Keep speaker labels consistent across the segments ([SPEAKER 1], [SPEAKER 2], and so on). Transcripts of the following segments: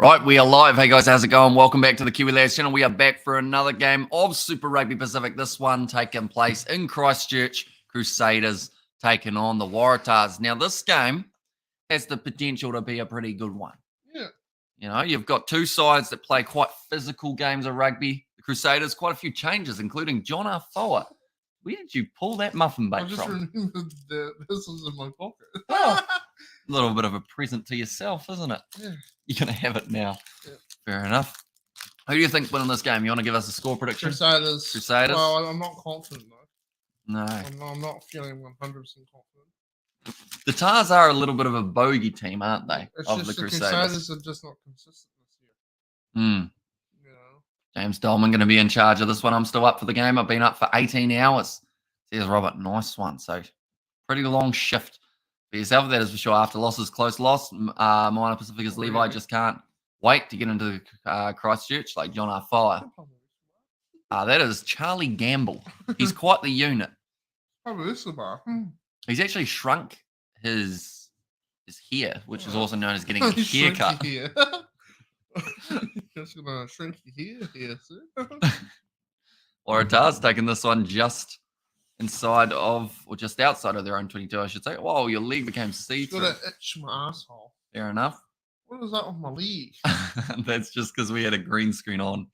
[SPEAKER 1] Right, we are live. Hey guys, how's it going? Welcome back to the Kiwi Lads channel. We are back for another game of Super Rugby Pacific. This one taking place in Christchurch. Crusaders taking on the Waratahs. Now, this game has the potential to be a pretty good one.
[SPEAKER 2] Yeah.
[SPEAKER 1] You know, you've got two sides that play quite physical games of rugby. The Crusaders, quite a few changes, including John Arfoa. Where did you pull that muffin bake
[SPEAKER 2] I just
[SPEAKER 1] from?
[SPEAKER 2] remembered that this was in my pocket.
[SPEAKER 1] Oh, a little bit of a present to yourself, isn't it?
[SPEAKER 2] Yeah.
[SPEAKER 1] You're going to have it now.
[SPEAKER 2] Yeah.
[SPEAKER 1] Fair enough. Who do you think winning this game? You want to give us a score prediction?
[SPEAKER 2] Crusaders.
[SPEAKER 1] Crusaders?
[SPEAKER 2] Well, I'm not confident, though.
[SPEAKER 1] No.
[SPEAKER 2] I'm not feeling 100% confident.
[SPEAKER 1] The Tars are a little bit of a bogey team, aren't they?
[SPEAKER 2] It's
[SPEAKER 1] of
[SPEAKER 2] just
[SPEAKER 1] the
[SPEAKER 2] the
[SPEAKER 1] Crusaders.
[SPEAKER 2] Crusaders are just not consistent this year.
[SPEAKER 1] Hmm.
[SPEAKER 2] You know?
[SPEAKER 1] James Dolman going to be in charge of this one. I'm still up for the game. I've been up for 18 hours. There's Robert. Nice one. So, pretty long shift for yourself, that is for sure. After losses, close loss, Moana Pacifica's Levi just can't wait to get into Christchurch like John Arfoa. That is Charlie Gamble. He's quite the unit.
[SPEAKER 2] Probably this bar.
[SPEAKER 1] He's actually shrunk his hair, which is also known as getting a haircut.
[SPEAKER 2] Just gonna shrink your hair here, sir.
[SPEAKER 1] Waratahs taking this one just inside of, or just outside of their own 22, I should say. Whoa, your leg became see-through.
[SPEAKER 2] Got to itch my asshole.
[SPEAKER 1] Fair enough.
[SPEAKER 2] What is that on my leg?
[SPEAKER 1] That's just because we had a green screen on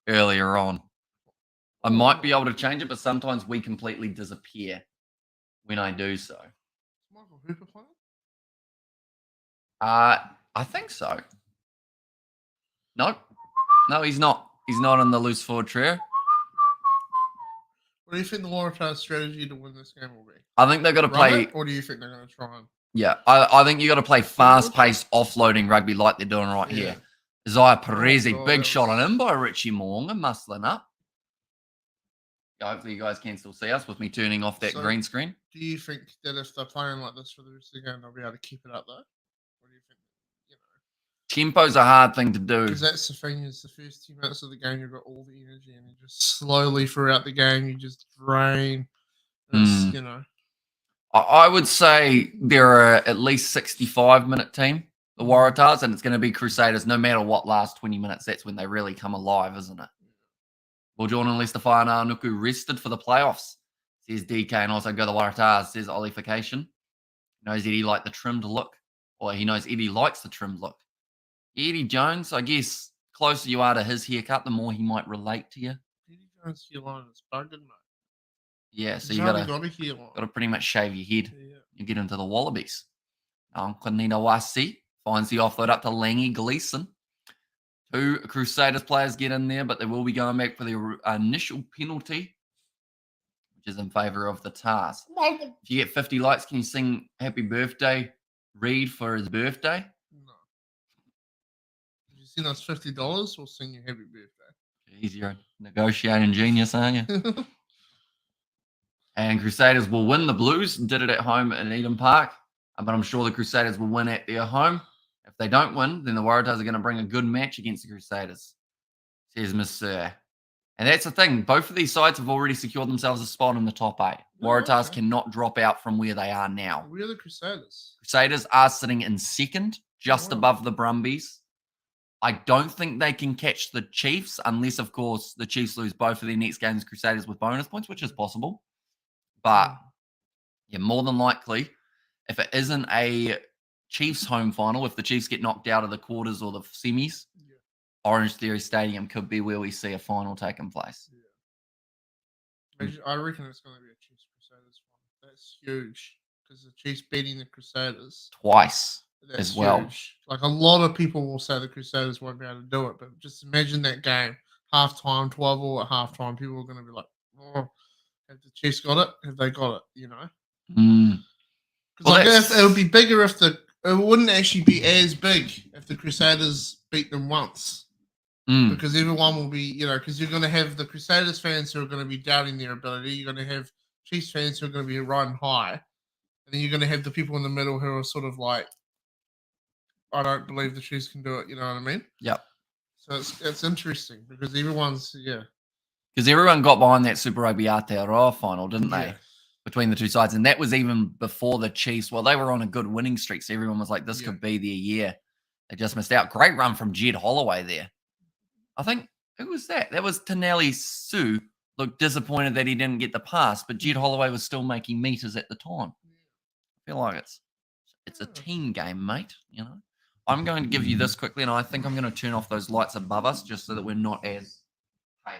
[SPEAKER 1] earlier on. I might be able to change it, but sometimes we completely disappear when I do so.
[SPEAKER 2] Is Michael Hooper playing?
[SPEAKER 1] I think so. Nope. No, he's not. He's not in the loose forward trio.
[SPEAKER 2] What do you think the Waratahs' strategy to win this game will be?
[SPEAKER 1] I think they're going to play.
[SPEAKER 2] Or do you think they're going to try and?
[SPEAKER 1] Yeah, I think you got to play fast-paced offloading rugby like they're doing right here. Isaiah Perezi, big shot on him by Richie Moonga, muscling up. Hopefully you guys can still see us with me turning off that green screen.
[SPEAKER 2] Do you think that if they're playing like this for the rest of the game, they'll be able to keep it up though? What do you think?
[SPEAKER 1] Tempo's a hard thing to do.
[SPEAKER 2] Because that's the thing, is the first 2 minutes of the game, you've got all the energy, and you just slowly throughout the game, you just drain. You know.
[SPEAKER 1] I would say they're at least 65-minute team, the Waratahs, and it's going to be Crusaders no matter what last 20 minutes. That's when they really come alive, isn't it? Will Jordan Lestafana Nuku rested for the playoffs? Says DK, and also go the Waratahs, says Olification. Knows Eddie like the trimmed look, or he knows Eddie likes the trimmed look. Eddie Jones, I guess, closer you are to his haircut, the more he might relate to you.
[SPEAKER 2] Eddie Jones' hairline is bugging, mate.
[SPEAKER 1] Yeah, so you got to pretty much shave your head.
[SPEAKER 2] Yeah.
[SPEAKER 1] You get into the Wallabies. Konina Wasi finds the offload up to Langy Gleeson. 2 Crusaders players get in there, but they will be going back for the initial penalty, which is in favour of the Tars. If you get 50 likes, can you sing Happy Birthday Reed for his birthday?
[SPEAKER 2] No. If you send us $50, we'll sing you Happy Birthday.
[SPEAKER 1] Jeez, you're a negotiating genius, aren't you? And Crusaders will win. The Blues did it at home in Eden Park, but I'm sure the Crusaders will win at their home. If they don't win, then the Waratahs are going to bring a good match against the Crusaders, says Miss Sir. And that's the thing. Both of these sides have already secured themselves a spot in the top 8. Waratahs cannot drop out from where they are now.
[SPEAKER 2] Where are the Crusaders?
[SPEAKER 1] Crusaders are sitting in second, just above the Brumbies. I don't think they can catch the Chiefs unless, of course, the Chiefs lose both of their next games, Crusaders with bonus points, which is possible. But, yeah, more than likely, if it isn't a Chiefs home final, if the Chiefs get knocked out of the quarters or the semis, OrangeTheory Stadium could be where we see a final taking place.
[SPEAKER 2] Yeah. I reckon it's going to be a Chiefs Crusaders one. That's huge, because the Chiefs beating the Crusaders
[SPEAKER 1] twice as well.
[SPEAKER 2] Huge. Like, a lot of people will say the Crusaders won't be able to do it, but just imagine that game, halftime, 12-all at halftime. People are going to be like, oh, have the Chiefs got it? Have they got it? You know? Because it would be bigger if it wouldn't actually be as big if the Crusaders beat them once. Because everyone will be, you know, because you're going to have the Crusaders fans who are going to be doubting their ability. You're going to have Chiefs fans who are going to be riding high. And then you're going to have the people in the middle who are sort of like, I don't believe the Chiefs can do it. You know what I mean?
[SPEAKER 1] Yep.
[SPEAKER 2] So it's interesting because everyone's,
[SPEAKER 1] Because everyone got behind that Super Rugby Aotearoa final, didn't they? Between the two sides. And that was even before the Chiefs. Well, they were on a good winning streak. So everyone was like, this could be their year. They just missed out. Great run from Jed Holloway there. I think, who was that? That was Taneli Sue. Looked disappointed that he didn't get the pass, but Jed Holloway was still making meters at the time. I feel like it's a team game, mate. You know, I'm going to give you this quickly, and I think I'm going to turn off those lights above us just so that we're not as pale. I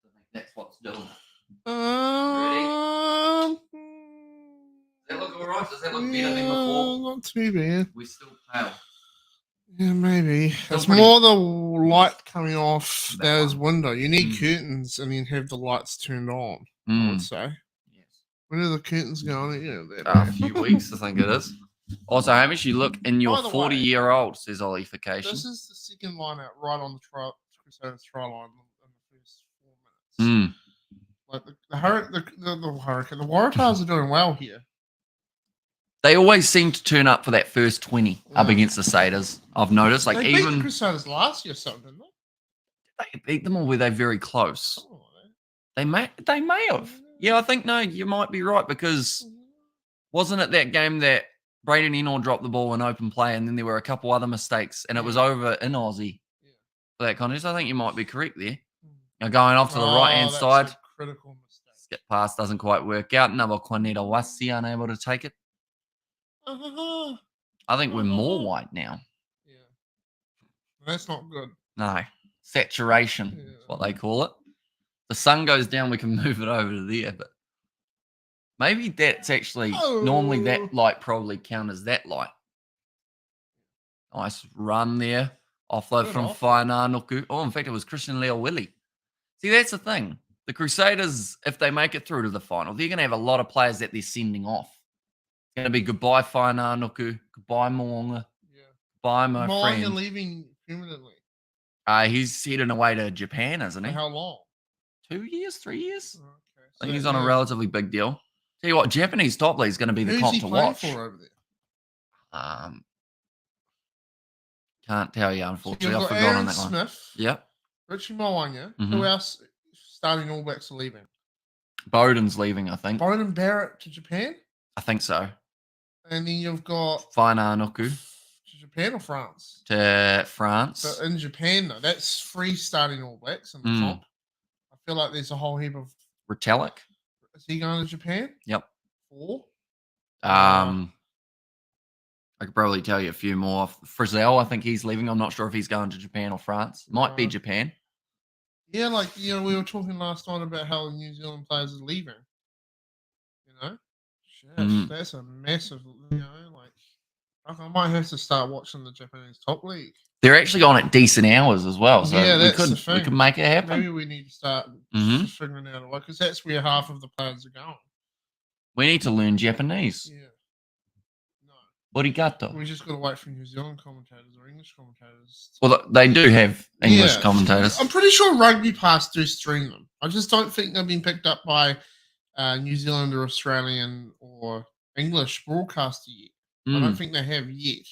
[SPEAKER 1] think that's what's doing it. Ready? Does that look all right? Does that look better than before?
[SPEAKER 2] Not too bad.
[SPEAKER 1] We're still pale.
[SPEAKER 2] Yeah, maybe.
[SPEAKER 1] Still
[SPEAKER 2] It's
[SPEAKER 1] pretty-
[SPEAKER 2] more the light coming off
[SPEAKER 1] That
[SPEAKER 2] those
[SPEAKER 1] one.
[SPEAKER 2] window. You need curtains and then have the lights turned on, I would say.
[SPEAKER 1] Yes.
[SPEAKER 2] When are the curtains going? Yeah,
[SPEAKER 1] A few weeks, I think it is. Also, Hamish, you look in your
[SPEAKER 2] By the way,
[SPEAKER 1] 40-year-old, says Olification.
[SPEAKER 2] this is the second line out right on the Crusaders try line in the first 4 minutes. Like the Hurricane, the Waratahs are doing well here.
[SPEAKER 1] They always seem to turn up for that first 20 up against the Crusaders. I've noticed, like
[SPEAKER 2] They beat the
[SPEAKER 1] even
[SPEAKER 2] Crusaders last year, something, didn't they?
[SPEAKER 1] they beat them, or were they very close?
[SPEAKER 2] Oh,
[SPEAKER 1] They may have. Yeah, I think no, you might be right, because wasn't it that game that Braden Enor dropped the ball in open play, and then there were a couple other mistakes, and it was over in Aussie for that contest? I think you might be correct there. Now going off to the right-hand side,
[SPEAKER 2] critical mistake.
[SPEAKER 1] skip pass doesn't quite work out. Number Quaneta Wasi unable to take it. I think we're more white now.
[SPEAKER 2] Yeah, that's not good.
[SPEAKER 1] No, saturation is what they call it. The sun goes down, we can move it over to there, but maybe that's actually normally that light probably count as that light. Nice run there. Offload
[SPEAKER 2] Good
[SPEAKER 1] from Whainānuku. Oh, in fact, it was Christian Leo Willie. See, that's the thing. The Crusaders, if they make it through to the final, they're going to have a lot of players that they're sending off. It's going to be goodbye Whainānuku, goodbye Moonga, goodbye my friend.
[SPEAKER 2] Moonga leaving permanently.
[SPEAKER 1] He's heading away to Japan, isn't he?
[SPEAKER 2] For how long?
[SPEAKER 1] 2 years, 3 years?
[SPEAKER 2] Okay.
[SPEAKER 1] I think he's on a relatively big deal. Tell you what, Japanese top league is going to be the comp to watch.
[SPEAKER 2] For over there?
[SPEAKER 1] Can't tell you, unfortunately.
[SPEAKER 2] So
[SPEAKER 1] I've forgotten
[SPEAKER 2] Aaron
[SPEAKER 1] that one.
[SPEAKER 2] Smith,
[SPEAKER 1] Yep.
[SPEAKER 2] Richie Mo'unga. Who else starting All Blacks are leaving?
[SPEAKER 1] Bowden's leaving, I think.
[SPEAKER 2] Bowden Barrett to Japan?
[SPEAKER 1] I think so.
[SPEAKER 2] And then you've got
[SPEAKER 1] Whainānuku.
[SPEAKER 2] To Japan or France?
[SPEAKER 1] To France.
[SPEAKER 2] So in Japan, though, that's 3 starting All Blacks in the comp. I feel like there's a whole heap of...
[SPEAKER 1] Retallick.
[SPEAKER 2] Is he going to Japan?
[SPEAKER 1] Yep.
[SPEAKER 2] 4?
[SPEAKER 1] I could probably tell you a few more. Frizzell, I think he's leaving. I'm not sure if he's going to Japan or France. Might be Japan.
[SPEAKER 2] Yeah, like, we were talking last night about how the New Zealand players are leaving. You know? Shit, that's a massive, like, I might have to start watching the Japanese top league.
[SPEAKER 1] They're actually on at decent hours as well. So
[SPEAKER 2] yeah,
[SPEAKER 1] we could make it happen.
[SPEAKER 2] Maybe we need to start figuring out a way, because that's where half of the players are going.
[SPEAKER 1] We need to learn Japanese.
[SPEAKER 2] Yeah.
[SPEAKER 1] Arigato.
[SPEAKER 2] We just got to wait for New Zealand commentators or English commentators.
[SPEAKER 1] Well, they do have English commentators.
[SPEAKER 2] I'm pretty sure Rugby Pass do stream them. I just don't think they've been picked up by New Zealand or Australian or English broadcaster yet. I don't think they have yet.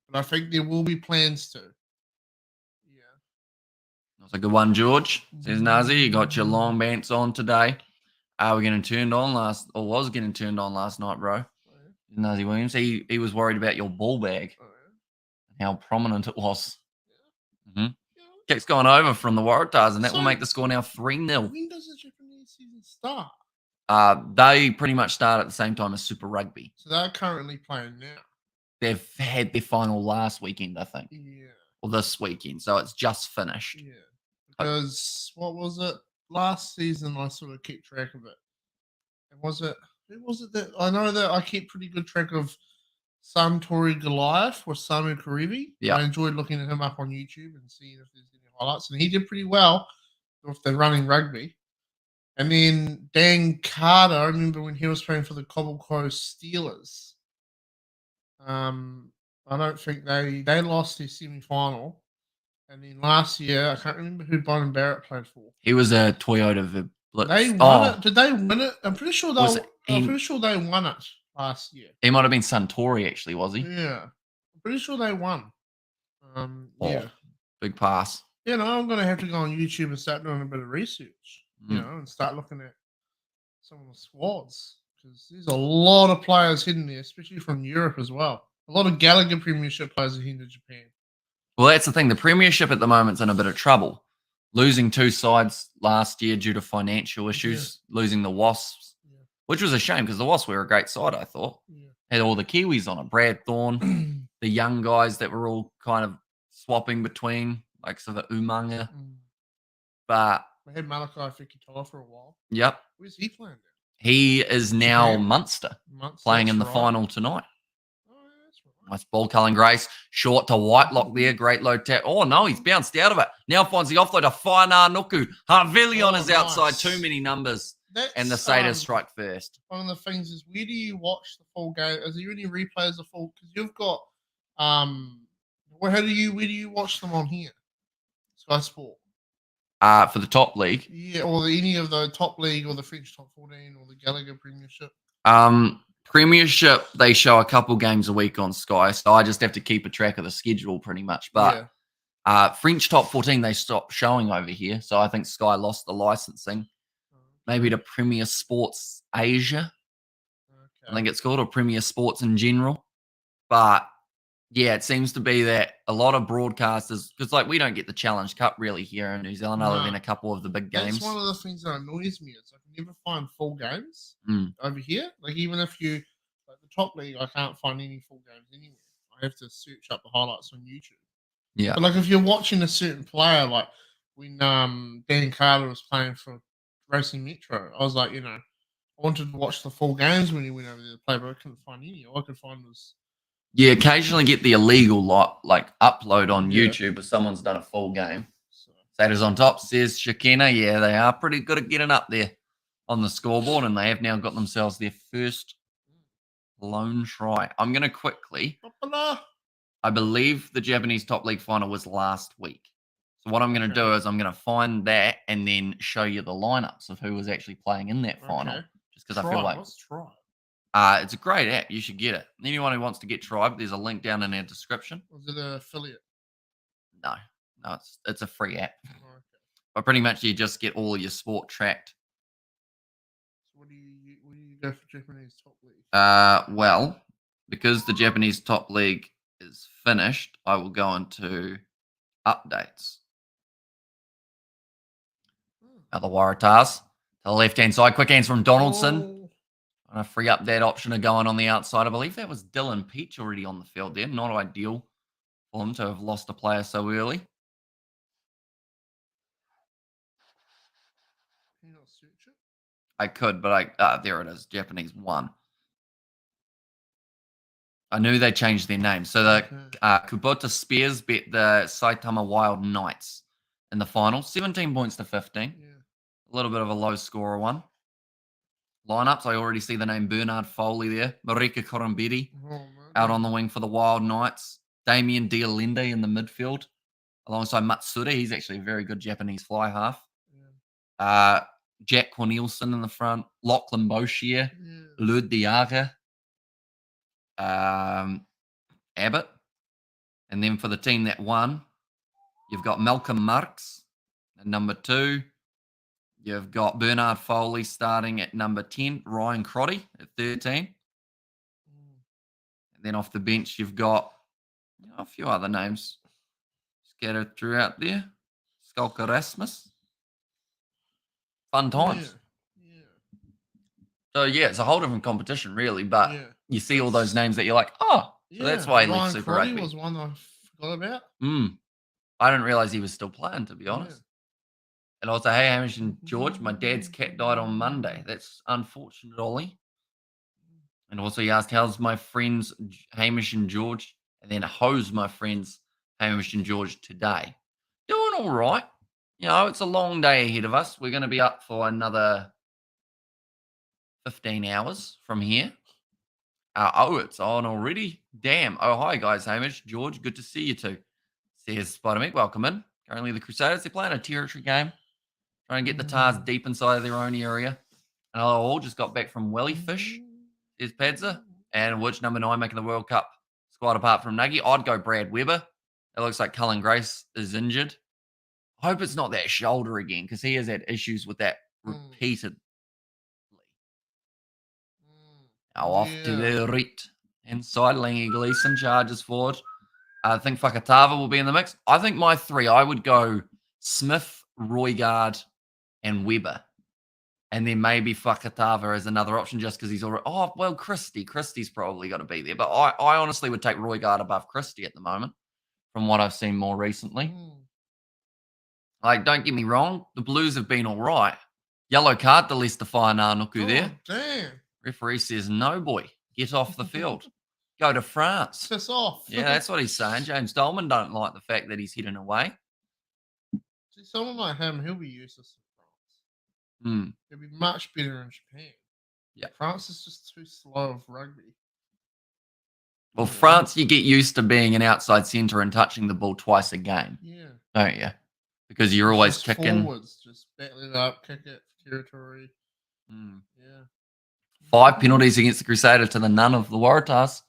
[SPEAKER 2] But I think there will be plans to. Yeah.
[SPEAKER 1] That's a good one, George. Says Nazi, you got your long pants on today. We're getting turned on was getting turned on last night, bro. Nazi Williams, he was worried about your ball bag and how prominent it was. Kick's gone over from the Waratahs, and that will make the score now 3-0.
[SPEAKER 2] When does the Japanese season start?
[SPEAKER 1] They pretty much start at the same time as Super Rugby.
[SPEAKER 2] So they're currently playing now.
[SPEAKER 1] They've had their final last weekend, I think.
[SPEAKER 2] Yeah. Or
[SPEAKER 1] this weekend, so it's just finished.
[SPEAKER 2] Yeah. Because, what was it? Last season, I sort of kept track of it. And who was it that I know that I keep pretty good track of Tori Goliath or Samu Karevi.
[SPEAKER 1] Yeah.
[SPEAKER 2] I enjoyed looking at him up on YouTube and seeing if there's any highlights. And he did pretty well with the running rugby. And then Dan Carter, I remember when he was playing for the Cobble Coast Steelers. I don't think they lost their semi-final. And then last year, I can't remember who Bowden Barrett played for.
[SPEAKER 1] He was a Toyota Blitz.
[SPEAKER 2] They won it. Did they win it? I'm pretty sure they won it last year.
[SPEAKER 1] He might have been Suntory, actually, was he?
[SPEAKER 2] Yeah. I'm pretty sure they won. Yeah.
[SPEAKER 1] Big pass.
[SPEAKER 2] I'm going to have to go on YouTube and start doing a bit of research, and start looking at some of the squads. Because there's a lot of players hidden there, especially from Europe as well. A lot of Gallagher Premiership players are here to Japan.
[SPEAKER 1] Well, that's the thing. The Premiership at the moment's in a bit of trouble. Losing 2 sides last year due to financial issues, losing the Wasps, which was a shame because the Wasps were a great side, I thought. Had all the Kiwis on it. Brad Thorne, the young guys that were all kind of swapping between, like so the Umanga. But
[SPEAKER 2] we had Malachi Fekitoa for a while.
[SPEAKER 1] Yep.
[SPEAKER 2] Where's he playing now?
[SPEAKER 1] He is now Munster, playing in the final tonight. Nice ball, Cullen Grace. Short to Whitelock there. Great low tap. Oh, no, he's bounced out of it. Now finds the offload to Whainā Nuku. Havili is outside. Too many numbers. And the Crusaders strike first.
[SPEAKER 2] One of the things is, where do you watch the full game? Is there any replays of full? Because you've got, where do you watch them on here? Sky Sport.
[SPEAKER 1] For the top league.
[SPEAKER 2] Yeah, or any of the top league or the French top 14 or the Gallagher Premiership.
[SPEAKER 1] Premiership, they show a couple games a week on Sky, so I just have to keep a track of the schedule pretty much. But French top 14, they stopped showing over here, so I think Sky lost the licensing. Maybe to Premier Sports Asia, I think it's called, or Premier Sports in general. But yeah, it seems to be that a lot of broadcasters, because like we don't get the Challenge Cup really here in New Zealand, other than a couple of the big games.
[SPEAKER 2] That's one of the things that annoys me. Is I can never find full games over here. Like even if you, like the top league, I can't find any full games anywhere. I have to search up the highlights on YouTube.
[SPEAKER 1] Yeah.
[SPEAKER 2] But like if you're watching a certain player, like when Dan Carter was playing for Racing Metro, I was like, I wanted to watch the full games when he went over there to play, but I couldn't find any. All I could find was.
[SPEAKER 1] You occasionally get the illegal like upload on YouTube if someone's done a full game. Crusaders on top, says Shakina. Yeah, they are pretty good at getting up there on the scoreboard, and they have now got themselves their first lone try. I'm going to quickly. I believe the Japanese top league final was last week. So what I'm going to do is I'm going to find that and then show you the lineups of who was actually playing in that final. Just because I feel like.
[SPEAKER 2] What's Tribe?
[SPEAKER 1] It's a great app. You should get it. Anyone who wants to get Tribe, there's a link down in our description.
[SPEAKER 2] Was it an affiliate?
[SPEAKER 1] No, it's a free app. But pretty much you just get all your sport tracked.
[SPEAKER 2] So what do you go for Japanese top league?
[SPEAKER 1] Well, because the Japanese top league is finished, I will go into updates. Now the Waratahs to the left-hand side. Quick hands from Donaldson. And free up that option of going on the outside. I believe that was Dylan Peach already on the field there. Not ideal for him to have lost a player so early.
[SPEAKER 2] Can you not search it?
[SPEAKER 1] I could, but there it is. Japanese 1. I knew they changed their name. So the Kubota Spears beat the Saitama Wild Knights in the final. 17 points to 15.
[SPEAKER 2] Yeah.
[SPEAKER 1] A little bit of a low scorer one. Lineups, I already see the name Bernard Foley there. Marika Korombedi out on the wing for the Wild Knights. Damien Dialende in the midfield alongside Matsuda. He's actually a very good Japanese fly half. Jack Cornelison in the front. Lachlan Boshier. Lud Diaga. Abbott. And then for the team that won, you've got Malcolm Marks at number 2. You've got Bernard Foley starting at number 10, Ryan Crotty at 13. And then off the bench, you've got a few other names scattered throughout there. Skulk Erasmus. Fun times. So, yeah, it's a whole different competition, really. But you see all those names that you're like, so that's why he left Super Rugby.
[SPEAKER 2] Was one I forgot about.
[SPEAKER 1] I didn't realize he was still playing, to be honest. And also, hey, Hamish and George, my dad's cat died on Monday. That's unfortunate, Ollie. And also, he asked, how's my friends Hamish and George? And then, how's my friends Hamish and George today? Doing all right. It's a long day ahead of us. We're going to be up for another 15 hours from here. It's on already. Damn. Oh, hi, guys. Hamish, George, good to see you too. Says Spider-Mick, welcome in. Currently, the Crusaders, they're playing a territory game. Trying to get the Tars deep inside of their own area. And I all just got back from Wellyfish. There's Padza. And which number 9 making the World Cup squad apart from Nuggy? I'd go Brad Weber. It looks like Cullen Grace is injured. I hope it's not that shoulder again because he has had issues with that repeatedly. Now off to the right. Inside, Langy Gleeson charges forward. I think Fakatava will be in the mix. I think my three, I would go Smith, Roygaard, and Weber. And then maybe Fakatava as another option just because he's already... Oh, well, Christie. Christie's probably got to be there. But I honestly would take Roygaard above Christie at the moment from what I've seen more recently. Like, don't get me wrong. The Blues have been all right. Yellow card to Leicester Whānānuku there.
[SPEAKER 2] Damn.
[SPEAKER 1] Referee says, no, boy. Get off the field. Go to France.
[SPEAKER 2] Piss off.
[SPEAKER 1] Yeah, that's what he's saying. James Dolman don't like the fact that he's heading away.
[SPEAKER 2] See, someone like him, he'll be useless in France. He'll be much better in Japan.
[SPEAKER 1] Yeah.
[SPEAKER 2] France is just too slow of rugby.
[SPEAKER 1] Well, France, you get used to being an outside centre and touching the ball twice a game.
[SPEAKER 2] Yeah.
[SPEAKER 1] Don't you? Because you're always
[SPEAKER 2] just
[SPEAKER 1] kicking.
[SPEAKER 2] Forwards, just battle it up, kick it for territory. Yeah.
[SPEAKER 1] 5 penalties against the Crusaders to the none of the Waratahs.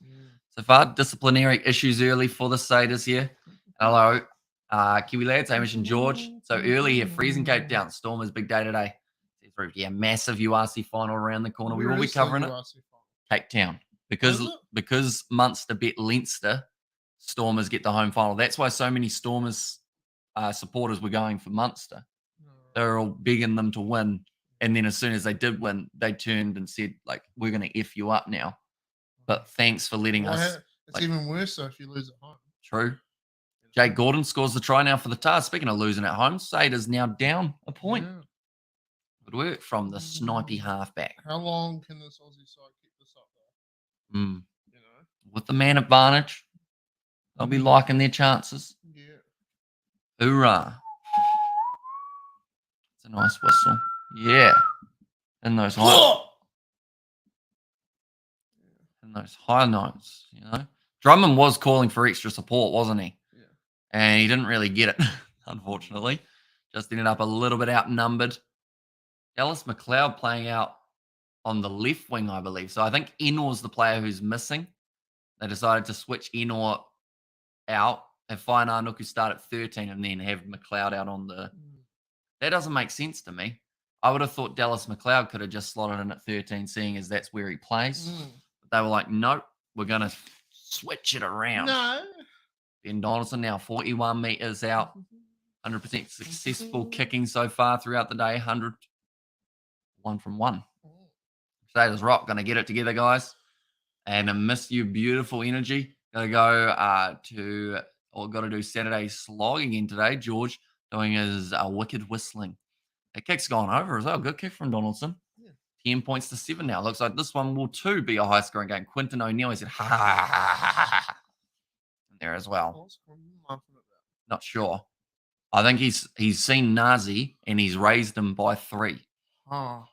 [SPEAKER 1] So far, disciplinary issues early for the Crusaders here. Hello, Kiwi lads, Hamish and George. So early here, freezing Cape Town. Stormers big day today. Yeah, massive URC final around the corner. We will be covering it. Cape Town. Because Munster beat Leinster, Stormers get the home final. That's why so many Stormers supporters were going for Munster. They were all begging them to win. And then as soon as they did win, they turned and said, like, we're going to F you up now. But thanks for letting us.
[SPEAKER 2] It's even worse if you lose at home.
[SPEAKER 1] True. Jake Gordon scores the try now for the Tars. Speaking of losing at home, Crusaders now down a point.
[SPEAKER 2] Yeah.
[SPEAKER 1] Good work from the snipey halfback.
[SPEAKER 2] How long can this Aussie side keep this up, though?
[SPEAKER 1] You know? With the man advantage, they'll be liking their chances.
[SPEAKER 2] Yeah.
[SPEAKER 1] Hoorah. It's a nice whistle. Yeah. And those high notes, you know. Drummond was calling for extra support, wasn't he? Yeah. And he didn't really get it, unfortunately. Just ended up a little bit outnumbered. Dallas McLeod playing out on the left wing, I believe. So I think Enor's the player who's missing. They decided to switch Enor out, have Whānānuku start at 13, and then have McLeod out on the... That doesn't make sense to me. I would have thought Dallas McLeod could have just slotted in at 13, seeing as that's where he plays. But they were like, nope, we're going to switch it around.
[SPEAKER 2] No.
[SPEAKER 1] Ben Donaldson now 41 metres out. 100% successful kicking so far throughout the day. 100. 1 from 1. Crusaders Rock going to get it together, guys. And I miss you, beautiful energy. Got to do Saturday slog again today. George doing his wicked whistling. That kick's gone over as well. Good kick from Donaldson. 10 points to 7 now. Looks like this one will too be a high-scoring game. Quinton O'Neill, he said, ha, ha, ha, ha, ha, ha. There as well. Not sure. I think he's seen Nazi and he's raised him by 3.
[SPEAKER 2] Oh,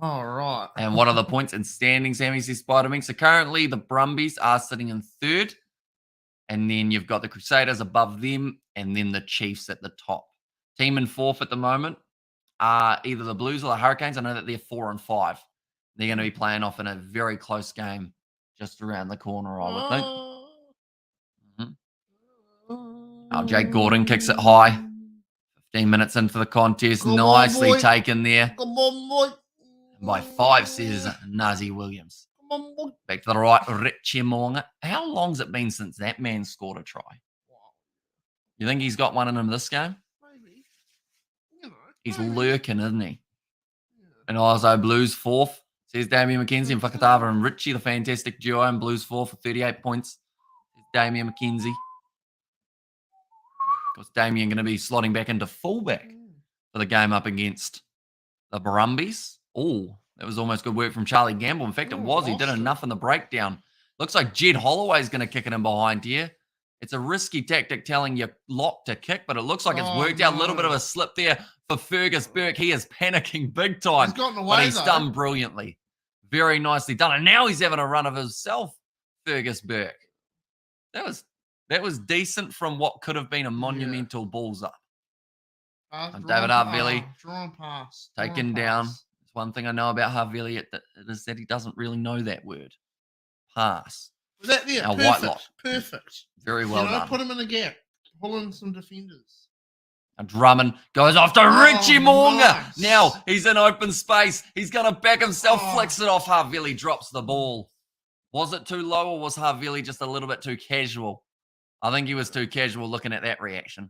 [SPEAKER 2] right.
[SPEAKER 1] And what are the points and standings, Sammy says Spider-Man? So currently the Brumbies are sitting in 3rd. And then you've got the Crusaders above them and then the Chiefs at the top. Team in 4th at the moment are either the Blues or the Hurricanes. I know that they're 4 and 5. They're going to be playing off in a very close game just around the corner, I would think. Now Jake Gordon kicks it high. 15 minutes into the contest. Nicely taken there.
[SPEAKER 2] Come on, boy.
[SPEAKER 1] By 5, says Nazi Williams.
[SPEAKER 2] Come on, boy.
[SPEAKER 1] Back to the right, Richie Moonga. How long's it been since that man scored a try? You think he's got one in him this game?
[SPEAKER 2] Maybe. You know,
[SPEAKER 1] he's lurking, isn't he? Yeah. And also Blues 4th, says Damien McKenzie and Fakatava and Richie, the fantastic duo, and Blues 4 for 38 points. Damien McKenzie. Of course, Damien going to be slotting back into fullback for the game up against the Brumbies. Oh, that was almost good work from Charlie Gamble. In fact, it was. He did enough in the breakdown. Looks like Jed Holloway's going to kick it in behind here. It's a risky tactic telling you lock to kick, but it looks like it's worked out. A little bit of a slip there for Fergus Burke. He is panicking big time.
[SPEAKER 2] He's gotten away,
[SPEAKER 1] but he's done brilliantly. Very nicely done. And now he's having a run of himself, Fergus Burke. That was decent from what could have been a monumental balls up. David Harvili taken down. It's one thing I know about Harvili, it is that he doesn't really know that word. Pass.
[SPEAKER 2] Was that there?
[SPEAKER 1] Now,
[SPEAKER 2] perfect.
[SPEAKER 1] Whitelock.
[SPEAKER 2] Perfect.
[SPEAKER 1] Very well done.
[SPEAKER 2] Put him in a gap. Pull in some defenders.
[SPEAKER 1] And Drummond goes after Richie Moonga.
[SPEAKER 2] Nice.
[SPEAKER 1] Now he's in open space. He's going to back himself, flicks it off. Harvili drops the ball. Was it too low or was Havili just a little bit too casual? I think he was too casual looking at that reaction.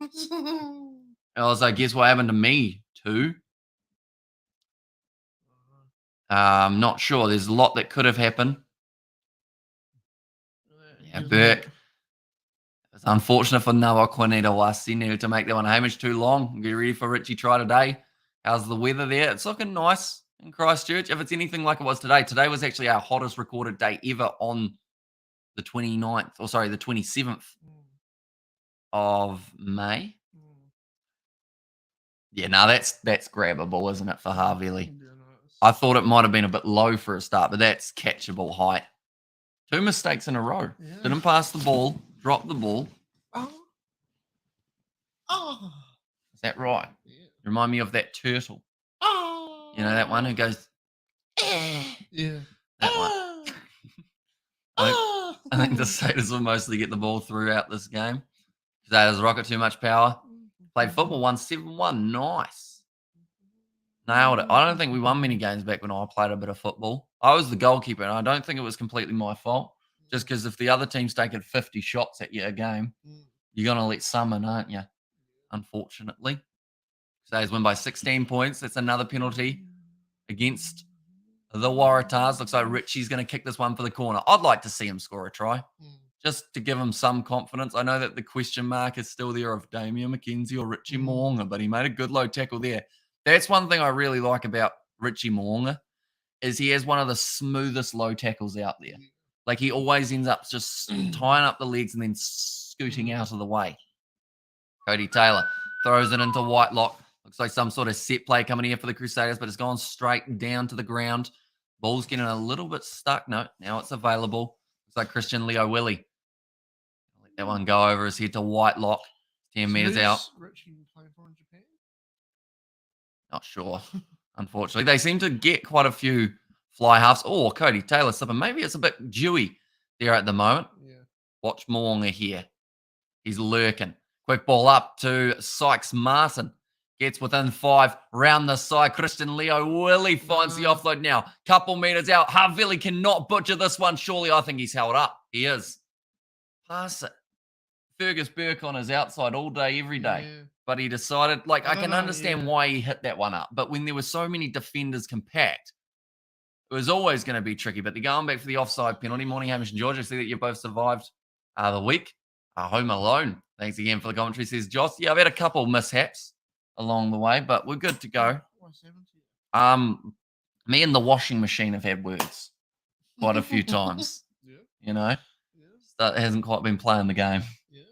[SPEAKER 2] No.
[SPEAKER 1] Also, guess what happened to me too? Not sure. There's a lot that could have happened. Yeah, Burke. It's unfortunate for Nawa Kwanetawasi. Needed to make that one. Hamish too long. Get ready for Richie try today. How's the weather there? It's looking nice in Christchurch. If it's anything like it was today, today was actually our hottest recorded day ever on the 29th, or sorry, the 27th of May. Yeah, no, that's grabbable, isn't it, for Havili? I thought it might have been a bit low for a start, but that's catchable height. 2 mistakes in a row. Yeah. Didn't pass the ball, dropped the ball.
[SPEAKER 2] Oh.
[SPEAKER 1] Is that right?
[SPEAKER 2] Yeah.
[SPEAKER 1] Remind me of that turtle.
[SPEAKER 2] Oh.
[SPEAKER 1] You know, that one who goes,
[SPEAKER 2] yeah.
[SPEAKER 1] That one. I think the Crusaders will mostly get the ball throughout this game. Crusaders rocket too much power. Played football, 1-7-1. Nice. Nailed it. I don't think we won many games back when I played a bit of football. I was the goalkeeper, and I don't think it was completely my fault. Just because if the other team's taking 50 shots at you a game, you're going to let some in, aren't you? Unfortunately. Crusaders win by 16 points. That's another penalty against the Waratahs. Looks like Richie's going to kick this one for the corner. I'd like to see him score a try. Just to give him some confidence. I know that the question mark is still there of Damien McKenzie or Richie Moonga, but he made a good low tackle there. That's one thing I really like about Richie Moonga is he has one of the smoothest low tackles out there. Like he always ends up just tying up the legs and then scooting out of the way. Cody Taylor throws it into Whitelock. Looks like some sort of set play coming here for the Crusaders, but it's gone straight down to the ground. Ball's getting a little bit stuck. No, now it's available. Looks like Christian Leo Willie. Let that one go over his head to Whitelock. 10 meters out.
[SPEAKER 2] Richie playing for in Japan?
[SPEAKER 1] Not sure. Unfortunately, they seem to get quite a few fly halves. Oh, Cody Taylor slipping. Maybe it's a bit dewy there at the moment.
[SPEAKER 2] Yeah.
[SPEAKER 1] Watch Moonga here. He's lurking. Quick ball up to Sykes Martin. Gets within 5. Round the side. Christian Leo Willie finds the offload now. Couple meters out. Havili cannot butcher this one. Surely I think he's held up. He is. Pass it. Fergus Burke on his outside all day, every day. Yeah. But he decided, like, I can understand why he hit that one up. But when there were so many defenders compact, it was always going to be tricky. But they're going back for the offside penalty. Morning, Hamish and George. I see that you both survived the week. Home alone. Thanks again for the commentary, says Joss. Yeah, I've had a couple mishaps along the way, but we're good to go. Me and the washing machine have had words quite a few times.
[SPEAKER 2] Yeah.
[SPEAKER 1] You know? Yeah. That hasn't quite been playing the game.
[SPEAKER 2] Yeah.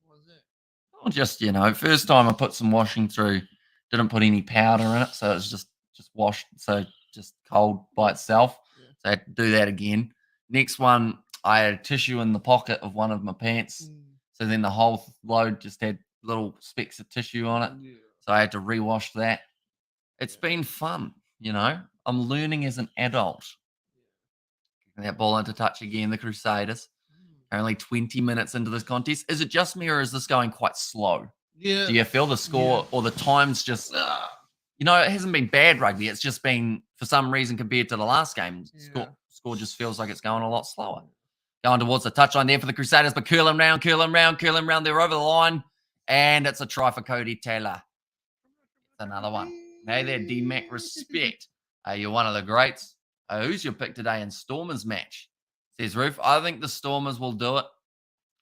[SPEAKER 2] What was that?
[SPEAKER 1] Well, just, you know, first time I put some washing through, didn't put any powder in it, so it was just washed, so just cold by itself. Yeah. So I had to do that again. Next one, I had a tissue in the pocket of one of my pants. So then the whole load just had little specks of tissue on it. Yeah. So I had to rewash that. It's been fun, you know. I'm learning as an adult. Yeah. That ball into touch again, the Crusaders. Only 20 minutes into this contest. Is it just me or is this going quite slow?
[SPEAKER 2] Yeah.
[SPEAKER 1] Do you feel the score or the time's just, you know, it hasn't been bad rugby. It's just been, for some reason, compared to the last game, score just feels like it's going a lot slower. Going towards the touchline there for the Crusaders, but curling round. They're over the line. And it's a try for Cody Taylor. It's another one. Hey there, D-Mac, respect. You're one of the greats. Who's your pick today in Stormers match? Says Roof. I think the Stormers will do it.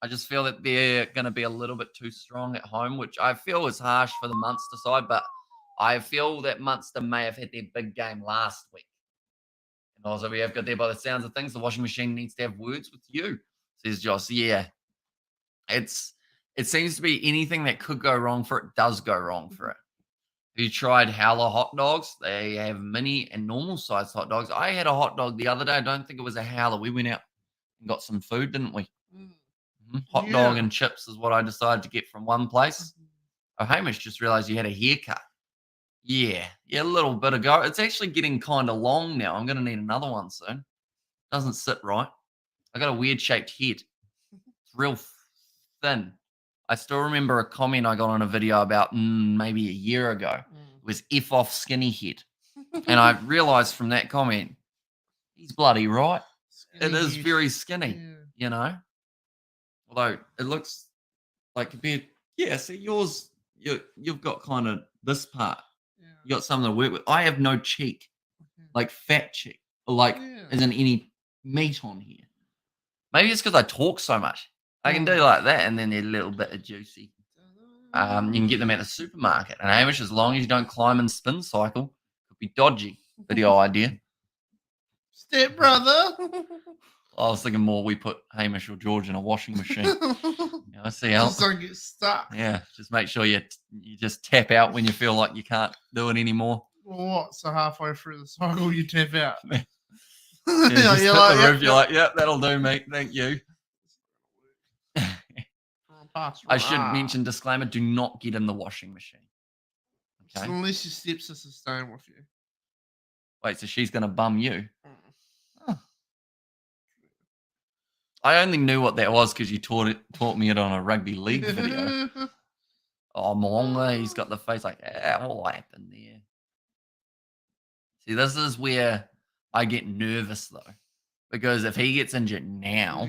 [SPEAKER 1] I just feel that they're going to be a little bit too strong at home, which I feel is harsh for the Munster side, but I feel that Munster may have had their big game last week. And also we have got there by the sounds of things, the washing machine needs to have words with you, says Joss. Yeah. It seems to be anything that could go wrong for it does go wrong for it. Have you tried Howler hot dogs? They have mini and normal sized hot dogs. I had a hot dog the other day. I don't think it was a Howler. We went out and got some food, didn't we? Hot dog and chips is what I decided to get from one place. Oh, Hamish just realized you had a haircut. Yeah, a little bit ago. It's actually getting kind of long now. I'm going to need another one soon. Doesn't sit right. I got a weird shaped head. It's real thin. I still remember a comment I got on a video about maybe a year ago. It was F off skinny head. And I realized from that comment, He's bloody right. It is
[SPEAKER 2] Skinny.
[SPEAKER 1] very skinny,
[SPEAKER 2] Yeah.
[SPEAKER 1] you know. Although it looks like compared, yeah. See, yours, you've got kind of this part.
[SPEAKER 2] Yeah.
[SPEAKER 1] You got something to work with. I have no cheek, like fat cheek, like
[SPEAKER 2] Yeah.
[SPEAKER 1] isn't any meat on here. Maybe it's because I talk so much. I can do
[SPEAKER 2] Mm.
[SPEAKER 1] like that, and then they're a little bit of juicy. You can get them at the supermarket. And Hamish, as long as you don't climb and spin cycle, could be dodgy. Video idea.
[SPEAKER 2] Step brother.
[SPEAKER 1] I was thinking more we put Hamish or George in a washing machine. You know, see how.
[SPEAKER 2] Just don't get stuck.
[SPEAKER 1] Yeah, just make sure you just tap out when you feel like you can't do it anymore.
[SPEAKER 2] Well, what? So halfway through the cycle, you tap out.
[SPEAKER 1] Yeah, just hit the roof. You're like, yep, that'll do, mate. Thank you. I should mention disclaimer: do not get in the washing machine. Okay.
[SPEAKER 2] So unless your stepsister's staying with you.
[SPEAKER 1] Wait, so she's gonna bum you? Oh. I only knew what that was because you taught me it on a rugby league video. Oh, Moonga, he's got the face like, what happened there? See, this is where I get nervous though, because if he gets injured now,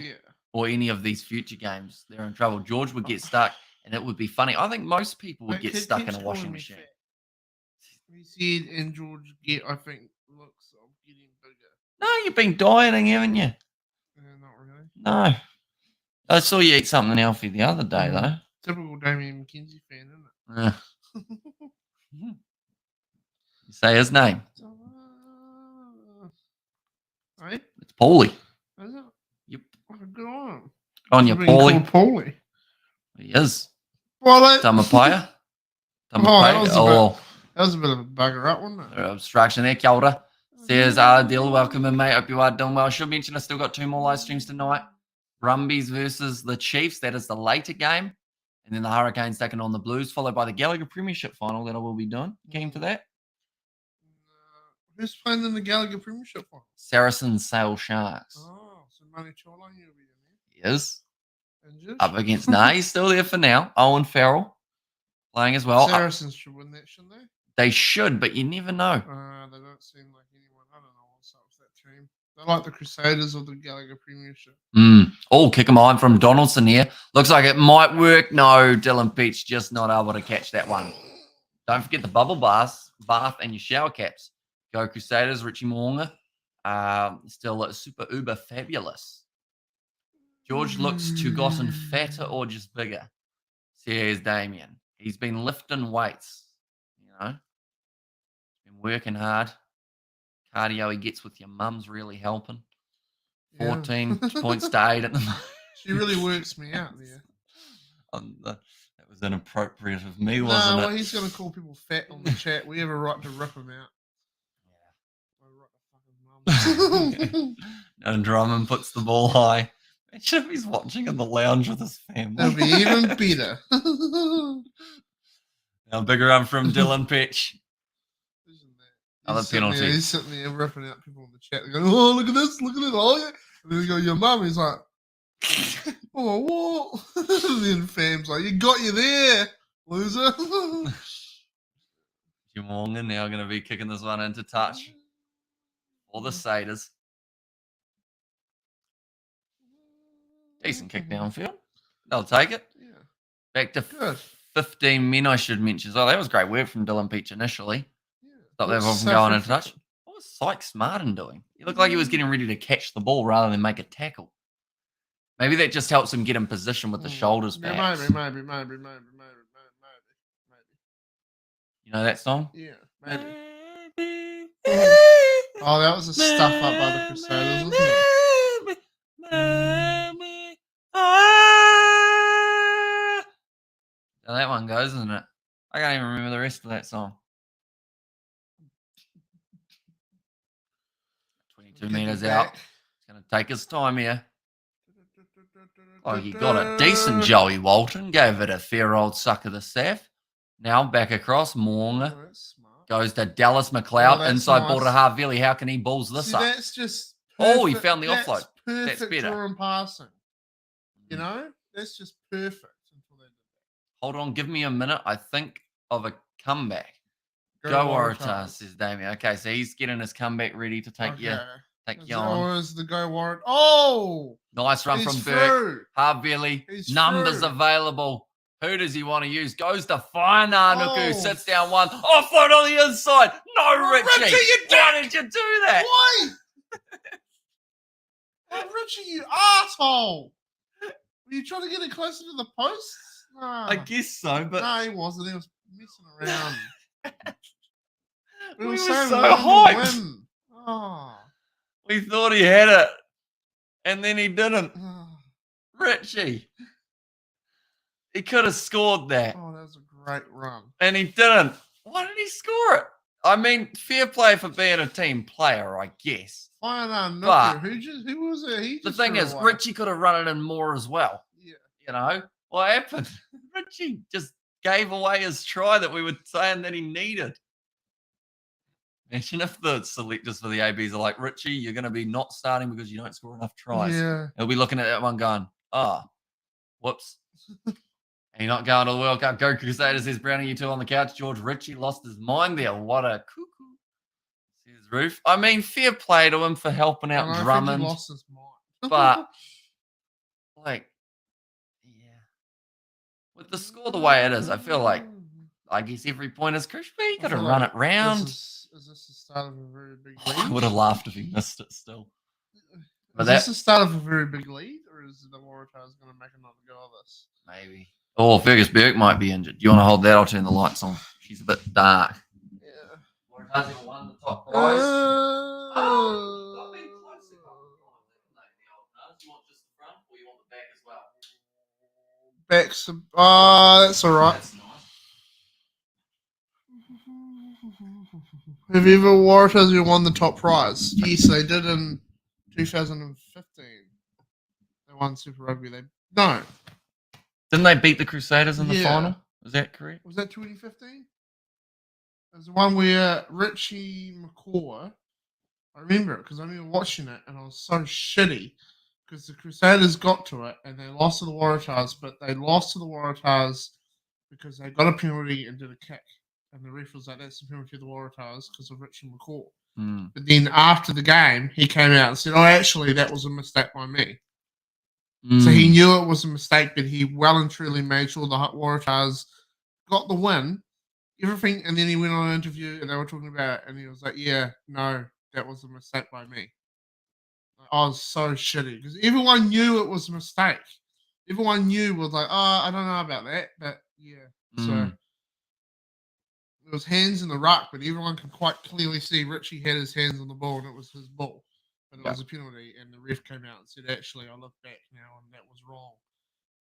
[SPEAKER 1] or any of these future games, they're in trouble. George would get stuck, and it would be funny. I think most people would get stuck in a washing machine.
[SPEAKER 2] He said, and George I think, looks of getting bigger.
[SPEAKER 1] No, you've been dieting, haven't you?
[SPEAKER 2] Not really.
[SPEAKER 1] No. I saw you eat something healthy the other day, though.
[SPEAKER 2] Typical Damien McKenzie fan, isn't it?
[SPEAKER 1] You say his name.
[SPEAKER 2] Hey?
[SPEAKER 1] It's Paulie.
[SPEAKER 2] Is it?
[SPEAKER 1] Yep.
[SPEAKER 2] Oh, good on him.
[SPEAKER 1] On your Paulie.
[SPEAKER 2] Paulie.
[SPEAKER 1] He is.
[SPEAKER 2] Well,
[SPEAKER 1] Tamapaya.
[SPEAKER 2] That was a bit of a bugger up, wasn't it?
[SPEAKER 1] Obstruction there. Kia ora. Says, Dill, welcome in, mate. Hope you are doing well. I should mention I still got 2 more live streams tonight. Brumbies versus the Chiefs. That is the later game. And then the Hurricanes taking on the Blues, followed by the Gallagher Premiership final that I will be doing. Keen for that?
[SPEAKER 2] Who's playing in the Gallagher Premiership final?
[SPEAKER 1] Saracens Sail Sharks.
[SPEAKER 2] Oh, so Manny Cholon, you'll be in
[SPEAKER 1] there. He is.
[SPEAKER 2] Injured?
[SPEAKER 1] Up against, he's still there for now. Owen Farrell playing as well.
[SPEAKER 2] Saracens should win that, shouldn't they?
[SPEAKER 1] They should, but you never know.
[SPEAKER 2] They don't seem like anyone. I don't know what's up with that team. They're like the Crusaders of the Gallagher Premiership.
[SPEAKER 1] Oh, kick 'em on from Donaldson here. Looks like it might work. No, Dylan Peach just not able to catch that one. Don't forget the bubble bath and your shower caps. Go Crusaders, Richie Moonga. Still super uber fabulous. George looks to gotten fatter or just bigger. See, here's Damien. He's been lifting weights, you know. He's been working hard. Cardio he gets with your mum's really helping. 14 points to 8 at the moment.
[SPEAKER 2] She really works me out there.
[SPEAKER 1] That was inappropriate of me, wasn't it?
[SPEAKER 2] Well, he's going to call people fat on the chat. We have a right to rip him out.
[SPEAKER 1] And Drummond puts the ball high. Imagine if he's watching in the lounge with his family.
[SPEAKER 2] That'll be even better.
[SPEAKER 1] Now, big run from Dylan Pitch. Another penalty.
[SPEAKER 2] He's sitting there ripping out people in the chat. They're going, oh, look at this, oh, yeah. And then they go, your mum. He's like, oh, what? And then fam's like, you got you there, loser.
[SPEAKER 1] Jamonga now going to be kicking this one into touch. Or the Crusaders. Decent kick downfield. They'll take it.
[SPEAKER 2] Yeah.
[SPEAKER 1] Back to 15 men, I should mention. Oh, that was great work from Dylan Peach initially.
[SPEAKER 2] Yeah.
[SPEAKER 1] Stop that one from going into touch. What was Sykes Martin doing? He looked like he was getting ready to catch the ball rather than make a tackle. Maybe that just helps him get in position with the shoulders back.
[SPEAKER 2] Maybe.
[SPEAKER 1] You know that song?
[SPEAKER 2] Yeah, maybe. Oh, that was a stuff up by the Crusaders, wasn't it?
[SPEAKER 1] Now that one goes, isn't it? I can't even remember the rest of that song. 22 meters out. He's going to take his time here. Oh, you got it. Decent Joey Walton. Gave it a fair old suck of the saff. Now back across. Moonga goes to Dallas McLeod. Inside ball to Harvili. How can he balls this up?
[SPEAKER 2] That's just
[SPEAKER 1] perfect. Oh, he found the offload.
[SPEAKER 2] That's
[SPEAKER 1] better.
[SPEAKER 2] Draw and passing. You know? That's just perfect.
[SPEAKER 1] Hold on. Give me a minute. I think of a comeback. Go Waratahs, says Damien. Okay, so he's getting his comeback ready to take you Take you on.
[SPEAKER 2] Or is the go warrant? Oh!
[SPEAKER 1] Nice run
[SPEAKER 2] He's
[SPEAKER 1] from Burke.
[SPEAKER 2] through.
[SPEAKER 1] Hard belly.
[SPEAKER 2] He's
[SPEAKER 1] Numbers
[SPEAKER 2] through.
[SPEAKER 1] available. Who does he want to use? Goes to Whainānuku.
[SPEAKER 2] Oh.
[SPEAKER 1] Sits down one. Offload on the inside. No,
[SPEAKER 2] Oh,
[SPEAKER 1] Richie.
[SPEAKER 2] Richie, you
[SPEAKER 1] Why did you do that?
[SPEAKER 2] Why? Oh, Richie, you asshole! Were you trying to get it closer to the post? Nah.
[SPEAKER 1] I guess so, but
[SPEAKER 2] No, he wasn't. He was messing around.
[SPEAKER 1] we were so
[SPEAKER 2] saying
[SPEAKER 1] hyped.
[SPEAKER 2] win. Oh.
[SPEAKER 1] We thought he had it, and then he didn't.
[SPEAKER 2] Oh,
[SPEAKER 1] Richie. He could have scored that,
[SPEAKER 2] that was a great run.
[SPEAKER 1] and he didn't. Why did he score it? I mean, fair play for being a team player, I guess.
[SPEAKER 2] But who was it? He
[SPEAKER 1] The
[SPEAKER 2] just
[SPEAKER 1] thing
[SPEAKER 2] threw
[SPEAKER 1] is,
[SPEAKER 2] away.
[SPEAKER 1] Richie could have run it in more as well.
[SPEAKER 2] Yeah.
[SPEAKER 1] You know, what happened? Richie just gave away his try that we were saying that he needed. Imagine if the selectors for the ABs are like, Richie, you're going to be not starting because you don't score enough tries.
[SPEAKER 2] Yeah.
[SPEAKER 1] He'll be looking at that one going, whoops. And you're not going to the World Cup. Go Crusaders, says Brownie, you two on the couch. George Richie lost his mind there. What a cuckoo. See his roof. I mean, fair play to him for helping out Drummond.
[SPEAKER 2] I think he lost his mind.
[SPEAKER 1] But, like, yeah. With the score the way it is, I feel like, I guess every point is crucial. He could have run it round.
[SPEAKER 2] Is this the start of a very big
[SPEAKER 1] I
[SPEAKER 2] lead?
[SPEAKER 1] would have laughed if he missed it still.
[SPEAKER 2] Is this the start of a very big lead, or is the Waratahs going to make another go of this?
[SPEAKER 1] Maybe. Oh, Fergus Burke might be injured. Do you want to hold that? I'll turn the lights on. She's a bit dark.
[SPEAKER 2] Yeah.
[SPEAKER 1] Waratahs have won the top prize. You want just the front, or you want the back as well?
[SPEAKER 2] Back's that's all right.
[SPEAKER 1] That's nice.
[SPEAKER 2] Have you ever Waratahs who won the top prize? Yes, they did in 2015. They won Super Rugby. No.
[SPEAKER 1] Didn't they beat the Crusaders in the
[SPEAKER 2] Yeah.
[SPEAKER 1] final? Is that correct?
[SPEAKER 2] Was that 2015? It was the one where Richie McCaw, I remember it because I remember watching it and I was so shitty because the Crusaders got to it and they lost to the Waratahs, but they lost to the Waratahs because they got a penalty and did a kick. And the ref was like, that's the penalty of the Waratahs because of Richie McCaw.
[SPEAKER 1] Mm.
[SPEAKER 2] But then after the game, he came out and said, oh, actually, that was a mistake by me. So he knew it was a mistake, but he well and truly made sure the Waratahs got the win, everything. And then he went on an interview and they were talking about it. And he was like, yeah, no, that was a mistake by me. I was so shitty because everyone knew it was a mistake. Everyone knew was like, oh, I don't know about that. But yeah, so it was hands in the ruck, but everyone could quite clearly see Richie had his hands on the ball and it was his ball. But it was a penalty, and the ref came out and said, actually, I look back now, and that was wrong.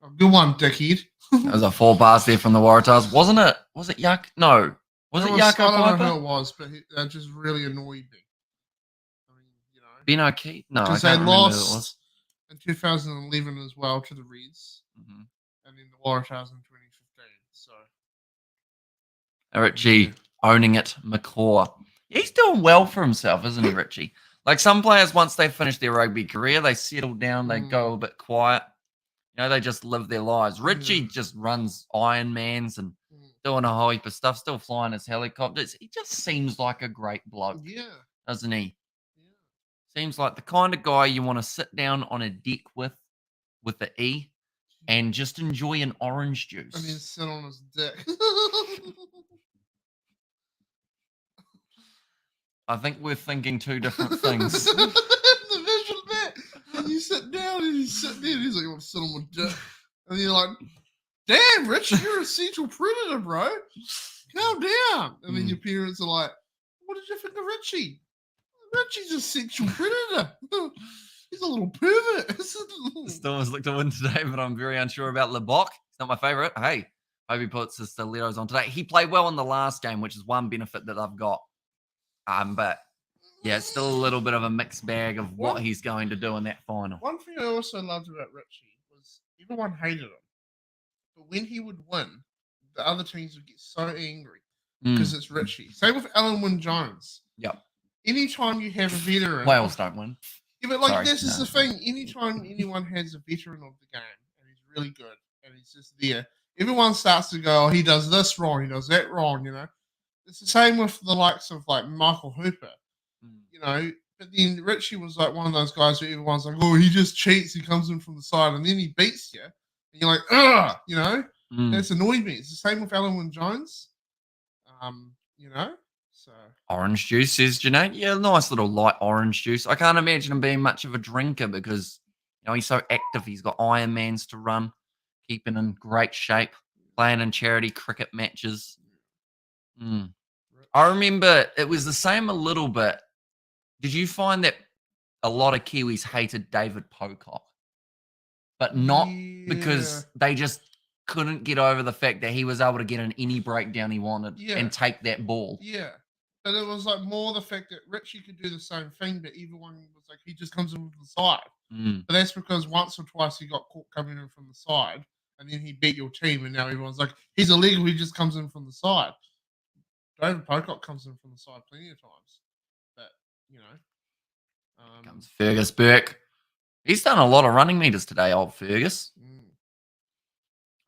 [SPEAKER 2] Oh, good one, dickhead.
[SPEAKER 1] That was a 4 pass there from the Waratahs. Wasn't it? Was it Yuck? No. Was it Yucko
[SPEAKER 2] I don't
[SPEAKER 1] Piper?
[SPEAKER 2] know who it was, but that just really annoyed me. I mean, you know.
[SPEAKER 1] Ben O'Keefe? No, I
[SPEAKER 2] Because
[SPEAKER 1] can't
[SPEAKER 2] they
[SPEAKER 1] remember who it was.
[SPEAKER 2] lost in 2011 as well to the Reds, and then the Waratahs in 2015. So.
[SPEAKER 1] Richie owning it, McCaw. He's doing well for himself, isn't he, Richie? Like some players, once they finish their rugby career, they settle down, they go a bit quiet. You know, they just live their lives. Richie just runs Ironmans and doing a whole heap of stuff, still flying his helicopters. He just seems like a great bloke, doesn't he? Yeah. Seems like the kind of guy you want to sit down on a deck with the E and just enjoy an orange juice.
[SPEAKER 2] I mean, sit on his dick.
[SPEAKER 1] I think we're thinking two different things.
[SPEAKER 2] The visual bit. And you sit down and he's sitting there and he's like, I want to sit on my dick. And you're like, damn, Rich, you're a sexual predator, bro. Calm down. And then your parents are like, what did you think of Richie? Richie's a sexual predator. He's a little pervert.
[SPEAKER 1] Stormers look to win today, but I'm very unsure about LeBoc. He's not my favourite. Hey, hope he puts his stilettos on today. He played well in the last game, which is one benefit that I've got. But yeah, it's still a little bit of a mixed bag of what he's going to do in that final.
[SPEAKER 2] One thing I also loved about Richie was everyone hated him. But when he would win, the other teams would get so angry because it's Richie. Same with Alan Wynne-Jones.
[SPEAKER 1] Yep.
[SPEAKER 2] Anytime you have a veteran.
[SPEAKER 1] Wales don't win.
[SPEAKER 2] Yeah, but like this is the thing. Anytime anyone has a veteran of the game and he's really good and he's just there, everyone starts to go, oh, he does this wrong, he does that wrong, you know. It's the same with the likes of like Michael Hooper. You know, But then Richie was like one of those guys where everyone's like, oh, he just cheats. He comes in from the side and then he beats you. And you're like, ugh, you know? That's annoyed me. It's the same with Alan Jones. You know? So
[SPEAKER 1] orange juice, says Janae. Yeah, nice little light orange juice. I can't imagine him being much of a drinker because, you know, he's so active. He's got Ironmans to run, keeping in great shape, playing in charity cricket matches. I remember it was the same a little bit. Did you find that a lot of Kiwis hated David Pocock? But not because they just couldn't get over the fact that he was able to get in any breakdown he wanted and take that ball.
[SPEAKER 2] Yeah. But it was like more the fact that Richie could do the same thing, but everyone was like, he just comes in from the side. But that's because once or twice he got caught coming in from the side, and then he beat your team, and now everyone's like, he's illegal, he just comes in from the side. David Pocock comes in from the side plenty of times. But, you know.
[SPEAKER 1] Comes Fergus Burke. He's done a lot of running meters today, old Fergus.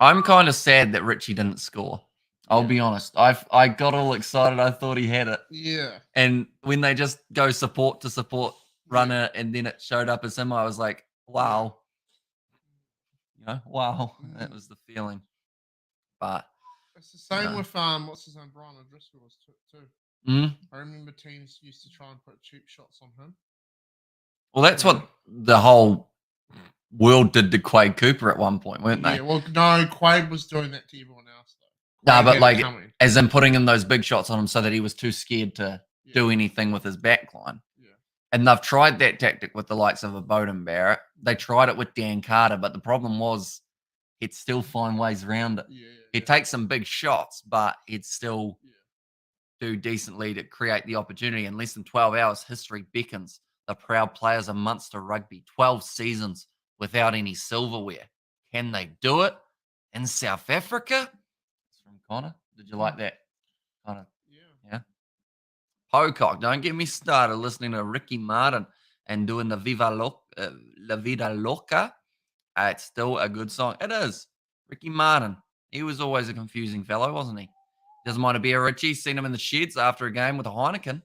[SPEAKER 1] I'm kind of sad that Richie didn't score. I'll be honest. I got all excited. I thought he had it.
[SPEAKER 2] Yeah.
[SPEAKER 1] And when they just go support to support runner and then it showed up as him, I was like, wow. You know, wow. That was the feeling. But
[SPEAKER 2] it's the same with what's his name, Brian O'Driscoll was too. I remember teams used to try and put cheap shots on him.
[SPEAKER 1] Well, that's what the whole world did to Quade Cooper at one point, weren't they?
[SPEAKER 2] Yeah, well, no, Quade was doing that to everyone else, though.
[SPEAKER 1] No, but like, as in putting in those big shots on him so that he was too scared to do anything with his backline.
[SPEAKER 2] Yeah.
[SPEAKER 1] And they've tried that tactic with the likes of a Bowden Barrett. They tried it with Dan Carter, but the problem was he'd still find ways around it. He'd take some big shots, but he'd still do decently to create the opportunity. In less than 12 hours, history beckons. The proud players of Munster Rugby, 12 seasons without any silverware. Can they do it in South Africa? It's from Connor. Did you like that? Connor? Yeah. Pocock, don't get me started listening to Ricky Martin and doing the La Vida Loca. It's still a good song. It is. Ricky Martin. He was always a confusing fellow, wasn't he? Doesn't mind to be a Richie. Seen him in the sheds after a game with a Heineken.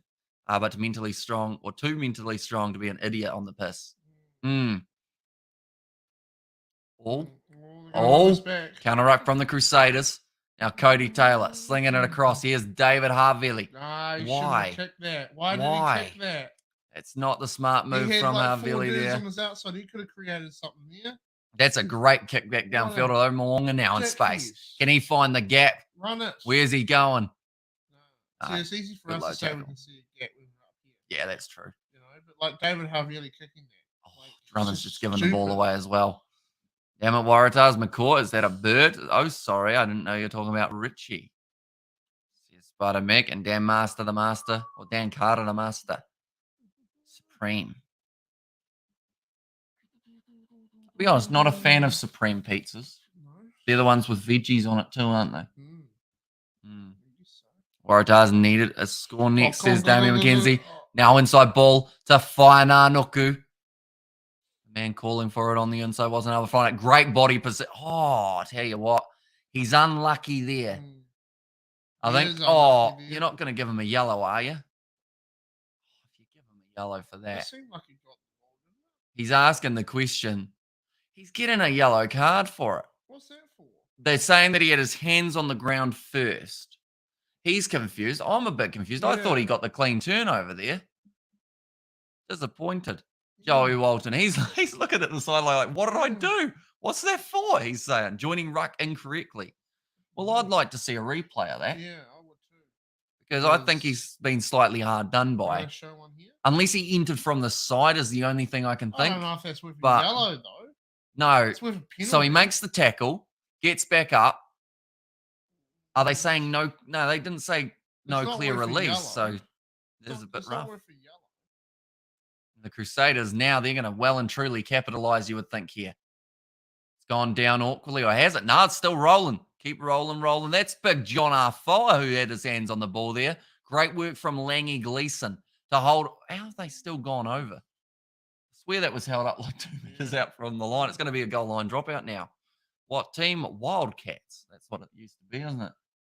[SPEAKER 1] But too mentally strong to be an idiot on the piss. Counter ruck from the Crusaders. Now Cody Taylor slinging it across. Here's David Havili.
[SPEAKER 2] Why? Kick that. Why did he kick that?
[SPEAKER 1] It's not the smart move from Havili there.
[SPEAKER 2] On his outside. He could have created something there.
[SPEAKER 1] That's a great kick back downfield. Although Moonga now in space. Can he find the gap?
[SPEAKER 2] Run it.
[SPEAKER 1] Where's he going?
[SPEAKER 2] See, it's easy for us to say we can see a gap when we're up here.
[SPEAKER 1] Yeah, that's true.
[SPEAKER 2] You know, but like David Havili kicking that.
[SPEAKER 1] Drummond's just giving the ball away as well. Damn it, Waratahs. McCaw, is that a bird? Oh, sorry. I didn't know you were talking about Richie. Spider Mick and Dan Master the Master, or Dan Carter the Master. Supreme. To be honest, not a fan of Supreme pizzas. They're the ones with veggies on it too, aren't they? Waratahs needed a score next, says Damien McKenzie. Now inside ball to Whainanoku. Man calling for it on the inside wasn't able to find it. Great body position. Oh, I tell you what. He's unlucky there. I think, you're not going to give him a yellow, are you? If you give him a yellow for that.
[SPEAKER 2] It seemed like he got the ball, didn't it?
[SPEAKER 1] He's asking the question. He's getting a yellow card for it.
[SPEAKER 2] What's that for?
[SPEAKER 1] They're saying that he had his hands on the ground first. He's confused. I'm a bit confused. I thought he got the clean turn over there. Disappointed. Joey Walton, he's looking at the sideline like, what did I do? What's that for? He's saying, joining ruck incorrectly. Well, I'd like to see a replay of that.
[SPEAKER 2] Yeah, I would too.
[SPEAKER 1] Because I think he's been slightly hard done by.
[SPEAKER 2] Show one here?
[SPEAKER 1] Unless he entered from the side is the only thing I can think.
[SPEAKER 2] I don't know if that's with yellow, though.
[SPEAKER 1] No.
[SPEAKER 2] It's with a penalty.
[SPEAKER 1] So he makes the tackle, gets back up. Are they saying no? No, they didn't say no clear release. So there's a bit rough. The Crusaders now, they're going to well and truly capitalize, you would think, here. It's gone down awkwardly, or has it? No, it's still rolling. Keep rolling. That's big John Arfoa who had his hands on the ball there. Great work from Langy Gleeson to hold. How have they still gone over? I swear that was held up like 2 meters out from the line. It's going to be a goal line dropout now. What team? Wildcats. That's what it used to be, isn't it?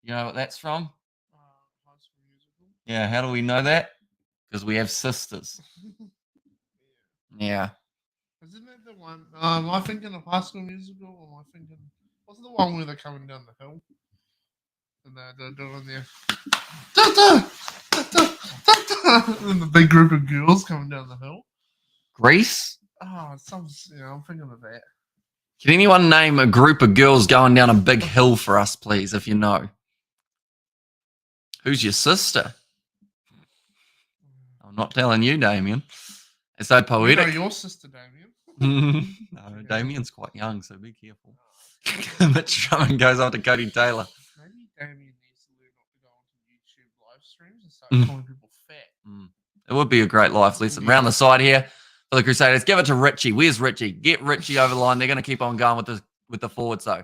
[SPEAKER 1] You know what that's from?
[SPEAKER 2] High School Musical.
[SPEAKER 1] Yeah, how do we know that? because we have sisters. Yeah.
[SPEAKER 2] Isn't that the one? Am I thinking of High School Musical? Or am I thinking? What's the one where they're coming down the hill? And they're doing their. And the big group of girls coming down the hill.
[SPEAKER 1] Greece?
[SPEAKER 2] Oh, I'm thinking of that.
[SPEAKER 1] Can anyone name a group of girls going down a big hill for us, please, if you know? Who's your sister? I'm not telling you, Damien. It's so poetic.
[SPEAKER 2] You know your sister, Damien.
[SPEAKER 1] No, Damien's quite young, so be careful. Mitch Drummond goes on to Cody Taylor.
[SPEAKER 2] Maybe Damien needs to learn not to go onto YouTube live streams and start calling people fat.
[SPEAKER 1] It would be a great life lesson.
[SPEAKER 2] Yeah.
[SPEAKER 1] Round the side here for the Crusaders. Give it to Richie. Where's Richie? Get Richie over the line. They're going to keep on going with the forwards, though.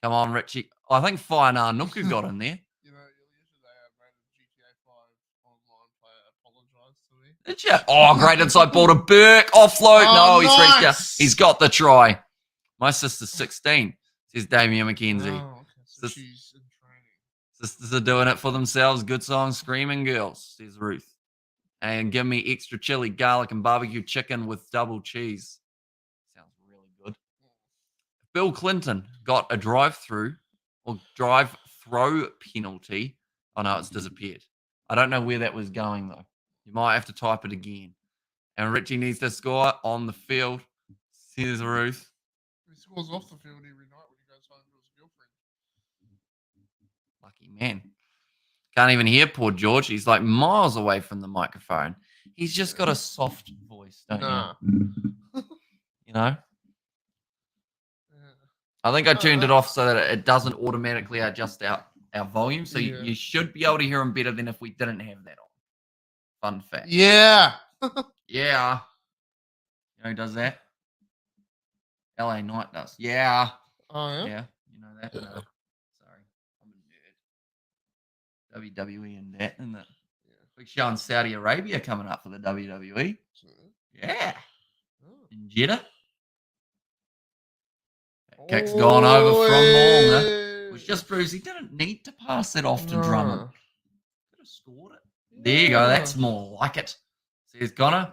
[SPEAKER 1] Come on, Richie. I think Fainar Nuku got in there.
[SPEAKER 2] You know, yesterday I made a GTA 5 online player apologise to me.
[SPEAKER 1] Did you? Oh, great inside ball to Burke. Offload.
[SPEAKER 2] Oh,
[SPEAKER 1] no, he's reached out.
[SPEAKER 2] nice.
[SPEAKER 1] He's got the try. My sister's 16, says Damien McKenzie.
[SPEAKER 2] Oh, okay. So she's in training.
[SPEAKER 1] Sisters are doing it for themselves. Good song, Screaming Girls, says Ruth. And give me extra chili, garlic, and barbecue chicken with double cheese. Sounds really good. Bill Clinton got a drive-throw penalty. Oh, no, it's disappeared. I don't know where that was going, though. You might have to type it again. And Richie needs to score on the field, says Ruth.
[SPEAKER 2] He scores off the field every night when he goes home to his girlfriend.
[SPEAKER 1] Lucky man. Can't even hear poor George. He's like miles away from the microphone. He's just got a soft voice, don't you? You know? I think I tuned it off so that it doesn't automatically adjust our volume. So you should be able to hear him better than if we didn't have that on. Fun fact.
[SPEAKER 2] Yeah.
[SPEAKER 1] Yeah. You know who does that? LA Knight does. Yeah.
[SPEAKER 2] Oh, yeah?
[SPEAKER 1] Yeah. You know that? No. Sorry. I'm a nerd. WWE and that, isn't it? Big show in Saudi Arabia coming up for the WWE. Yeah. In Jeddah. Kick's gone over from Moana, which just proves he didn't need to pass it off to Drummond. Could have scored it. There you go. That's more like it. Says Connor.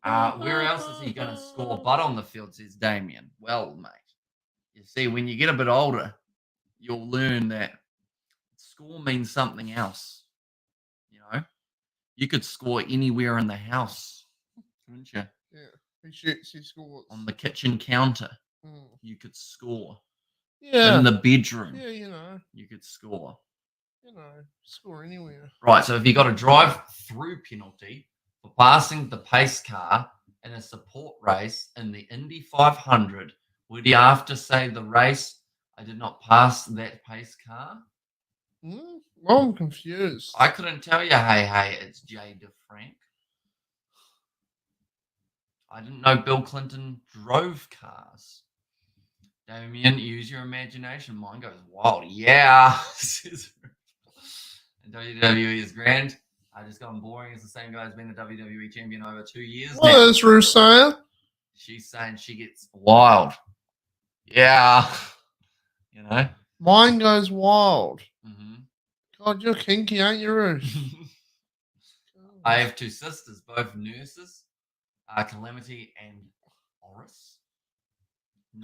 [SPEAKER 1] Where else is he going to score? But on the field, says Damien. Well, mate, you see, when you get a bit older, you'll learn that score means something else. You know, you could score anywhere in the house, couldn't you?
[SPEAKER 2] Yeah, he shoots, he scores.
[SPEAKER 1] On the kitchen counter, you could score.
[SPEAKER 2] Yeah.
[SPEAKER 1] In the bedroom,
[SPEAKER 2] yeah, you know,
[SPEAKER 1] you could score.
[SPEAKER 2] You know, score anywhere.
[SPEAKER 1] Right, so if you got a drive-through penalty for passing the pace car in a support race in the Indy 500, would you have to say the race, I did not pass that pace car?
[SPEAKER 2] Well, I'm confused.
[SPEAKER 1] I couldn't tell you, hey, it's Jay DeFrank. I didn't know Bill Clinton drove cars. Damien, use your imagination. Mine goes wild. Yeah. And WWE is grand. I just got boring. It's the same guy who's been the WWE champion over 2 years now.
[SPEAKER 2] What is Ruth saying?
[SPEAKER 1] She's saying she gets wild. Yeah. You know?
[SPEAKER 2] Mine goes wild.
[SPEAKER 1] Mm-hmm.
[SPEAKER 2] God, you're kinky, aren't you, Ruth?
[SPEAKER 1] I have two sisters, both nurses, Calamity and Oris.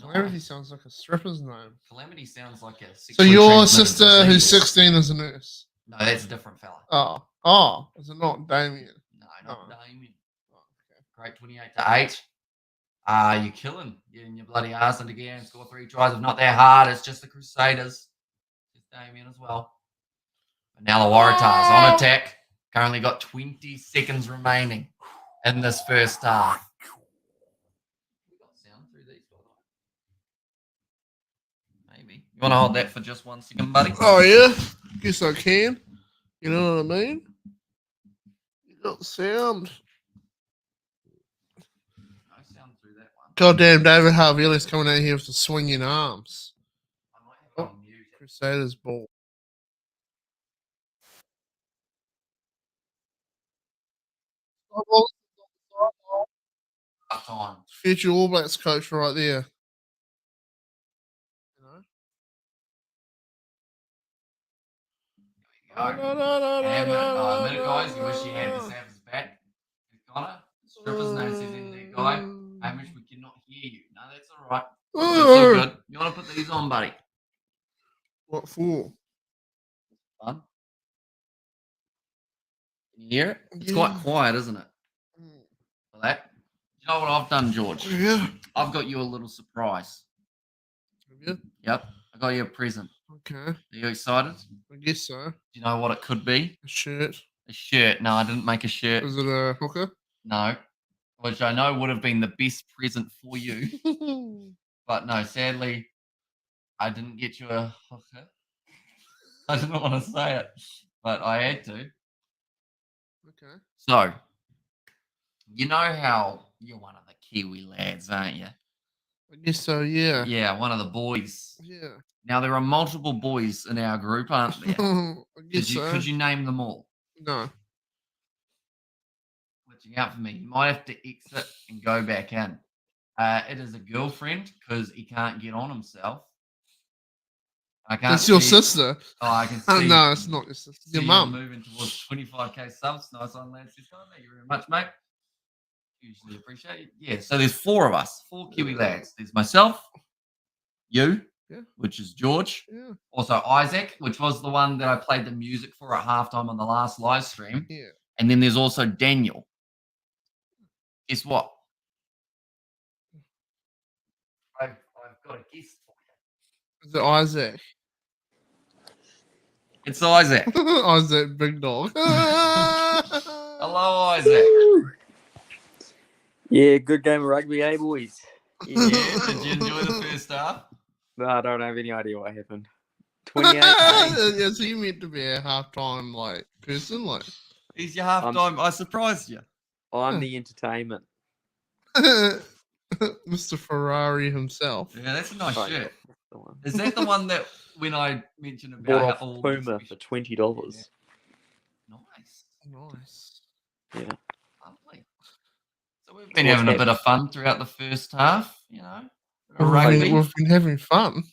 [SPEAKER 2] Calamity sounds like a stripper's name.
[SPEAKER 1] Calamity sounds like a...
[SPEAKER 2] So your sister who's 16 is a nurse?
[SPEAKER 1] No, that's a different fella.
[SPEAKER 2] Oh, is it not Damien?
[SPEAKER 1] No, not Damien.
[SPEAKER 2] Oh, okay.
[SPEAKER 1] Great, 28-8. You're killing. Getting your bloody ass into gear and score 3 tries. If not that hard, it's just the Crusaders. It's Damien as well. But now the Waratahs on attack. Currently got 20 seconds remaining in this first half. We got sound through these, by the way. Maybe. You want to hold that for just 1 second, buddy?
[SPEAKER 2] Oh, yeah? Guess I can. You know what I mean? You got sound.
[SPEAKER 1] No sound through that one.
[SPEAKER 2] Goddamn, David Harvey's coming out here with the swinging arms.
[SPEAKER 1] I might have to mute it.
[SPEAKER 2] Crusaders ball.
[SPEAKER 1] On.
[SPEAKER 2] Future All Blacks coach right there. You know?
[SPEAKER 1] Go. A minute, guys. You wish you had the Savs back. Connor, stripper's name says ND guy. Hamish, we cannot hear you. No, that's all right. That's all good. You want to put these on, buddy?
[SPEAKER 2] What for?
[SPEAKER 1] Fun. Can you hear it? It's quite quiet, isn't it? For that. You know what I've done, George?
[SPEAKER 2] Yeah.
[SPEAKER 1] I've got you a little surprise.
[SPEAKER 2] Have you?
[SPEAKER 1] Yep. I got you a present.
[SPEAKER 2] Okay.
[SPEAKER 1] Are you excited?
[SPEAKER 2] I guess so.
[SPEAKER 1] Do you know what it could be?
[SPEAKER 2] A shirt.
[SPEAKER 1] A shirt. No, I didn't make a shirt.
[SPEAKER 2] Is it a hooker?
[SPEAKER 1] No. Which I know would have been the best present for you. But no, sadly, I didn't get you a hooker. I didn't want to say it, but I had to.
[SPEAKER 2] Okay.
[SPEAKER 1] So, you know how you're one of the Kiwi lads, aren't you?
[SPEAKER 2] I guess so, yeah.
[SPEAKER 1] Yeah, one of the boys.
[SPEAKER 2] Yeah.
[SPEAKER 1] Now, there are multiple boys in our group, aren't there?
[SPEAKER 2] I guess so.
[SPEAKER 1] Could you name them all?
[SPEAKER 2] No.
[SPEAKER 1] Glitching out for me. You might have to exit and go back in. It is a girlfriend because he can't get on himself. I can't.
[SPEAKER 2] It's your sister.
[SPEAKER 1] Oh, I can see.
[SPEAKER 2] No, it's not your sister. Your mum.
[SPEAKER 1] Moving towards 25k subs. Nice one, lads. Thank you very much, mate. Usually appreciate it. Yeah, so there's 4 of us, 4 Kiwi lads. There's myself, you, which is George.
[SPEAKER 2] Yeah.
[SPEAKER 1] Also Isaac, which was the one that I played the music for at halftime on the last live stream.
[SPEAKER 2] Yeah.
[SPEAKER 1] And then there's also Daniel. Guess what? I've got a guess for you.
[SPEAKER 2] Is it Isaac?
[SPEAKER 1] It's Isaac.
[SPEAKER 2] Isaac, big dog.
[SPEAKER 1] Hello, Isaac.
[SPEAKER 3] Yeah, good game of rugby, eh, boys?
[SPEAKER 1] Yeah, did you enjoy the first half?
[SPEAKER 3] No, I don't have any idea what happened. 28.
[SPEAKER 2] Yes, he meant to be a halftime person.
[SPEAKER 1] He's your halftime. I surprised you.
[SPEAKER 3] I'm the entertainment.
[SPEAKER 2] Mr. Ferrari himself.
[SPEAKER 1] Yeah, that's a nice
[SPEAKER 3] Oh,
[SPEAKER 1] shirt.
[SPEAKER 3] the one.
[SPEAKER 1] Is that the one that when I mentioned about
[SPEAKER 3] Bought
[SPEAKER 1] how
[SPEAKER 3] off
[SPEAKER 1] all
[SPEAKER 3] Puma for $20.
[SPEAKER 1] Nice.
[SPEAKER 2] Nice.
[SPEAKER 3] Yeah.
[SPEAKER 1] Lovely. So we've been having a bit of fun throughout the first half, you know.
[SPEAKER 2] We've been having fun.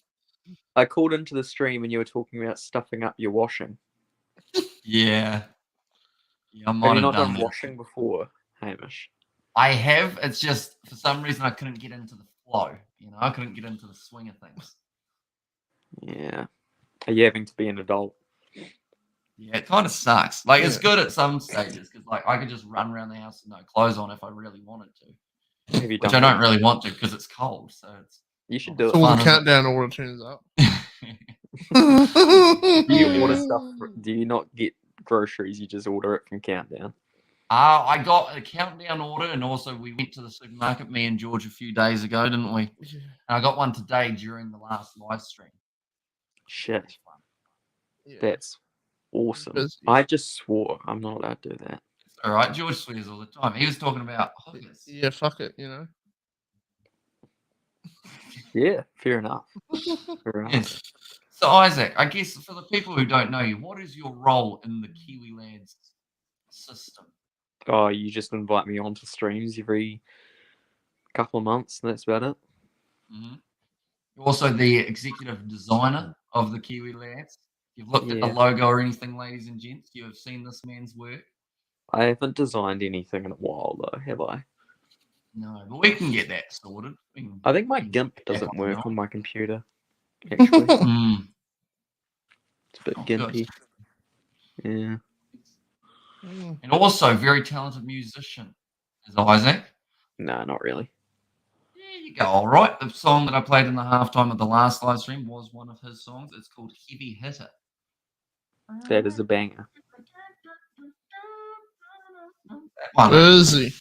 [SPEAKER 3] I called into the stream and you were talking about stuffing up your washing.
[SPEAKER 1] Yeah. I
[SPEAKER 3] Have
[SPEAKER 1] might
[SPEAKER 3] you
[SPEAKER 1] have
[SPEAKER 3] not done
[SPEAKER 1] that.
[SPEAKER 3] washing before, Hamish?
[SPEAKER 1] I have. It's just for some reason I couldn't get into the flow. You know, I couldn't get into the swing of things.
[SPEAKER 3] Yeah. Are you having to be an adult?
[SPEAKER 1] Yeah, it kind of sucks. It's good at some stages because I could just run around the house with no clothes on if I really wanted to.
[SPEAKER 3] Have you
[SPEAKER 1] Which I
[SPEAKER 3] done
[SPEAKER 1] don't really want to because it's cold. So it's.
[SPEAKER 3] You should do it.
[SPEAKER 2] So all
[SPEAKER 1] fun,
[SPEAKER 2] the
[SPEAKER 1] isn't it?
[SPEAKER 2] countdown order turns up.
[SPEAKER 3] Do you order stuff? Do you not get groceries? You just order it from Countdown.
[SPEAKER 1] I got a countdown order, and also we went to the supermarket, me and George, a few days ago, didn't we?
[SPEAKER 2] Yeah.
[SPEAKER 1] And I got one today during the last live stream.
[SPEAKER 3] Shit,
[SPEAKER 2] Yeah.
[SPEAKER 3] that's awesome.
[SPEAKER 2] Busy.
[SPEAKER 3] I just swore. I'm not allowed to do that.
[SPEAKER 1] All right, George swears all the time. He was talking about hookers.
[SPEAKER 2] Yeah, fuck it, you know.
[SPEAKER 3] Yeah, fair enough. Fair enough.
[SPEAKER 1] Yes. So Isaac, I guess for the people who don't know you, what is your role in the Kiwi Lads system?
[SPEAKER 3] Oh, you just invite me onto streams every couple of months, and that's about it.
[SPEAKER 1] Mm-hmm. You're also the executive designer of the Kiwi Lads. You've looked at the logo or anything, ladies and gents. You have seen this man's work.
[SPEAKER 3] I haven't designed anything in a while, though, have I?
[SPEAKER 1] No, but we can get that sorted.
[SPEAKER 3] I think my GIMP doesn't work on my computer, actually. It's a bit gimpy. Yeah.
[SPEAKER 1] And also very talented musician is Isaac.
[SPEAKER 3] No, not really.
[SPEAKER 1] There you go. All right. The song that I played in the halftime of the last live stream was one of his songs. It's called Heavy Hitter.
[SPEAKER 3] That is a banger.
[SPEAKER 2] Busy.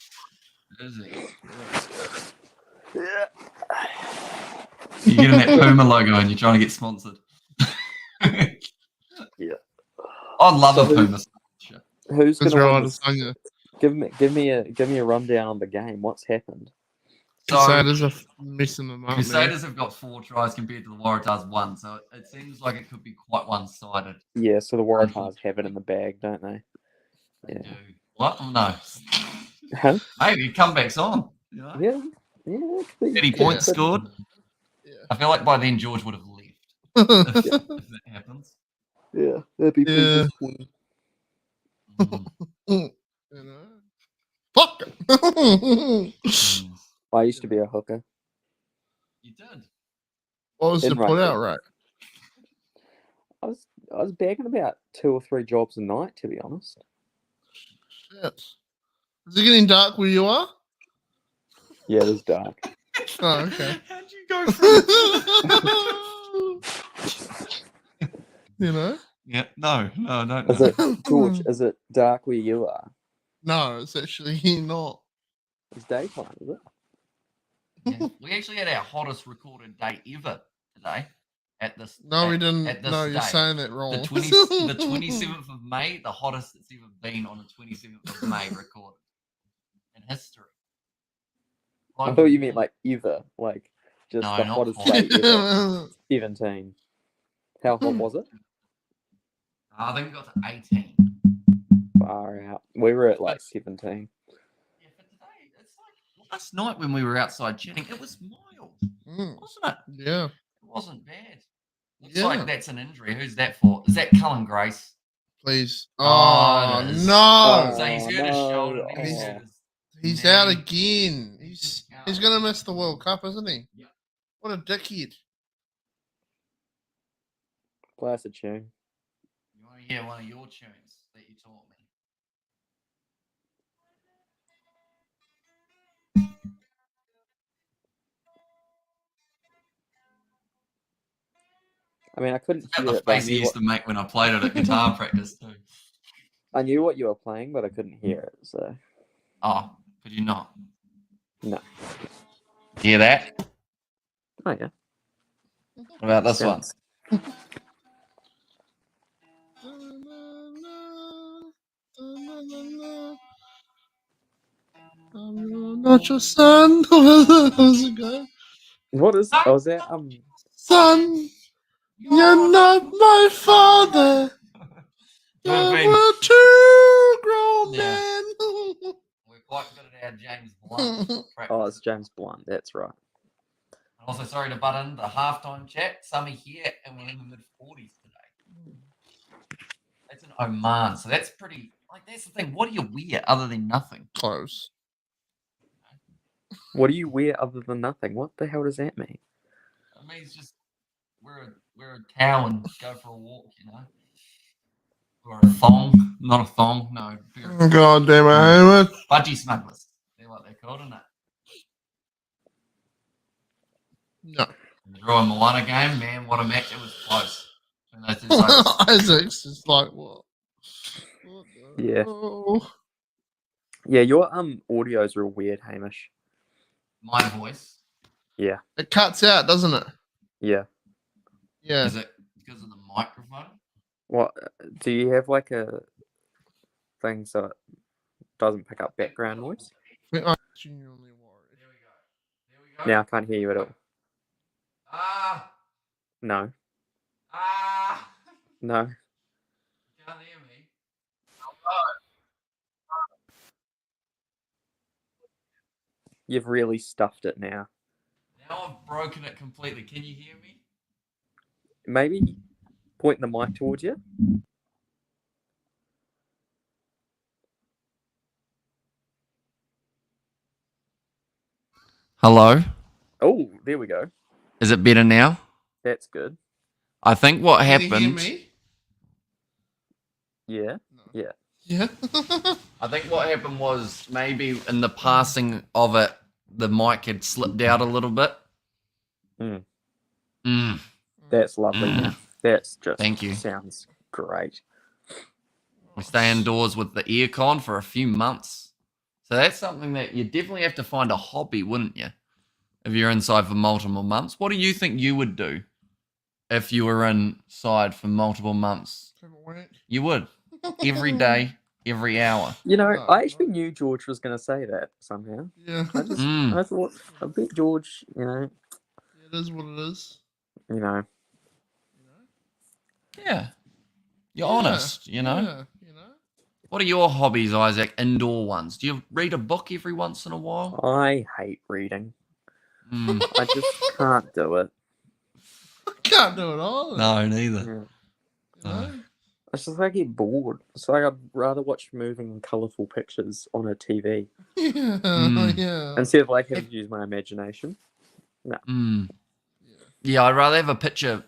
[SPEAKER 3] Yeah.
[SPEAKER 1] You're getting that Puma logo and you're trying to get sponsored.
[SPEAKER 3] Yeah.
[SPEAKER 1] I love a Puma sponsorship.
[SPEAKER 3] Who's
[SPEAKER 2] That's
[SPEAKER 3] gonna
[SPEAKER 2] right,
[SPEAKER 3] win
[SPEAKER 2] it's
[SPEAKER 3] this?
[SPEAKER 2] on you.
[SPEAKER 3] Give me a rundown on the game. What's happened?
[SPEAKER 1] So,
[SPEAKER 2] Crusaders are messing them up, man.
[SPEAKER 1] Crusaders have got 4 tries compared to the Waratahs 1, so it seems like it could be quite one-sided.
[SPEAKER 3] Yeah, so the Waratahs have it in the bag, don't they?
[SPEAKER 1] They
[SPEAKER 3] Yeah.
[SPEAKER 1] do. What? Oh, no.
[SPEAKER 3] Huh?
[SPEAKER 1] Maybe comeback's on. You know?
[SPEAKER 3] Yeah. Yeah.
[SPEAKER 1] 30 points scored.
[SPEAKER 2] Yeah.
[SPEAKER 1] I feel like by then George would have left if that happens.
[SPEAKER 3] Yeah, that'd be pretty
[SPEAKER 2] Yeah.
[SPEAKER 3] disappointing.
[SPEAKER 1] Mm.
[SPEAKER 2] You know? Fuck it.
[SPEAKER 1] Mm,
[SPEAKER 3] I used to be a hooker.
[SPEAKER 1] you did.
[SPEAKER 2] What was
[SPEAKER 3] In
[SPEAKER 2] the put out
[SPEAKER 3] rugby.
[SPEAKER 2] rate?
[SPEAKER 3] I was bagging about 2 or 3 jobs a night, to be honest.
[SPEAKER 2] Shit. Is it getting dark where you are?
[SPEAKER 3] Yeah, it is dark.
[SPEAKER 2] Oh, okay.
[SPEAKER 1] How'd you go from?
[SPEAKER 2] You know?
[SPEAKER 1] Yeah, no, I don't
[SPEAKER 3] Is
[SPEAKER 1] know.
[SPEAKER 3] it, George, is it dark where you are?
[SPEAKER 2] No, it's actually not.
[SPEAKER 3] It's daytime, is it?
[SPEAKER 1] Yeah. We actually had our hottest recorded day ever today. At this,
[SPEAKER 2] No, we didn't.
[SPEAKER 1] At this
[SPEAKER 2] No, you're
[SPEAKER 1] day.
[SPEAKER 2] saying that wrong.
[SPEAKER 1] The 27th of May, the hottest it's ever been on the 27th of May recorded in history.
[SPEAKER 3] I thought you meant like ever, like just
[SPEAKER 1] No,
[SPEAKER 3] the
[SPEAKER 1] not
[SPEAKER 3] hottest
[SPEAKER 1] hot.
[SPEAKER 3] day ever. 17. How hot was it?
[SPEAKER 1] I think we got to 18.
[SPEAKER 3] Far out. We were at like 17.
[SPEAKER 1] Yeah, for today, it's like last night when we were outside chatting, it was mild, wasn't it?
[SPEAKER 2] Yeah.
[SPEAKER 1] It wasn't bad. Looks
[SPEAKER 2] Yeah.
[SPEAKER 1] like that's an injury. Who's that for? Is that Cullen Grace?
[SPEAKER 2] Please.
[SPEAKER 1] Oh,
[SPEAKER 2] Oh,
[SPEAKER 1] it is.
[SPEAKER 2] no.
[SPEAKER 1] So he's hurt his shoulder. And he's hurt his
[SPEAKER 2] He's
[SPEAKER 1] knee.
[SPEAKER 2] out again. He's
[SPEAKER 1] out.
[SPEAKER 2] going to miss the World Cup, isn't he?
[SPEAKER 1] Yeah.
[SPEAKER 2] What a dickhead.
[SPEAKER 3] Play us a tune.
[SPEAKER 1] You want to hear one of your tunes that you taught me?
[SPEAKER 3] I mean, I couldn't
[SPEAKER 1] That's
[SPEAKER 3] hear
[SPEAKER 1] the
[SPEAKER 3] it, but
[SPEAKER 1] face he used to make when I played it at guitar practice too.
[SPEAKER 3] I knew what you were playing, but I couldn't hear it. So
[SPEAKER 1] Oh, could you not?
[SPEAKER 3] no.
[SPEAKER 1] Hear that?
[SPEAKER 3] Oh yeah.
[SPEAKER 1] What about this one?
[SPEAKER 2] I'm not your son. How's it go?
[SPEAKER 3] What is? Oh, is that
[SPEAKER 2] Son, you're not my father.
[SPEAKER 1] Would have
[SPEAKER 2] There
[SPEAKER 1] been-
[SPEAKER 2] were two grown
[SPEAKER 1] Yeah.
[SPEAKER 2] men.
[SPEAKER 1] We're quite good at our James Blunt practice.
[SPEAKER 3] Oh, it's James Blunt. That's right.
[SPEAKER 1] And also, sorry to butt in the halftime chat. Summer here, and we're in the mid-40s today. That's in Oman, so that's pretty. Like, that's the thing. What do you wear other than nothing?
[SPEAKER 2] Close.
[SPEAKER 3] What do you wear other than nothing? What the hell does that mean?
[SPEAKER 1] I mean, it's just wear a towel and go for a walk, you know. Or a thong, not a thong. No,
[SPEAKER 2] God damn it.
[SPEAKER 1] budgie smugglers. They're what they're called, isn't it?
[SPEAKER 2] No.
[SPEAKER 1] The Drew and Moana game, man, what a match! It was close. And those two blokes.
[SPEAKER 2] Isaac's just like, what?
[SPEAKER 3] Yeah.
[SPEAKER 2] hell?
[SPEAKER 3] Yeah, your audio's real weird, Hamish.
[SPEAKER 1] My voice.
[SPEAKER 3] Yeah.
[SPEAKER 2] It cuts out, doesn't it?
[SPEAKER 3] Yeah.
[SPEAKER 2] Yeah.
[SPEAKER 1] Is it because of the microphone?
[SPEAKER 3] What do you have like a thing so it doesn't pick up background noise?
[SPEAKER 2] I'm genuinely worried.
[SPEAKER 1] There we go.
[SPEAKER 3] Now I can't hear you at all.
[SPEAKER 1] Ah,
[SPEAKER 3] No.
[SPEAKER 1] ah.
[SPEAKER 3] No.
[SPEAKER 1] You can't hear me.
[SPEAKER 3] You've really stuffed it now.
[SPEAKER 1] Now I've broken it completely. Can you hear me?
[SPEAKER 3] Maybe point the mic towards you.
[SPEAKER 1] Hello.
[SPEAKER 3] Oh, there we go.
[SPEAKER 1] Is it better now?
[SPEAKER 3] That's good.
[SPEAKER 1] I think what
[SPEAKER 2] Can you hear
[SPEAKER 1] happened.
[SPEAKER 2] me?
[SPEAKER 3] Yeah.
[SPEAKER 2] No.
[SPEAKER 3] Yeah.
[SPEAKER 2] Yeah.
[SPEAKER 1] I think what happened was maybe in the passing of it, the mic had slipped out a little bit.
[SPEAKER 3] Mm.
[SPEAKER 1] Mm.
[SPEAKER 3] That's lovely.
[SPEAKER 1] Mm.
[SPEAKER 3] Now. That's just
[SPEAKER 1] Thank you.
[SPEAKER 3] Sounds great.
[SPEAKER 1] We stay indoors with the aircon for a few months. So that's something that you definitely have to find a hobby, wouldn't you? If you're inside for multiple months. What do you think you would do if you were inside for multiple months? You would. Every day, every hour.
[SPEAKER 3] You know,
[SPEAKER 2] No,
[SPEAKER 3] I actually knew George was going to say that somehow.
[SPEAKER 2] Yeah.
[SPEAKER 3] I just,
[SPEAKER 1] Mm.
[SPEAKER 3] I thought, I bet George,
[SPEAKER 2] It is what it is.
[SPEAKER 3] you know.
[SPEAKER 1] Yeah. You're
[SPEAKER 2] Yeah,
[SPEAKER 1] honest, you know?
[SPEAKER 2] Yeah,
[SPEAKER 1] What are your hobbies, Isaac? Indoor ones. Do you read a book every once in a while?
[SPEAKER 3] I hate reading.
[SPEAKER 1] Mm.
[SPEAKER 3] I just can't do it.
[SPEAKER 2] I can't do it all.
[SPEAKER 1] No, neither.
[SPEAKER 3] Yeah.
[SPEAKER 2] You know?
[SPEAKER 3] It's just like I get bored. It's like I'd rather watch moving, colourful pictures on a TV
[SPEAKER 2] Yeah,
[SPEAKER 1] Mm.
[SPEAKER 2] yeah.
[SPEAKER 3] instead of like having to use my imagination.
[SPEAKER 1] Yeah, I'd rather have a picture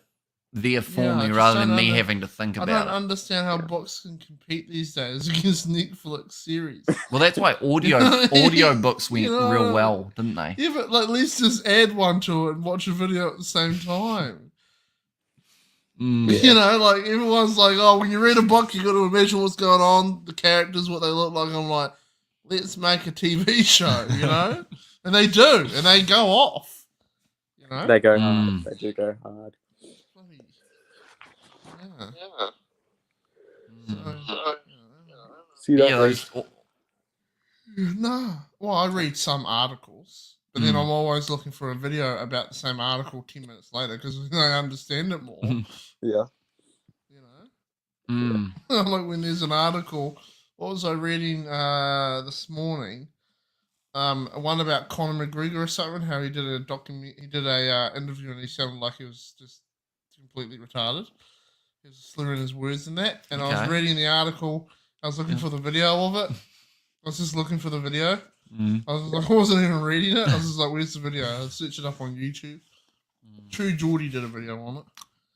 [SPEAKER 1] there for
[SPEAKER 2] Yeah, I
[SPEAKER 1] me
[SPEAKER 2] just
[SPEAKER 1] rather than
[SPEAKER 2] don't
[SPEAKER 1] me
[SPEAKER 2] under-
[SPEAKER 1] having to think
[SPEAKER 2] I
[SPEAKER 1] about
[SPEAKER 2] don't
[SPEAKER 1] it.
[SPEAKER 2] understand how books can compete these days against Netflix series.
[SPEAKER 1] Well, that's why audio books went
[SPEAKER 2] You know,
[SPEAKER 1] real well, didn't they?
[SPEAKER 2] Yeah, but like, at least just add one to it and watch a video at the same time.
[SPEAKER 1] Mm.
[SPEAKER 3] Yeah.
[SPEAKER 2] You know, like everyone's like, oh, when you read a book, you got to imagine what's going on, the characters, what they look like. I'm like, let's make a TV show, you know? And they do, and they go off. You know?
[SPEAKER 3] They go
[SPEAKER 1] Mm.
[SPEAKER 3] hard. They do go hard.
[SPEAKER 2] Bloody- Yeah.
[SPEAKER 1] Mm.
[SPEAKER 2] So,
[SPEAKER 3] See that?
[SPEAKER 1] Yeah,
[SPEAKER 3] Ray?
[SPEAKER 1] those,
[SPEAKER 2] no. Well, I read some articles, but then
[SPEAKER 1] Mm.
[SPEAKER 2] I'm always looking for a video about the same article 10 minutes later because I understand it more.
[SPEAKER 3] Yeah.
[SPEAKER 2] You know?
[SPEAKER 1] mm.
[SPEAKER 2] Like when there's an article, what was I reading this morning? One about Conor McGregor or something, how he did a interview and he sounded like he was just completely retarded. He was slurring his words in that. And I was
[SPEAKER 1] Okay.
[SPEAKER 2] reading the article, I was looking
[SPEAKER 1] Yeah.
[SPEAKER 2] for the video of it. I was just looking for the video.
[SPEAKER 1] Mm.
[SPEAKER 2] I wasn't even reading it. I was just like, where's the video? I searched it up on YouTube. True Geordie did a video on it.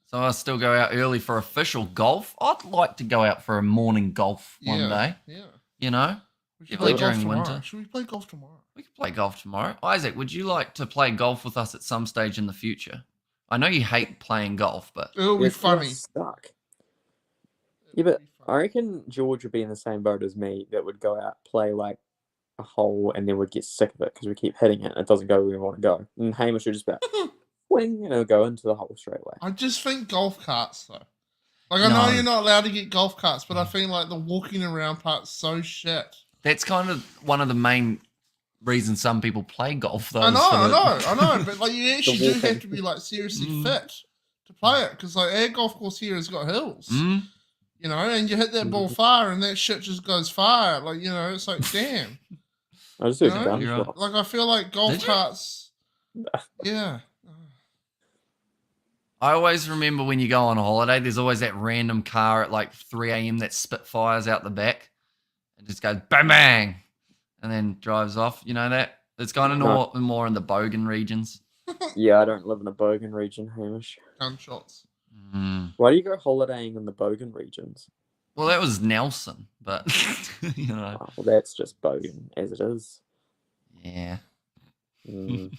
[SPEAKER 1] So I still go out early for official golf. I'd like to go out for a morning golf one
[SPEAKER 2] Yeah,
[SPEAKER 1] day.
[SPEAKER 2] Yeah.
[SPEAKER 1] You know,
[SPEAKER 2] We should
[SPEAKER 1] Definitely
[SPEAKER 2] play golf
[SPEAKER 1] during
[SPEAKER 2] tomorrow.
[SPEAKER 1] winter.
[SPEAKER 2] Should we play golf tomorrow?
[SPEAKER 1] we could play golf tomorrow. Isaac, would you like to play golf with us at some stage in the future? I know you hate playing golf, but
[SPEAKER 2] It'll be
[SPEAKER 3] Yeah, 'cause I'm
[SPEAKER 2] funny.
[SPEAKER 3] Stuck.
[SPEAKER 2] It'll
[SPEAKER 3] Yeah, but
[SPEAKER 2] be
[SPEAKER 3] I
[SPEAKER 2] funny.
[SPEAKER 3] reckon George would be in the same boat as me that would go out, play like a hole, and then would get sick of it because we keep hitting it and it doesn't go where we want to go. And Hamish would just be like, swing, and it'll go into the hole straight away.
[SPEAKER 2] I just think golf carts though. Like I know
[SPEAKER 1] No.
[SPEAKER 2] you're not allowed to get golf carts, but I think like the walking around part's so shit.
[SPEAKER 1] that's kind of one of the main reasons some people play golf, though.
[SPEAKER 2] I
[SPEAKER 1] is
[SPEAKER 2] know,
[SPEAKER 1] for
[SPEAKER 2] I
[SPEAKER 1] the-
[SPEAKER 2] know, but like you actually do
[SPEAKER 3] walking.
[SPEAKER 2] have to be like seriously
[SPEAKER 1] Mm.
[SPEAKER 2] fit to play it because like our golf course here has got hills,
[SPEAKER 1] Mm?
[SPEAKER 2] you know, and you hit that ball far and that shit just goes far. Like you know, it's like damn.
[SPEAKER 3] I just do
[SPEAKER 2] No,
[SPEAKER 3] ground
[SPEAKER 1] you're right.
[SPEAKER 3] shots.
[SPEAKER 2] Like I feel like golf
[SPEAKER 1] Did you?
[SPEAKER 2] carts. Yeah.
[SPEAKER 1] I always remember when you go on a holiday, there's always that random car at like 3 a.m. that spitfires out the back and just goes bang bang and then drives off. You know that? It's kind of
[SPEAKER 3] No.
[SPEAKER 1] more in the Bogan regions.
[SPEAKER 3] Yeah, I don't live in the Bogan region, Hamish.
[SPEAKER 2] Gunshots.
[SPEAKER 1] Mm.
[SPEAKER 3] Why do you go holidaying in the Bogan regions?
[SPEAKER 1] Well, that was Nelson, but you know,
[SPEAKER 3] Oh, well, that's just Bogan as it is.
[SPEAKER 1] yeah.
[SPEAKER 3] Mm.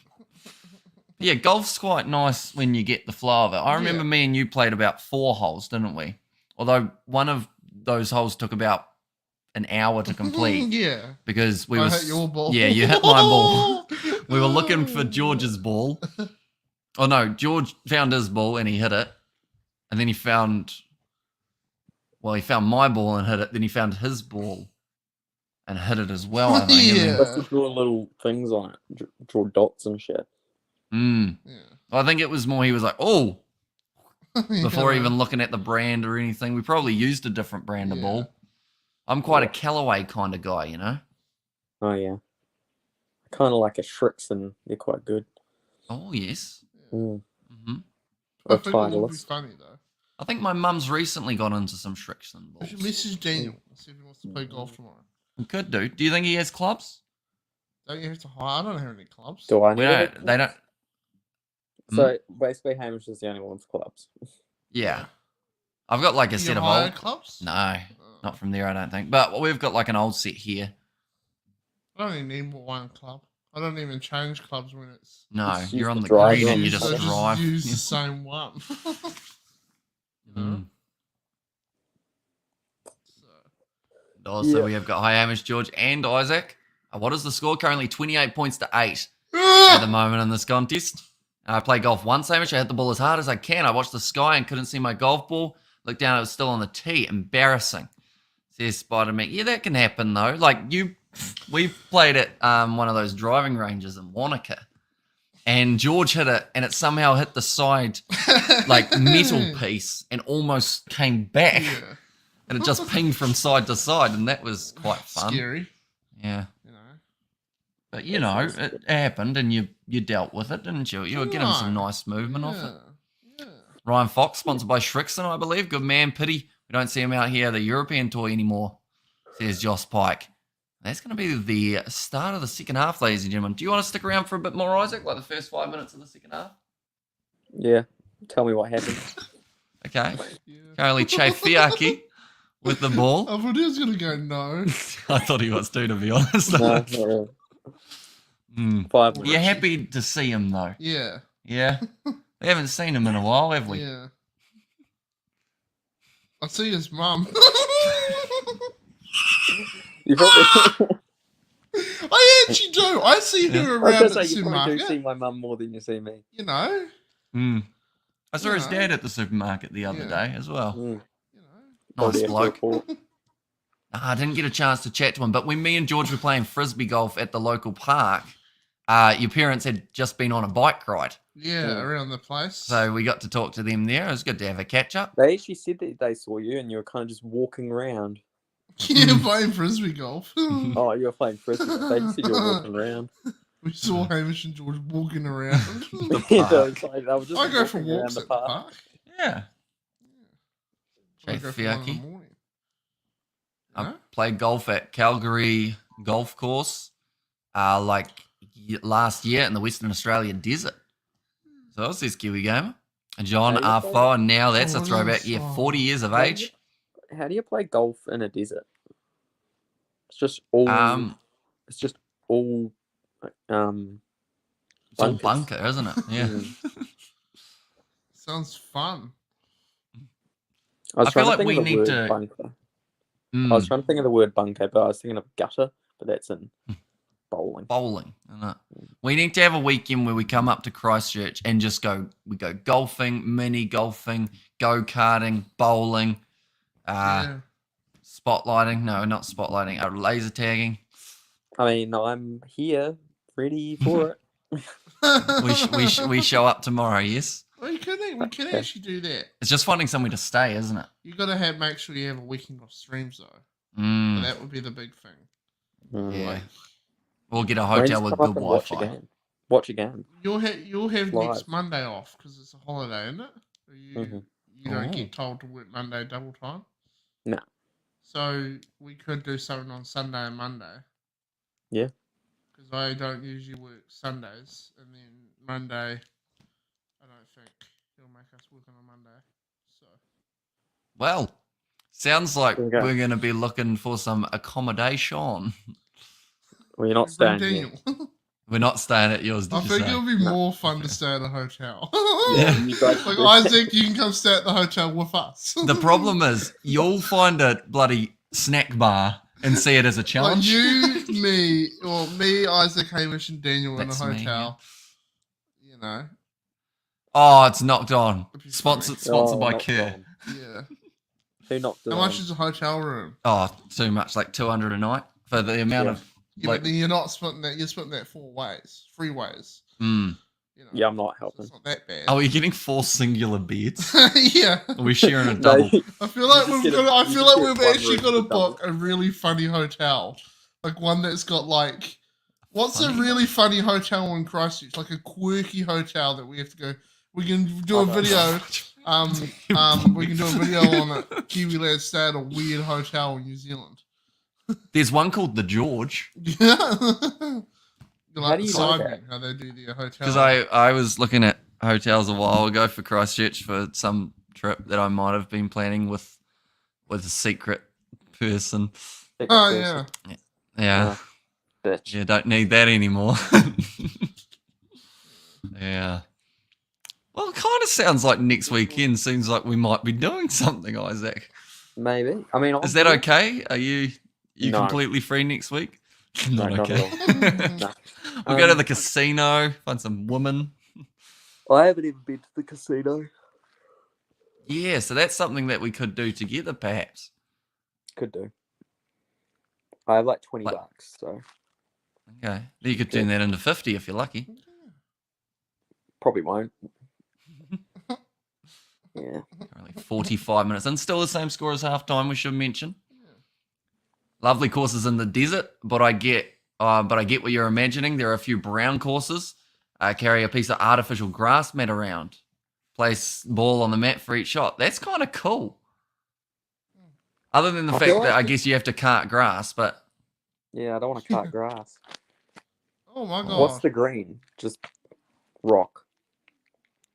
[SPEAKER 1] Yeah, golf's quite nice when you get the flow of it. I remember
[SPEAKER 2] Yeah.
[SPEAKER 1] me and you played about 4 holes, didn't we? Although one of those holes took about an hour to complete
[SPEAKER 2] Yeah.
[SPEAKER 1] because we
[SPEAKER 2] I
[SPEAKER 1] were
[SPEAKER 2] hit your ball.
[SPEAKER 1] Yeah, you hit my ball. We were looking for George's ball. Oh no, George found his ball and he hit it. And then he found my ball and hit it. Then he found his ball and hit it as well, I think. And then-
[SPEAKER 2] Yeah.
[SPEAKER 3] Let's just draw little things on it, draw dots and shit.
[SPEAKER 1] Mm.
[SPEAKER 2] Yeah.
[SPEAKER 1] I think it was more he was like, oh, before
[SPEAKER 2] Yeah.
[SPEAKER 1] even looking at the brand or anything. We probably used a different brand of
[SPEAKER 2] Yeah.
[SPEAKER 1] ball. I'm quite a
[SPEAKER 3] Yeah.
[SPEAKER 1] Callaway kind of guy, you know?
[SPEAKER 3] Oh, yeah. I kind of like a Shrixon. They're quite good.
[SPEAKER 1] Oh, yes.
[SPEAKER 3] Mm.
[SPEAKER 1] hmm
[SPEAKER 2] I
[SPEAKER 3] Or
[SPEAKER 2] think it would be
[SPEAKER 3] Titleist.
[SPEAKER 2] funny though.
[SPEAKER 1] I think my mum's recently got into some Shrixon
[SPEAKER 2] I should
[SPEAKER 1] balls.
[SPEAKER 2] message Daniel and see if he wants to play golf tomorrow.
[SPEAKER 1] We could do. Do you think he has clubs?
[SPEAKER 2] Don't you have to hire? I don't have any clubs.
[SPEAKER 3] Do I
[SPEAKER 1] We
[SPEAKER 3] need
[SPEAKER 1] don't. They don't.
[SPEAKER 3] So basically, Hamish is the only one for clubs.
[SPEAKER 1] Yeah. I've got like a
[SPEAKER 2] You
[SPEAKER 1] set of
[SPEAKER 2] hire
[SPEAKER 1] old.
[SPEAKER 2] clubs?
[SPEAKER 1] No,
[SPEAKER 2] Oh.
[SPEAKER 1] not from there, I don't think. But we've got like an old set here.
[SPEAKER 2] I don't even need one club. I don't even change clubs when it's.
[SPEAKER 1] No,
[SPEAKER 3] Just
[SPEAKER 1] you're
[SPEAKER 3] use
[SPEAKER 1] on
[SPEAKER 3] the
[SPEAKER 1] the
[SPEAKER 3] drive
[SPEAKER 1] green and you
[SPEAKER 3] on.
[SPEAKER 1] just
[SPEAKER 2] I
[SPEAKER 1] drive.
[SPEAKER 2] use the same one. You know?
[SPEAKER 1] Mm.
[SPEAKER 2] So,
[SPEAKER 1] Also,
[SPEAKER 3] Yeah.
[SPEAKER 1] we have got Hi Hamish, George, and Isaac. What is the score? Currently 28 points to 8 at the moment in this contest. I play golf once, Hamish. I hit the ball as hard as I can. I watched the sky and couldn't see my golf ball. Looked down, it was still on the tee. Embarrassing. Says Spider Man. Yeah, that can happen though. Like we played at one of those driving ranges in Wanaka. And George hit it, and it somehow hit the side, like metal piece, and almost came back.
[SPEAKER 2] Yeah.
[SPEAKER 1] And it just pinged from side to side, and that was quite fun.
[SPEAKER 2] Scary.
[SPEAKER 1] Yeah.
[SPEAKER 2] You know.
[SPEAKER 1] But you know, it happened and you dealt with it, didn't you? You were getting some
[SPEAKER 2] No.
[SPEAKER 1] nice movement off it.
[SPEAKER 2] Yeah.
[SPEAKER 1] Ryan Fox, sponsored by Shrixon, I believe. Good man, pity. We don't see him out here, the European tour anymore, says Joss Pike. That's going to be the start of the second half, ladies and gentlemen. Do you want to stick around for a bit more, Isaac, like the first 5 minutes of the second half?
[SPEAKER 3] Yeah. Tell me what happened.
[SPEAKER 1] Okay.
[SPEAKER 2] Yeah.
[SPEAKER 1] Currently, Che Fiaki with the ball.
[SPEAKER 2] I thought he was going to go no.
[SPEAKER 1] I thought he was too, to be honest.
[SPEAKER 3] No, not really. 5 minutes.
[SPEAKER 1] You're happy to see him, though.
[SPEAKER 2] Yeah.
[SPEAKER 1] Yeah. We haven't seen him in a while, have we?
[SPEAKER 2] Yeah. I see his mum.
[SPEAKER 3] You probably,
[SPEAKER 2] I actually do. I see her
[SPEAKER 3] I was
[SPEAKER 2] around
[SPEAKER 3] gonna
[SPEAKER 2] at the
[SPEAKER 3] say, you probably do
[SPEAKER 2] supermarket.
[SPEAKER 3] see my mum more than you see me.
[SPEAKER 2] You know.
[SPEAKER 1] I saw his
[SPEAKER 2] Yeah.
[SPEAKER 1] dad at the supermarket the other
[SPEAKER 2] Yeah.
[SPEAKER 1] day as well.
[SPEAKER 3] Mm.
[SPEAKER 2] You know.
[SPEAKER 1] Nice
[SPEAKER 3] Probably a
[SPEAKER 1] bloke.
[SPEAKER 3] report.
[SPEAKER 1] I didn't get a chance to chat to him, but when me and George were playing frisbee golf at the local park, your parents had just been on a bike ride.
[SPEAKER 2] Yeah,
[SPEAKER 3] Yeah.
[SPEAKER 2] around the place.
[SPEAKER 1] So we got to talk to them there. It was good to have a catch up.
[SPEAKER 3] They actually said that they saw you and you were kind of just walking around.
[SPEAKER 2] Yeah, playing frisbee golf.
[SPEAKER 3] Oh, you were playing frisbee. They just said you were walking around.
[SPEAKER 2] We saw Hamish and George walking around.
[SPEAKER 3] Yeah,
[SPEAKER 1] park.
[SPEAKER 3] it's like, they were just
[SPEAKER 2] I go for
[SPEAKER 3] walking around
[SPEAKER 2] walks
[SPEAKER 3] the
[SPEAKER 2] at the
[SPEAKER 3] park.
[SPEAKER 2] park.
[SPEAKER 1] Yeah.
[SPEAKER 2] I
[SPEAKER 1] Che
[SPEAKER 2] go for one in the
[SPEAKER 1] Fiaki.
[SPEAKER 2] morning.
[SPEAKER 1] I
[SPEAKER 2] Huh?
[SPEAKER 1] played golf at Calgary Golf Course last year in the Western Australia desert. So that was this Kiwi gamer. And John
[SPEAKER 3] How do you
[SPEAKER 1] Arfo, and now that's
[SPEAKER 2] Oh,
[SPEAKER 1] a throwback.
[SPEAKER 2] that's
[SPEAKER 1] Yeah,
[SPEAKER 2] so-
[SPEAKER 1] 40 years of
[SPEAKER 3] How do
[SPEAKER 1] age.
[SPEAKER 3] How do you play golf in a desert? It's just all. It's just all.
[SPEAKER 1] It's all
[SPEAKER 3] bunkers.
[SPEAKER 1] bunker, isn't it? Yeah.
[SPEAKER 3] Mm.
[SPEAKER 2] Sounds fun.
[SPEAKER 3] I was
[SPEAKER 1] I feel
[SPEAKER 3] trying to
[SPEAKER 1] like
[SPEAKER 3] think
[SPEAKER 1] we
[SPEAKER 3] of the
[SPEAKER 1] need
[SPEAKER 3] word
[SPEAKER 1] to-
[SPEAKER 3] bunker.
[SPEAKER 1] Mm,
[SPEAKER 3] I was trying to think of the word bunker, but I was thinking of gutter, but that's in bowling.
[SPEAKER 1] bowling, isn't it? We need to have a weekend where we come up to Christchurch and just we go golfing, mini golfing, go-karting, bowling,
[SPEAKER 2] Yeah.
[SPEAKER 1] spotlighting. No, not spotlighting. Laser tagging.
[SPEAKER 3] I mean, I'm here, ready for it.
[SPEAKER 1] We show up tomorrow. Yes.
[SPEAKER 2] Well, we can actually do that.
[SPEAKER 1] It's just finding somewhere to stay, isn't it?
[SPEAKER 2] You got to make sure you have a weekend of streams though.
[SPEAKER 1] Mm,
[SPEAKER 2] That would be the big thing.
[SPEAKER 3] Mm.
[SPEAKER 1] yeah.
[SPEAKER 2] Like,
[SPEAKER 1] We'll get a
[SPEAKER 3] When's
[SPEAKER 1] hotel with
[SPEAKER 3] come up
[SPEAKER 1] good
[SPEAKER 3] and watch a
[SPEAKER 1] Wi-Fi.
[SPEAKER 3] game? Watch a game.
[SPEAKER 2] you'll have
[SPEAKER 3] Live.
[SPEAKER 2] next Monday off because it's a holiday, isn't it? Or you don't
[SPEAKER 1] Oh.
[SPEAKER 2] get told to work Monday double time.
[SPEAKER 3] No.
[SPEAKER 2] So we could do something on Sunday and Monday.
[SPEAKER 3] Yeah.
[SPEAKER 2] Because I don't usually work Sundays, and then Monday, I don't think he'll make us work on a Monday. So
[SPEAKER 1] Well, sounds like
[SPEAKER 3] There we go.
[SPEAKER 1] we're going to be looking for some accommodation.
[SPEAKER 3] Well, you're not
[SPEAKER 2] Bring
[SPEAKER 3] staying here.
[SPEAKER 2] Daniel.
[SPEAKER 1] We're not staying at yours,
[SPEAKER 2] I
[SPEAKER 1] did you
[SPEAKER 2] think
[SPEAKER 1] say?
[SPEAKER 2] it'll be
[SPEAKER 3] No.
[SPEAKER 2] more fun to stay at a hotel.
[SPEAKER 1] Yeah.
[SPEAKER 3] You guys-
[SPEAKER 2] Like Isaac, you can come stay at the hotel with us.
[SPEAKER 1] The problem is you'll find a bloody snack bar and see it as a
[SPEAKER 2] Like
[SPEAKER 1] challenge.
[SPEAKER 2] me, Isaac, Hamish, and Daniel
[SPEAKER 1] That's
[SPEAKER 2] in a
[SPEAKER 1] me,
[SPEAKER 2] hotel. You know,
[SPEAKER 1] Oh, it's knocked on.
[SPEAKER 2] It'd be
[SPEAKER 1] Sponsored
[SPEAKER 3] Oh,
[SPEAKER 1] by
[SPEAKER 3] not
[SPEAKER 1] Kerr.
[SPEAKER 3] wrong.
[SPEAKER 2] yeah.
[SPEAKER 3] Who knocked it
[SPEAKER 2] How much
[SPEAKER 3] on?
[SPEAKER 2] is a hotel room?
[SPEAKER 1] Oh, too much, like 200 a night for the amount
[SPEAKER 3] Yeah.
[SPEAKER 1] of.
[SPEAKER 2] Yeah,
[SPEAKER 1] Like-
[SPEAKER 2] but then you're not splitting that. You're splitting that 3 ways.
[SPEAKER 1] Mm.
[SPEAKER 2] You know,
[SPEAKER 3] Yeah, I'm not
[SPEAKER 2] so
[SPEAKER 3] helping.
[SPEAKER 2] it's not that bad.
[SPEAKER 1] Are we getting 4 singular beds?
[SPEAKER 2] Yeah.
[SPEAKER 1] Are we sharing a
[SPEAKER 3] No,
[SPEAKER 1] double?
[SPEAKER 2] I feel like
[SPEAKER 3] You just
[SPEAKER 2] we've
[SPEAKER 3] get a-
[SPEAKER 2] got. I
[SPEAKER 3] you
[SPEAKER 2] feel
[SPEAKER 3] just
[SPEAKER 2] like
[SPEAKER 3] get
[SPEAKER 2] we've
[SPEAKER 3] one
[SPEAKER 2] actually
[SPEAKER 3] room
[SPEAKER 2] got to
[SPEAKER 3] for double.
[SPEAKER 2] book a really funny hotel, like one that's got like. What's a
[SPEAKER 1] Funny?
[SPEAKER 2] really funny hotel in Christchurch? Like a quirky hotel that we have to go. We can do a
[SPEAKER 3] I don't
[SPEAKER 2] video. We can do a video on it. Kiwi lads stay at a weird hotel in New Zealand.
[SPEAKER 1] There's one called the George.
[SPEAKER 2] Yeah.
[SPEAKER 3] How do you know
[SPEAKER 2] Cyber,
[SPEAKER 3] that?
[SPEAKER 2] how they do their hotel.
[SPEAKER 1] Because I was looking at hotels a while ago for Christchurch for some trip that I might have been planning with a secret person.
[SPEAKER 2] Oh yeah.
[SPEAKER 1] Yeah.
[SPEAKER 3] Bitch.
[SPEAKER 1] You don't need that anymore. Yeah. Well, it kind of sounds like next weekend seems like we might be doing something, Isaac.
[SPEAKER 3] Maybe. I mean,
[SPEAKER 1] Is that okay? Are you
[SPEAKER 3] No.
[SPEAKER 1] completely free next week?
[SPEAKER 3] No,
[SPEAKER 1] Not
[SPEAKER 3] not
[SPEAKER 1] okay.
[SPEAKER 3] at No.
[SPEAKER 1] We'll go to
[SPEAKER 3] Um,
[SPEAKER 1] the casino, find some women.
[SPEAKER 3] I haven't even been to the casino.
[SPEAKER 1] Yeah, so that's something that we could do together, perhaps.
[SPEAKER 3] Could do. I have like 20
[SPEAKER 1] Like-
[SPEAKER 3] bucks, so
[SPEAKER 1] Okay. You could turn that into 50 if you're lucky.
[SPEAKER 3] probably won't. Yeah.
[SPEAKER 1] Only 45 minutes and still the same score as halftime, we should mention. Lovely courses in the desert, but I get what you're imagining. There are a few brown courses. Carry a piece of artificial grass mat around. Place ball on the mat for each shot. That's kind of cool. Other than the
[SPEAKER 3] I
[SPEAKER 1] fact
[SPEAKER 3] feel
[SPEAKER 1] that
[SPEAKER 3] like
[SPEAKER 1] I guess you have to cart grass, but
[SPEAKER 3] Yeah, I don't want to cut grass.
[SPEAKER 2] Oh my god.
[SPEAKER 3] What's the green? Just rock.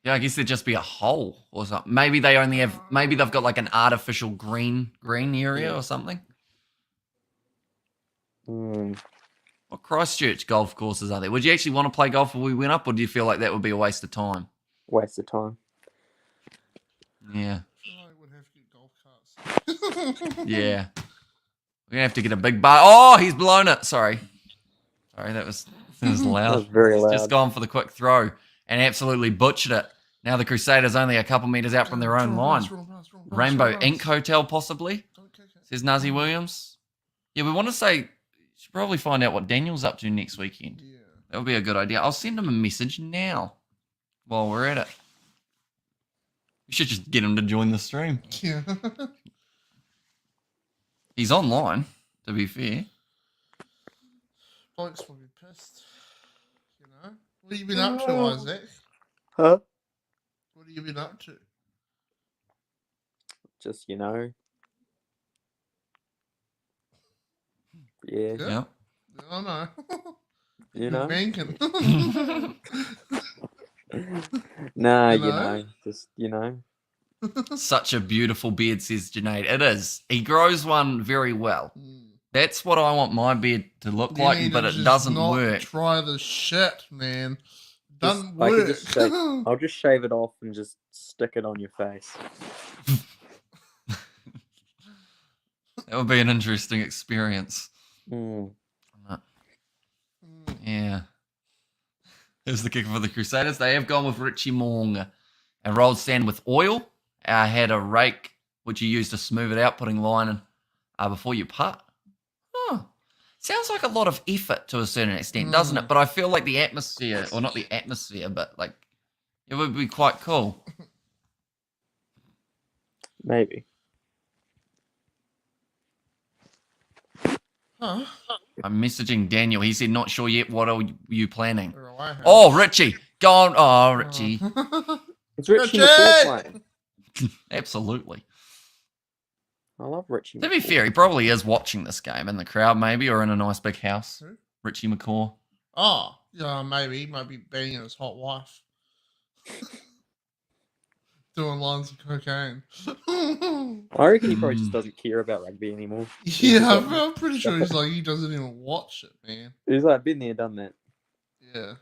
[SPEAKER 1] yeah, I guess there'd just be a hole or something. Maybe they only have, maybe they've got like an artificial green area
[SPEAKER 3] Yeah.
[SPEAKER 1] or something.
[SPEAKER 3] Mm,
[SPEAKER 1] What Christchurch golf courses are there? Would you actually want to play golf if we went up, or do you feel like that would be a waste of time?
[SPEAKER 3] waste of time.
[SPEAKER 1] Yeah,
[SPEAKER 2] I feel like we'd have to get golf carts.
[SPEAKER 1] yeah. We're gonna have to get a big bar. Oh, he's blown it. Sorry, that was loud.
[SPEAKER 3] That was very
[SPEAKER 1] He's
[SPEAKER 3] loud.
[SPEAKER 1] just gone for the quick throw and absolutely butchered it. Now the Crusaders only a couple meters out from their own line. Rainbow Ink Hotel, possibly, says Nazi Williams. Yeah, we want to say, should probably find out what Daniel's up to next weekend.
[SPEAKER 2] Yeah.
[SPEAKER 1] That would be a good idea. I'll send him a message now while we're at it. We should just get him to join the stream.
[SPEAKER 2] Yeah.
[SPEAKER 1] He's online, to be fair.
[SPEAKER 2] Blokes will be pissed. You know? What have you been up to, Isaac?
[SPEAKER 3] Huh?
[SPEAKER 2] What have you been up to?
[SPEAKER 3] Just, Yeah.
[SPEAKER 2] Yeah.
[SPEAKER 1] Yep.
[SPEAKER 2] I know.
[SPEAKER 3] You know?
[SPEAKER 2] Banking.
[SPEAKER 3] Nah,
[SPEAKER 2] You know?
[SPEAKER 3] Just,
[SPEAKER 1] Such a beautiful beard, says Junaid. It is. He grows one very well. That's what I want my beard to look
[SPEAKER 2] You
[SPEAKER 1] like,
[SPEAKER 2] need
[SPEAKER 1] but
[SPEAKER 2] to
[SPEAKER 1] it
[SPEAKER 2] just
[SPEAKER 1] doesn't
[SPEAKER 2] not
[SPEAKER 1] work.
[SPEAKER 2] Try the shit, man. Doesn't
[SPEAKER 3] I could
[SPEAKER 2] work.
[SPEAKER 3] just I'll just shave it off and just stick it on your face.
[SPEAKER 1] That would be an interesting experience.
[SPEAKER 3] Mm.
[SPEAKER 1] Yeah. Here's the kicker for the Crusaders. They have gone with Richie Moonga and rolled sand with oil. Had a rake, which you use to smooth it out, putting line in before you putt. Oh, sounds like a lot of effort to a certain extent, doesn't it? But I feel like the atmosphere, or not the atmosphere, but like it would be quite cool.
[SPEAKER 3] Maybe.
[SPEAKER 2] Huh?
[SPEAKER 1] I'm messaging Daniel. He said, not sure yet. What are you planning?
[SPEAKER 2] Or a White House.
[SPEAKER 1] Oh, Richie. Go on. Oh, Richie.
[SPEAKER 3] It's Richie
[SPEAKER 2] Richie!
[SPEAKER 3] McCaw playing.
[SPEAKER 1] Absolutely.
[SPEAKER 3] I love Richie
[SPEAKER 1] To be
[SPEAKER 3] McCaw.
[SPEAKER 1] fair, he probably is watching this game in the crowd, maybe, or in a nice big house.
[SPEAKER 2] Who?
[SPEAKER 1] Richie McCaw.
[SPEAKER 2] Oh, yeah, maybe. He might be banging his hot wife. Doing lines of cocaine.
[SPEAKER 3] I reckon he probably just doesn't care about rugby anymore.
[SPEAKER 2] Yeah, I'm pretty sure he's like, he doesn't even watch it, man.
[SPEAKER 3] He's like, been there, done that.
[SPEAKER 2] Yeah.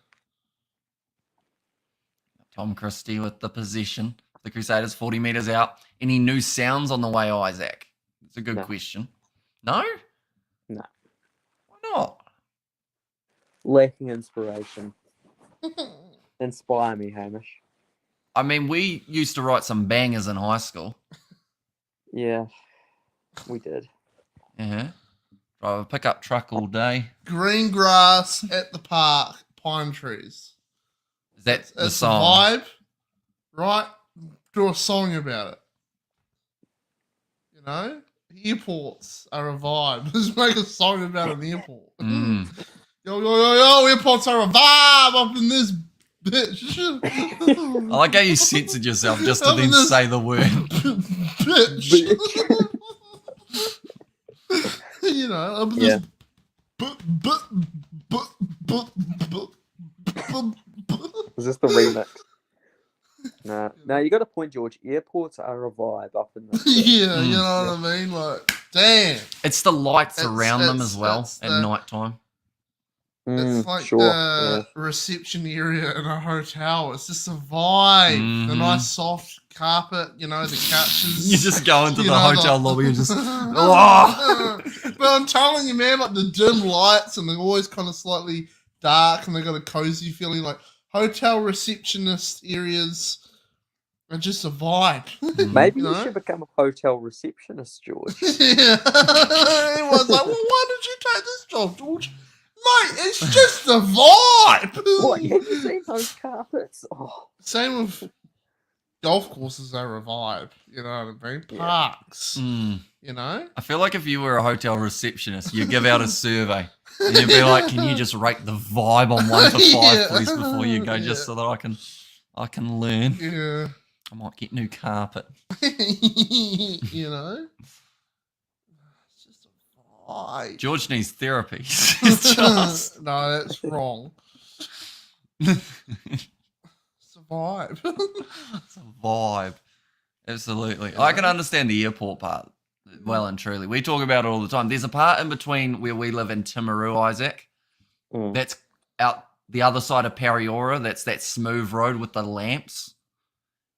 [SPEAKER 1] Tom Christie with the possession. The Crusaders 40 meters out. Any new sounds on the way, Isaac? It's a good
[SPEAKER 3] No.
[SPEAKER 1] question. No?
[SPEAKER 3] No.
[SPEAKER 1] Why not?
[SPEAKER 3] Lacking inspiration. Inspire me, Hamish.
[SPEAKER 1] I mean, we used to write some bangers in high school.
[SPEAKER 3] Yeah, we did.
[SPEAKER 1] Yeah. Drive a pickup truck all day.
[SPEAKER 2] Green grass at the park, pine trees.
[SPEAKER 1] Is that the
[SPEAKER 2] It's
[SPEAKER 1] song?
[SPEAKER 2] a vibe, right? Do a song about it. You know? Airports are a vibe. Just make a song about an airport.
[SPEAKER 1] Mm.
[SPEAKER 2] Yo, airports are a vibe up in this bitch.
[SPEAKER 1] I like how you censored yourself just to
[SPEAKER 2] Up in
[SPEAKER 1] then
[SPEAKER 2] this
[SPEAKER 1] say the word.
[SPEAKER 2] bitch. You know, up in
[SPEAKER 3] Yeah. Is this the remix? No, you got a point, George. Airports are a vibe up in the.
[SPEAKER 2] Yeah, you know what I mean? Like, damn.
[SPEAKER 1] It's the lights
[SPEAKER 2] It's-
[SPEAKER 1] around them
[SPEAKER 2] it's-
[SPEAKER 1] as well
[SPEAKER 2] it's
[SPEAKER 1] at
[SPEAKER 2] the-
[SPEAKER 1] night time.
[SPEAKER 2] It's like
[SPEAKER 3] sure.
[SPEAKER 2] the reception area in a hotel. It's just a vibe. The
[SPEAKER 1] Mhm.
[SPEAKER 2] nice soft carpet, you know, the couches.
[SPEAKER 1] You just go into
[SPEAKER 2] you
[SPEAKER 1] the
[SPEAKER 2] know,
[SPEAKER 1] hotel lobby and just, oh!
[SPEAKER 2] But I'm telling you, man, like the dim lights and they're always kind of slightly dark and they got a cozy feeling. Like hotel receptionist areas are just a vibe.
[SPEAKER 3] Maybe
[SPEAKER 2] You
[SPEAKER 3] you
[SPEAKER 2] know?
[SPEAKER 3] should become a hotel receptionist, George.
[SPEAKER 2] Yeah. Everyone's like, well, why did you take this job, George? Mate, it's just a vibe.
[SPEAKER 3] What? Have you seen those carpets? Oh,
[SPEAKER 2] Same with golf courses are a vibe. You know what I mean?
[SPEAKER 3] Yeah.
[SPEAKER 2] Parks.
[SPEAKER 1] Mm.
[SPEAKER 2] You know?
[SPEAKER 1] I feel like if you were a hotel receptionist, you give out a survey. And you'd be like, can you just rate the vibe on 1 to 5,
[SPEAKER 2] Yeah.
[SPEAKER 1] please, before you go,
[SPEAKER 2] Yeah.
[SPEAKER 1] just so that I can learn.
[SPEAKER 2] Yeah.
[SPEAKER 1] I might get new carpet.
[SPEAKER 2] You know? Why?
[SPEAKER 1] George needs therapy. It's just...
[SPEAKER 2] No, that's wrong. It's a vibe.
[SPEAKER 1] It's a vibe. Absolutely.
[SPEAKER 2] Yeah.
[SPEAKER 1] I can understand the airport part well and truly. We talk about it all the time. There's a part in between where we live in Timaru, Isaac. That's out the other side of Pariora. That's that smooth road with the lamps.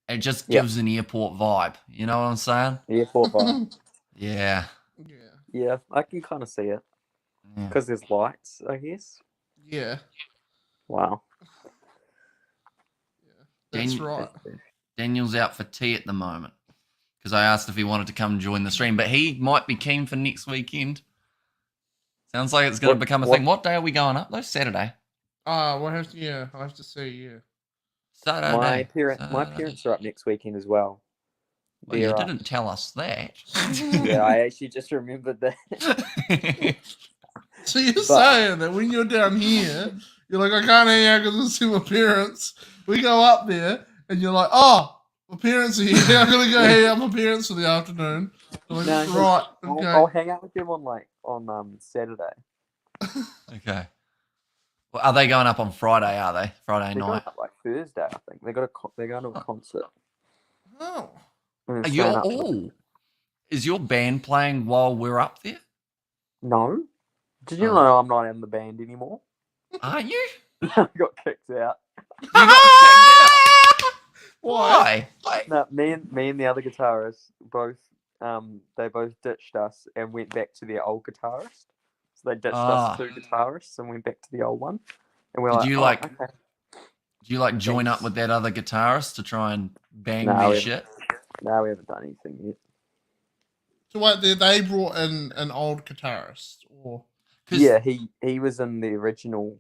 [SPEAKER 1] It just gives an airport vibe. You know what I'm saying?
[SPEAKER 3] Airport vibe.
[SPEAKER 1] Yeah.
[SPEAKER 3] Yeah, I can kind of see it. Because there's lights, I guess.
[SPEAKER 2] Yeah.
[SPEAKER 3] Wow.
[SPEAKER 2] That's right.
[SPEAKER 1] Daniel's out for tea at the moment because I asked if he wanted to come join the stream, but he might be keen for next weekend. Sounds like it's going to become a thing. What day are we going up though? Saturday.
[SPEAKER 2] We'll have to. I have to see.
[SPEAKER 1] Saturday.
[SPEAKER 3] My parents are up next weekend as well.
[SPEAKER 1] Well, you didn't tell us that.
[SPEAKER 3] Yeah, I actually just remembered that.
[SPEAKER 2] So you're saying that when you're down here, you're like, I can't hang out because I see my parents. We go up there, and you're like, oh, my parents are here. I'm gonna go hang out with my parents for the afternoon. I'm like,
[SPEAKER 3] No,
[SPEAKER 2] right, okay.
[SPEAKER 3] I'll hang out with them on Saturday.
[SPEAKER 1] Okay. Well, are they going up on Friday? Are they Friday
[SPEAKER 3] They're
[SPEAKER 1] night?
[SPEAKER 3] going up like Thursday, I think. They're going to a concert.
[SPEAKER 2] Oh.
[SPEAKER 3] And
[SPEAKER 1] Are
[SPEAKER 3] it's
[SPEAKER 1] you
[SPEAKER 3] staying up
[SPEAKER 1] all? Is your band playing while we're up there?
[SPEAKER 3] No. Did you know I'm not in the band anymore?
[SPEAKER 1] Aren't you?
[SPEAKER 3] I got kicked out.
[SPEAKER 1] You got kicked out.
[SPEAKER 2] Why?
[SPEAKER 3] No, me and the other guitarist both they both ditched us and went back to their old guitarist. So they ditched us two guitarists and went back to the old one. And we're
[SPEAKER 1] Did
[SPEAKER 3] like,
[SPEAKER 1] you
[SPEAKER 3] okay.
[SPEAKER 1] Did you join up with that other guitarist to try and bang
[SPEAKER 3] No,
[SPEAKER 1] their shit?
[SPEAKER 3] No, we haven't done anything yet.
[SPEAKER 2] So what? They brought in an old guitarist, or
[SPEAKER 3] yeah, he was in the original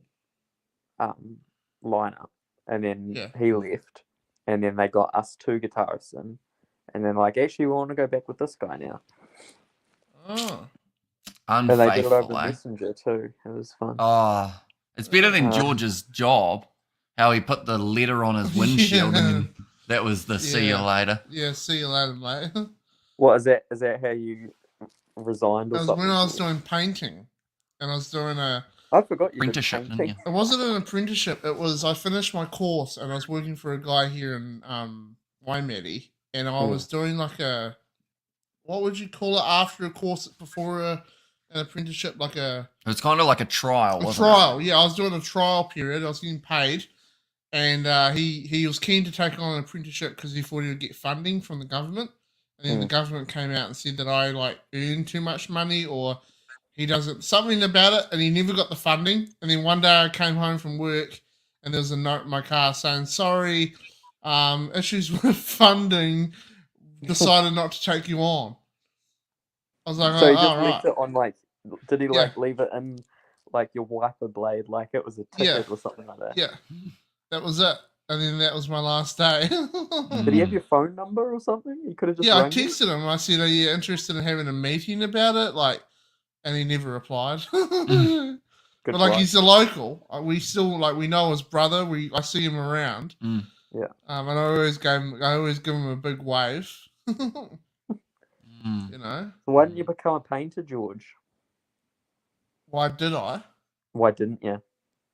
[SPEAKER 3] lineup, and then he left, and then they got us two guitarists in, and then actually we want to go back with this guy now.
[SPEAKER 2] Oh,
[SPEAKER 3] and they did it over Messenger too. It was fun.
[SPEAKER 1] Oh, it's better than George's job. How he put the letter on his windshield, and then that was the see you later.
[SPEAKER 2] Yeah, see you later, mate.
[SPEAKER 3] What is that? Is that how you resigned or something?
[SPEAKER 2] When I was doing painting, and I was doing
[SPEAKER 3] I forgot you
[SPEAKER 1] apprenticeship. Didn't you?
[SPEAKER 2] It wasn't an apprenticeship. It was I finished my course, and I was working for a guy here in Waimeri, and I was doing a what would you call it after a course before an apprenticeship?
[SPEAKER 1] It's kind of like a trial.
[SPEAKER 2] Yeah, I was doing a trial period. I was getting paid. And he was keen to take on an apprenticeship because he thought he would get funding from the government. And then the government came out and said that I earn too much money or he doesn't something about it, and he never got the funding. And then one day I came home from work and there was a note in my car saying, sorry, issues with funding, decided not to take you on. I was like,
[SPEAKER 3] so he just left it on did he leave it in your wiper blade like it was a ticket or something like that?
[SPEAKER 2] Yeah. That was it. And then that was my last day.
[SPEAKER 3] Did he have your phone number or something? You could have just
[SPEAKER 2] I texted him. I said, are you interested in having a meeting about it? And he never replied. But he's a local. We still we know his brother. I see him around.
[SPEAKER 3] Yeah.
[SPEAKER 2] And I always give him a big wave. You know.
[SPEAKER 3] Why didn't you become a painter, George?
[SPEAKER 2] Why did I?
[SPEAKER 3] Why didn't you?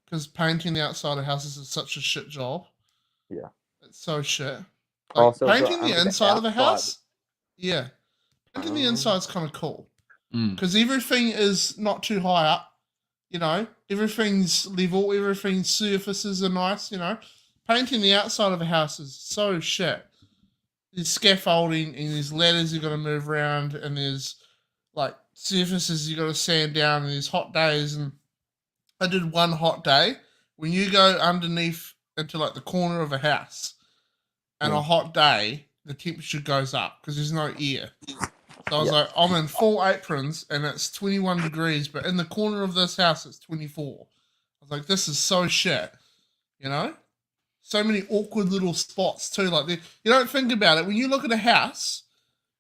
[SPEAKER 2] Because painting the outside of houses is such a shit job.
[SPEAKER 3] Yeah.
[SPEAKER 2] It's so shit.
[SPEAKER 3] So
[SPEAKER 2] painting the inside of a house? Yeah. Painting the inside is kind of cool. Because everything is not too high up. You know, everything's level, everything's surfaces are nice, you know. Painting the outside of a house is so shit. There's scaffolding and there's ladders you got to move around and there's surfaces you got to sand down and there's hot days. And I did one hot day when you go underneath into the corner of a house and a hot day, the temperature goes up because there's no air. So I was I'm in full aprons and it's 21 degrees, but in the corner of this house, it's 24. I was like, this is so shit, you know? So many awkward little spots too. You don't think about it. When you look at a house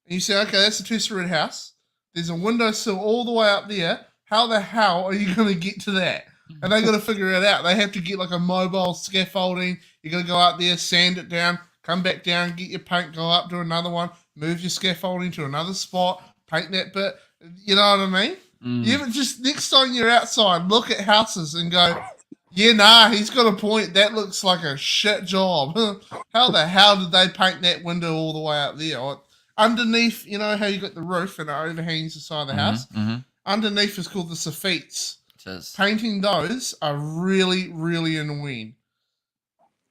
[SPEAKER 2] and you say, okay, that's a two-story house. There's a windowsill all the way up there. How the hell are you going to get to that? And they got to figure it out. They have to get a mobile scaffolding. You got to go out there, sand it down, come back down, get your paint, go up, do another one, move your scaffolding to another spot, paint that bit. You know what I mean? You ever just next time you're outside, look at houses and go, yeah, nah, he's got a point. That looks like a shit job. How the hell did they paint that window all the way up there? Or underneath, you know how you got the roof and it overhangs the side of the house? Underneath is called the sophites. Painting those are really, really annoying.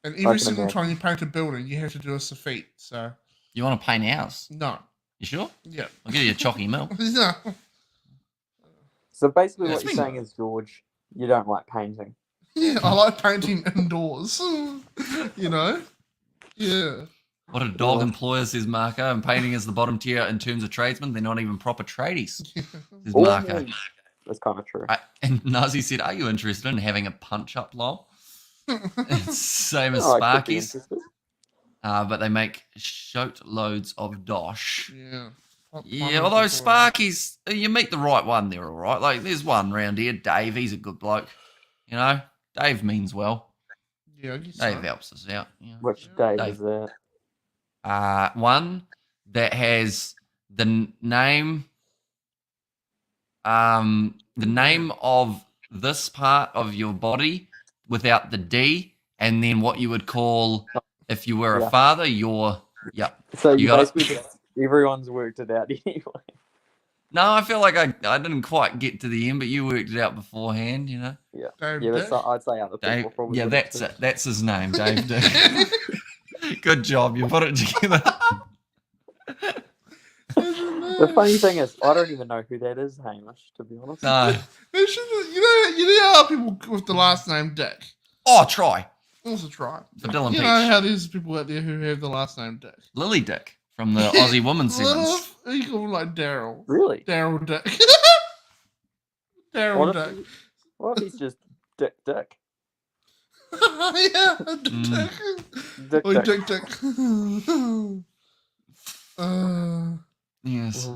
[SPEAKER 2] And every single time you paint a building, you have to do a sophite. So
[SPEAKER 1] you want to paint ours?
[SPEAKER 2] No.
[SPEAKER 1] You sure?
[SPEAKER 2] Yeah.
[SPEAKER 1] I'll give you a chalky milk.
[SPEAKER 2] No.
[SPEAKER 3] So basically, what you're saying is, George, you don't like painting.
[SPEAKER 2] Yeah, I like painting indoors. You know? Yeah.
[SPEAKER 1] What a dog employer, says Marco. And painting is the bottom tier in terms of tradesmen. They're not even proper tradies, says Marco.
[SPEAKER 3] That's kind of true.
[SPEAKER 1] And Nazi said, are you interested in having a punch-up, lol? Same as Sparkies. But they make shoat loads of dosh.
[SPEAKER 2] Yeah.
[SPEAKER 1] Yeah, although Sparkies, you meet the right one, they're all right. Like, there's one round here, Dave, he's a good bloke. You know, Dave means well.
[SPEAKER 2] Yeah, I guess
[SPEAKER 1] Dave helps us out. Yeah.
[SPEAKER 3] Which Dave is that?
[SPEAKER 1] One that has the name of this part of your body without the D, and then what you would call, if you were a father, your,
[SPEAKER 3] So you basically everyone's worked it out anyway.
[SPEAKER 1] No, I feel like I didn't quite get to the end, but you worked it out beforehand, you know?
[SPEAKER 3] Yeah.
[SPEAKER 2] Dave
[SPEAKER 3] I'd say other people probably.
[SPEAKER 1] Yeah, that's it. That's his name, Dave Dick. Good job. You put it together.
[SPEAKER 3] The funny thing is, I don't even know who that is, Hamish, to be honest.
[SPEAKER 1] No.
[SPEAKER 2] You know how people with the last name Dick?
[SPEAKER 1] Oh, try.
[SPEAKER 2] Also try.
[SPEAKER 1] For Dylan
[SPEAKER 2] You
[SPEAKER 1] Peach.
[SPEAKER 2] know how there's people out there who have the last name Dick?
[SPEAKER 1] Lily Dick from the Aussie Women's Sevens.
[SPEAKER 2] You call him like Daryl.
[SPEAKER 3] Really?
[SPEAKER 2] Daryl Dick. Daryl Dick.
[SPEAKER 3] What if he's just Dick?
[SPEAKER 2] Yeah, Dick. Dick.
[SPEAKER 1] Yes.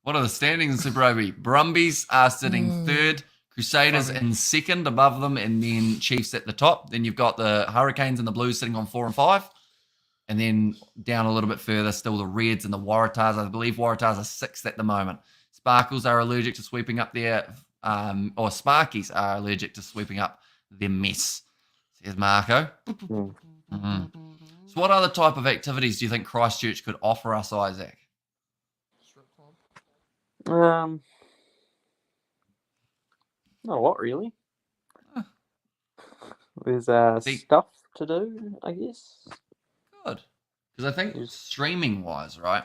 [SPEAKER 1] What are the standings in Super Rugby? Brumbies are sitting third, Crusaders in second above them, and then Chiefs at the top. Then you've got the Hurricanes and the Blues sitting on 4 and 5. And then down a little bit further, still the Reds and the Waratahs. I believe Waratahs are 6th at the moment. Sparkles are allergic to sweeping up their, or Sparkies are allergic to sweeping up their mess, says Marco. So what other type of activities do you think Christchurch could offer us, Isaac?
[SPEAKER 3] Not a lot, really. There's stuff to do, I guess.
[SPEAKER 1] Good. Because I think streaming-wise, right,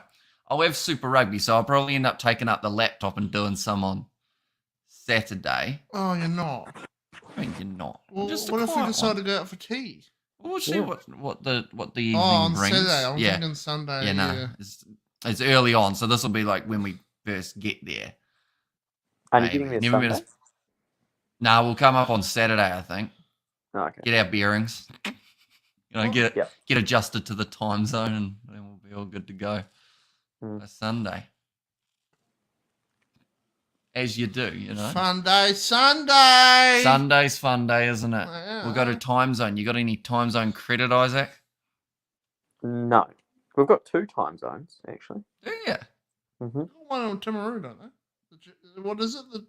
[SPEAKER 1] I'll have Super Rugby, so I'll probably end up taking up the laptop and doing some on Saturday.
[SPEAKER 2] Oh, you're not?
[SPEAKER 1] I mean, you're not.
[SPEAKER 2] Well, what if we decide to go out for tea?
[SPEAKER 1] We'll see what the evening
[SPEAKER 2] on
[SPEAKER 1] brings.
[SPEAKER 2] Saturday. I'm thinking Sunday.
[SPEAKER 1] Yeah, no. It's early on, so this will be like when we first get there.
[SPEAKER 3] Are you getting there Sunday?
[SPEAKER 1] Nah, we'll come up on Saturday, I think.
[SPEAKER 3] Oh, okay.
[SPEAKER 1] Get our bearings. Get adjusted to the time zone, and then we'll be all good to go by Sunday. As you do, you know.
[SPEAKER 2] Fun day, Sunday.
[SPEAKER 1] Sunday's fun day, isn't it?
[SPEAKER 2] Yeah.
[SPEAKER 1] We'll go to time zone. You got any time zone credit, Isaac?
[SPEAKER 3] No. We've got 2 time zones, actually.
[SPEAKER 1] Yeah.
[SPEAKER 2] One on Timaru, don't they? What is it? The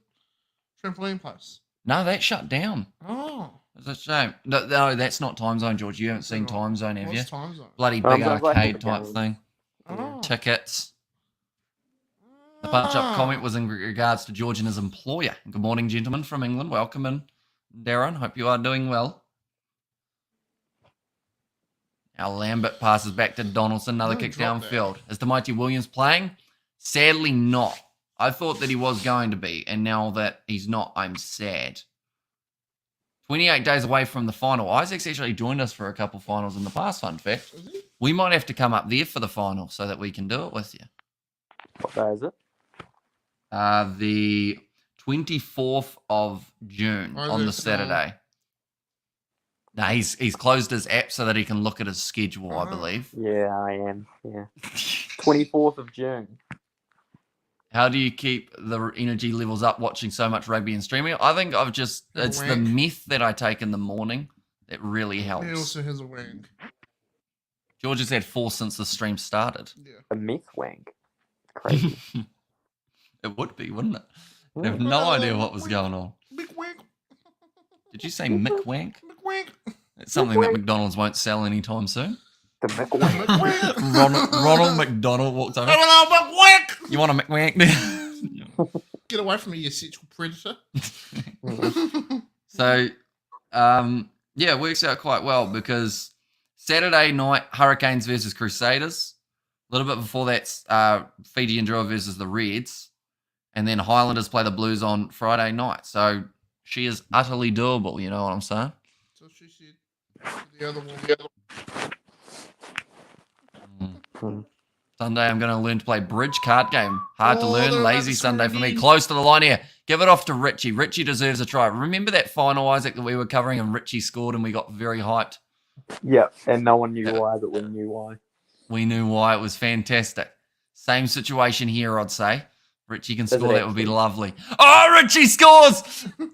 [SPEAKER 2] trampoline place?
[SPEAKER 1] No, that shut down.
[SPEAKER 2] Oh.
[SPEAKER 1] It's a shame. No, that's not time zone, George. You haven't seen time zone, have you?
[SPEAKER 2] What's time zone?
[SPEAKER 1] Bloody big arcade type thing.
[SPEAKER 2] Oh.
[SPEAKER 1] Tickets. The punch-up comment was in regards to George and his employer. Good morning, gentlemen from England. Welcome in, Darren. Hope you are doing well. Now Lambert passes back to Donaldson. Another kick downfield. Is the Mighty Williams playing? Sadly not. I thought that he was going to be, and now that he's not, I'm sad. 28 days away from the final. Isaac's actually joined us for a couple finals in the past, fun fact. We might have to come up there for the final so that we can do it with you.
[SPEAKER 3] What day is it?
[SPEAKER 1] The 24th of June on the Saturday. No, he's closed his app so that he can look at his schedule, I believe.
[SPEAKER 3] Yeah, I am. Yeah. 24th of June.
[SPEAKER 1] How do you keep the energy levels up watching so much rugby and streaming? I think it's the meth that I take in the morning that really helps.
[SPEAKER 2] He also has a wank.
[SPEAKER 1] George has had 4 since the stream started.
[SPEAKER 2] Yeah.
[SPEAKER 3] A meth wank. Crazy.
[SPEAKER 1] It would be, wouldn't it? I have no idea what was going on.
[SPEAKER 2] Mick Wank.
[SPEAKER 1] Did you say Mick Wank?
[SPEAKER 2] Mick Wank.
[SPEAKER 1] It's something that McDonald's won't sell anytime soon.
[SPEAKER 3] The McWank.
[SPEAKER 2] Mick Wank.
[SPEAKER 1] Ronald McDonald walks over.
[SPEAKER 2] Hello, Mick Wank.
[SPEAKER 1] You want a McWank?
[SPEAKER 2] Get away from me, you sexual predator.
[SPEAKER 1] So, yeah, it works out quite well because Saturday night, Hurricanes versus Crusaders. A little bit before that's Fiji and Drua versus the Reds. And then Highlanders play the Blues on Friday night. So she is utterly doable, you know what I'm saying?
[SPEAKER 2] So she said the other one.
[SPEAKER 1] Sunday, I'm going to learn to play bridge card game. Hard to
[SPEAKER 2] Oh,
[SPEAKER 1] learn.
[SPEAKER 2] they're
[SPEAKER 1] Lazy
[SPEAKER 2] about to
[SPEAKER 1] Sunday for
[SPEAKER 2] score
[SPEAKER 1] me.
[SPEAKER 2] again.
[SPEAKER 1] Close to the line here. Give it off to Richie. Richie deserves a try. Remember that final, Isaac, that we were covering and Richie scored and we got very hyped?
[SPEAKER 3] Yeah, and no one knew why, but we knew why.
[SPEAKER 1] We knew why. It was fantastic. Same situation here, I'd say. Richie can
[SPEAKER 3] Does it
[SPEAKER 1] score. That would be
[SPEAKER 3] actually?
[SPEAKER 1] lovely. Oh, Richie scores!
[SPEAKER 3] Why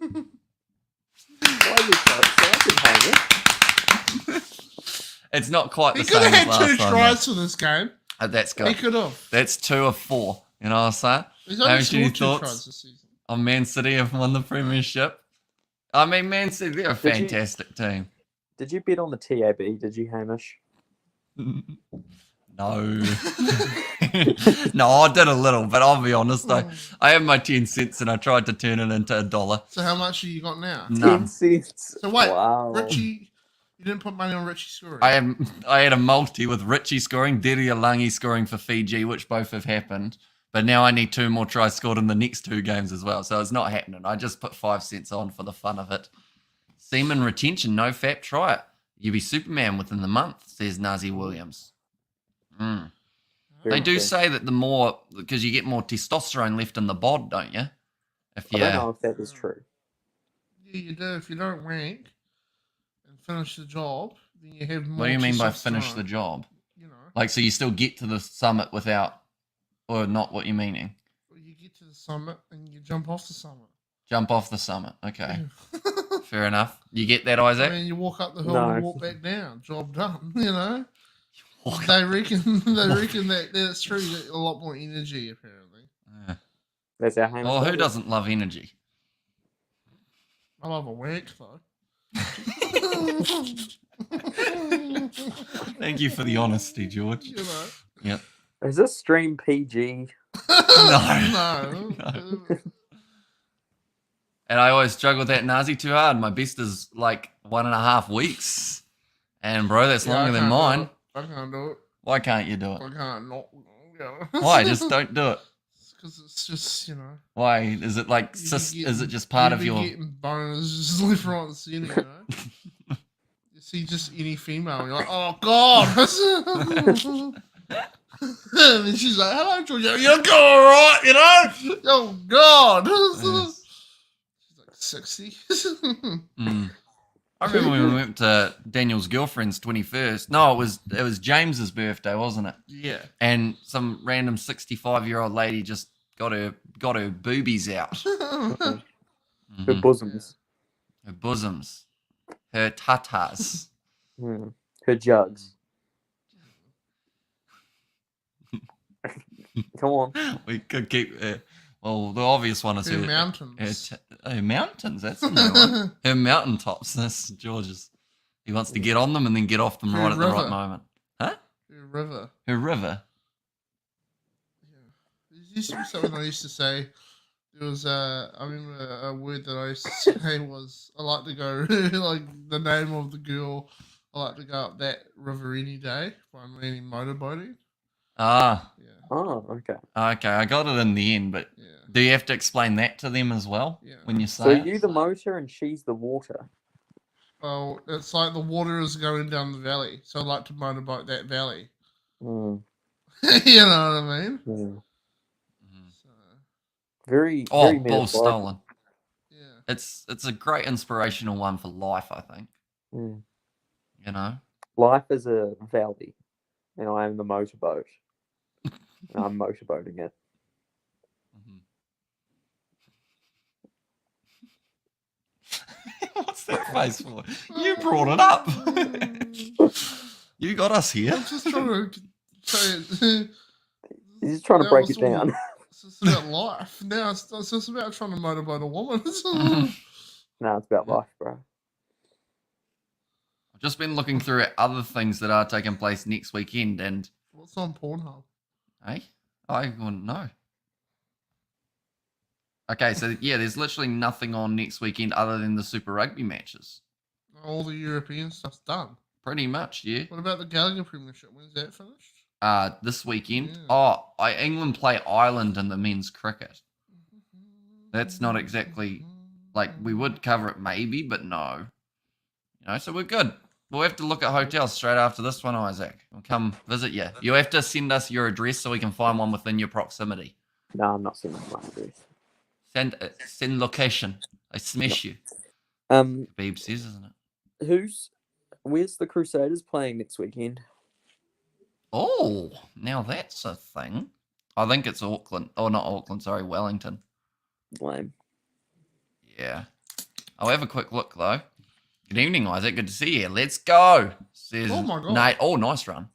[SPEAKER 3] is it so exciting,
[SPEAKER 1] It's not quite
[SPEAKER 2] He
[SPEAKER 1] the
[SPEAKER 2] could
[SPEAKER 1] same
[SPEAKER 2] have
[SPEAKER 1] as
[SPEAKER 2] had two
[SPEAKER 1] last time.
[SPEAKER 2] tries for this game.
[SPEAKER 1] That's
[SPEAKER 2] He
[SPEAKER 1] good.
[SPEAKER 2] could have.
[SPEAKER 1] That's 2 of 4. You know what I'm saying?
[SPEAKER 2] He's only
[SPEAKER 1] Hamish, any
[SPEAKER 2] scored 2
[SPEAKER 1] thoughts?
[SPEAKER 2] tries this season.
[SPEAKER 1] On Man City have won the premiership. I mean, Man City, they're a
[SPEAKER 3] Did you-
[SPEAKER 1] fantastic team.
[SPEAKER 3] Did you bet on the TAB? Did you, Hamish?
[SPEAKER 1] No. No, I did a little, but I'll be honest. I had my 10 cents and I tried to turn it into $1.
[SPEAKER 2] So how much have you got now?
[SPEAKER 1] None.
[SPEAKER 3] 10 cents.
[SPEAKER 2] So wait,
[SPEAKER 3] Wow.
[SPEAKER 2] Richie, you didn't put money on Richie scoring.
[SPEAKER 1] I had a multi with Richie scoring, Dede Alangi scoring for Fiji, which both have happened. But now I need 2 more tries scored in the next 2 games as well. So it's not happening. I just put 5 cents on for the fun of it. Seaman retention, no fap, try it. You be Superman within the month, says Nazi Williams. Mm. They do say that the more, because you get more testosterone left in the bod, don't you? If
[SPEAKER 3] I
[SPEAKER 1] you,
[SPEAKER 3] don't know if that is true.
[SPEAKER 2] Yeah, you do. If you don't wank and finish the job, then you have more.
[SPEAKER 1] what do you mean by finish the
[SPEAKER 2] testosterone,
[SPEAKER 1] job?
[SPEAKER 2] You know,
[SPEAKER 1] Like, so you still get to the summit without, or not what you're meaning?
[SPEAKER 2] you get to the summit and you jump off the summit.
[SPEAKER 1] Jump off the summit. Okay,
[SPEAKER 2] Yeah.
[SPEAKER 1] fair enough. You get that,
[SPEAKER 2] I
[SPEAKER 1] Isaac?
[SPEAKER 2] mean, you walk up the hill
[SPEAKER 3] No.
[SPEAKER 2] and walk back down. Job done. You know.
[SPEAKER 1] Walk
[SPEAKER 2] They reckon that that's true. You get a lot more energy apparently.
[SPEAKER 1] Yeah.
[SPEAKER 3] That's our Hamish.
[SPEAKER 1] Well, who
[SPEAKER 3] Brothers.
[SPEAKER 1] doesn't love energy?
[SPEAKER 2] I love a wank though.
[SPEAKER 1] Thank you for the honesty, George.
[SPEAKER 2] You know.
[SPEAKER 1] Yep.
[SPEAKER 3] Is this stream PG?
[SPEAKER 2] No.
[SPEAKER 1] And I always struggle with that Nazi too hard. My best is like 1.5 weeks. And bro, that's
[SPEAKER 2] Yeah, I
[SPEAKER 1] longer than
[SPEAKER 2] can't do
[SPEAKER 1] mine.
[SPEAKER 2] it. I can't do it.
[SPEAKER 1] Why can't you do it?
[SPEAKER 2] I can't not.
[SPEAKER 1] Why? Just don't do it.
[SPEAKER 2] Because it's just, you know.
[SPEAKER 1] Why? Is it like
[SPEAKER 2] you be
[SPEAKER 1] is it just part
[SPEAKER 2] you
[SPEAKER 1] of
[SPEAKER 2] be
[SPEAKER 1] your
[SPEAKER 2] getting boners just left, right, and centre, you know. You see just any female, and you're like, oh god. And then she's like, hello, Georgia. You're all right, you know. Oh god.
[SPEAKER 1] Yes.
[SPEAKER 2] She's like 60.
[SPEAKER 1] Mm. I remember when we went to Daniel's girlfriend's 21st. No, it was James's birthday, wasn't it?
[SPEAKER 2] Yeah.
[SPEAKER 1] And some random 65-year-old lady just got her boobies out.
[SPEAKER 3] Her
[SPEAKER 1] Mhm.
[SPEAKER 3] bosoms.
[SPEAKER 1] Her bosoms. Her tatas.
[SPEAKER 3] Hmm. Her jugs. Come on.
[SPEAKER 1] We could keep well, the obvious one is
[SPEAKER 2] Her
[SPEAKER 1] her
[SPEAKER 2] mountains.
[SPEAKER 1] her mountains. That's a new one. Her mountaintops. That's George's. He wants to get on them and then get off them
[SPEAKER 2] Her
[SPEAKER 1] right at the right
[SPEAKER 2] river.
[SPEAKER 1] moment. Huh?
[SPEAKER 2] Her river.
[SPEAKER 1] Her river.
[SPEAKER 2] Yeah. There used to be something I used to say. There was I remember a word that I used to say was I like to go like the name of the girl. I like to go up that river any day if I'm learning motorboating.
[SPEAKER 1] Ah,
[SPEAKER 2] Yeah,
[SPEAKER 3] Oh, okay.
[SPEAKER 1] okay. I got it in the end, but
[SPEAKER 2] yeah,
[SPEAKER 1] do you have to explain that to them as well
[SPEAKER 2] Yeah.
[SPEAKER 1] when you
[SPEAKER 3] So
[SPEAKER 1] say it?
[SPEAKER 3] you the motor and she's the water.
[SPEAKER 2] Well, it's like the water is going down the valley, so I like to motorboat that valley.
[SPEAKER 3] Mm,
[SPEAKER 2] You know what I mean?
[SPEAKER 3] mm.
[SPEAKER 1] Mhm.
[SPEAKER 2] So,
[SPEAKER 3] Very,
[SPEAKER 1] Oh,
[SPEAKER 3] very
[SPEAKER 1] ball
[SPEAKER 3] metaphorical.
[SPEAKER 1] stolen.
[SPEAKER 2] yeah.
[SPEAKER 1] It's a great inspirational one for life, I think.
[SPEAKER 3] Mm.
[SPEAKER 1] You know?
[SPEAKER 3] Life is a valley, and I am the motorboat. And I'm motorboating it.
[SPEAKER 1] Mhm. What's that face for? You brought it up. You got us here.
[SPEAKER 2] I'm just trying to say it.
[SPEAKER 3] He's just trying to
[SPEAKER 2] That
[SPEAKER 3] break
[SPEAKER 2] was
[SPEAKER 3] it down.
[SPEAKER 2] It's just about life. Now it's just about trying to motivate a woman.
[SPEAKER 3] No, it's about life, bro.
[SPEAKER 1] I've just been looking through at other things that are taking place next weekend, and
[SPEAKER 2] What's on Pornhub?
[SPEAKER 1] hey, I wouldn't know. Okay, so yeah, there's literally nothing on next weekend other than the Super Rugby matches.
[SPEAKER 2] All the European stuff's done.
[SPEAKER 1] Pretty much, yeah.
[SPEAKER 2] What about the Gallagher Premiership? When's that finished?
[SPEAKER 1] This weekend.
[SPEAKER 2] Yeah.
[SPEAKER 1] England play Ireland in the men's cricket. That's not exactly like we would cover it maybe, but no. You know, so we're good. We'll have to look at hotels straight after this one, Isaac. We'll come visit you. You'll have to send us your address so we can find one within your proximity.
[SPEAKER 3] No, I'm not sending my address.
[SPEAKER 1] Send location. I smash you. Beeb says, isn't it?
[SPEAKER 3] Where's the Crusaders playing next weekend?
[SPEAKER 1] Oh, now that's a thing. I think it's Auckland. Oh, not Auckland. Sorry, Wellington.
[SPEAKER 3] Lame.
[SPEAKER 1] Yeah. I'll have a quick look though. Good evening, Isaac. Good to see you. Let's go. Says
[SPEAKER 2] Oh my God.
[SPEAKER 1] Nate. Oh, nice run.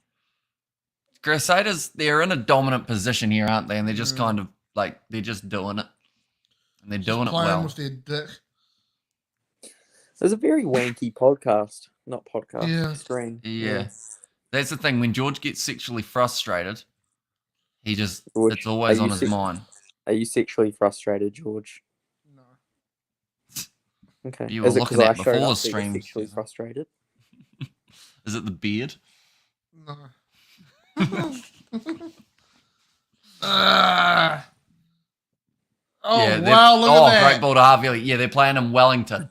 [SPEAKER 1] Crusaders, they're in a dominant position here, aren't they? And they're just kind of like they're just doing it, and they're doing it well.
[SPEAKER 2] With their dick.
[SPEAKER 3] There's a very wanky podcast, not podcast.
[SPEAKER 2] Yeah.
[SPEAKER 3] Stream.
[SPEAKER 1] Yeah. That's the thing. When George gets sexually frustrated, he just
[SPEAKER 3] George,
[SPEAKER 1] it's always
[SPEAKER 3] are
[SPEAKER 1] on
[SPEAKER 3] you
[SPEAKER 1] his mind.
[SPEAKER 3] Are you sexually frustrated, George?
[SPEAKER 2] No.
[SPEAKER 3] Okay.
[SPEAKER 1] You were
[SPEAKER 3] Is it
[SPEAKER 1] looking
[SPEAKER 3] 'cause I
[SPEAKER 1] at
[SPEAKER 3] showed
[SPEAKER 1] before the
[SPEAKER 3] up that you're
[SPEAKER 1] stream.
[SPEAKER 3] sexually frustrated?
[SPEAKER 1] Is it the beard?
[SPEAKER 2] No. Oh,
[SPEAKER 1] Yeah,
[SPEAKER 2] wow, look at that.
[SPEAKER 1] great ball to Harvey. Yeah, they're playing in Wellington.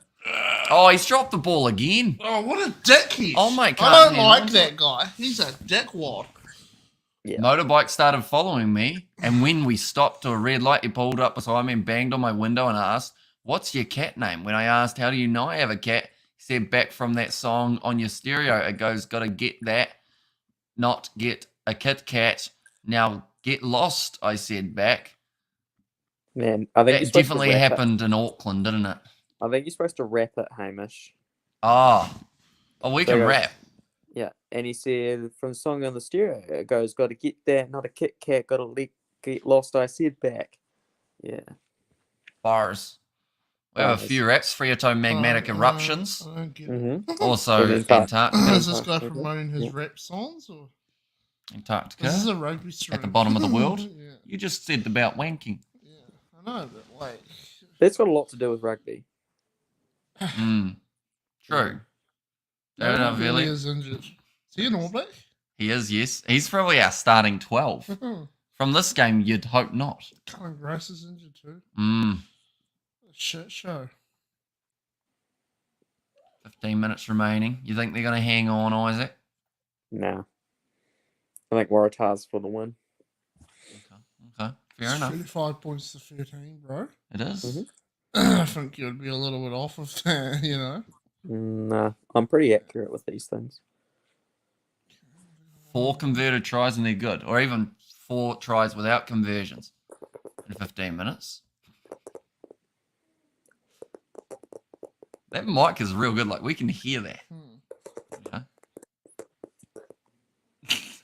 [SPEAKER 1] Oh, he's dropped the ball again.
[SPEAKER 2] Oh, what a dickhead.
[SPEAKER 1] Oh, mate,
[SPEAKER 2] I
[SPEAKER 1] can't
[SPEAKER 2] don't like
[SPEAKER 1] handle
[SPEAKER 2] that guy. He's a dickwad.
[SPEAKER 3] Yeah.
[SPEAKER 1] Motorbike started following me, and when we stopped to a red light, he pulled up beside me and banged on my window and asked, "What's your cat name?" When I asked, "How do you know I have a cat?" he said, "Back from that song on your stereo, it goes, gotta get that, not get a Kit Kat. Now get lost," I said back.
[SPEAKER 3] Man, I think
[SPEAKER 1] That definitely happened in Auckland, didn't it?
[SPEAKER 3] I think you're supposed to rap it, Hamish.
[SPEAKER 1] Oh, we can
[SPEAKER 3] There you go.
[SPEAKER 1] rap.
[SPEAKER 3] Yeah, and he said from the song on the stereo, it goes, "Got to get that, not a Kit Kat. Got to get lost." I said back. Yeah.
[SPEAKER 1] Bars. We have a
[SPEAKER 3] Bars.
[SPEAKER 1] few raps. Phreatomagmatic eruptions.
[SPEAKER 2] I don't get it.
[SPEAKER 3] Mm-hmm.
[SPEAKER 1] Also
[SPEAKER 3] Brilliant.
[SPEAKER 1] Antarctica.
[SPEAKER 2] Is this guy
[SPEAKER 3] Okay.
[SPEAKER 2] promoting his
[SPEAKER 3] Yeah.
[SPEAKER 2] rap songs? Or
[SPEAKER 1] Antarctica.
[SPEAKER 2] this is a rugby stream.
[SPEAKER 1] At the bottom of the world.
[SPEAKER 2] Yeah,
[SPEAKER 1] You just said about wanking.
[SPEAKER 2] yeah, I know, but wait.
[SPEAKER 3] That's got a lot to do with rugby.
[SPEAKER 1] True.
[SPEAKER 2] No,
[SPEAKER 1] David
[SPEAKER 2] really
[SPEAKER 1] Arveli.
[SPEAKER 2] is injured. Is he an All Black?
[SPEAKER 1] He is, yes. He's probably our starting 12. From this game, you'd hope not.
[SPEAKER 2] Colin Grace is injured too. Shit show.
[SPEAKER 1] 15 minutes remaining. You think they're going to hang on, Isaac?
[SPEAKER 3] Nah. I think Waratahs for the win.
[SPEAKER 1] Okay. Fair
[SPEAKER 2] It's
[SPEAKER 1] enough.
[SPEAKER 2] 35 points to 13, bro.
[SPEAKER 1] It is.
[SPEAKER 3] Mhm.
[SPEAKER 2] I think you'd be a little bit off of that, you know.
[SPEAKER 3] Nah, I'm pretty accurate with these things.
[SPEAKER 1] 4 converted tries and they're good. Or even 4 tries without conversions in 15 minutes. That mic is real good. Like, we can hear that. Yeah.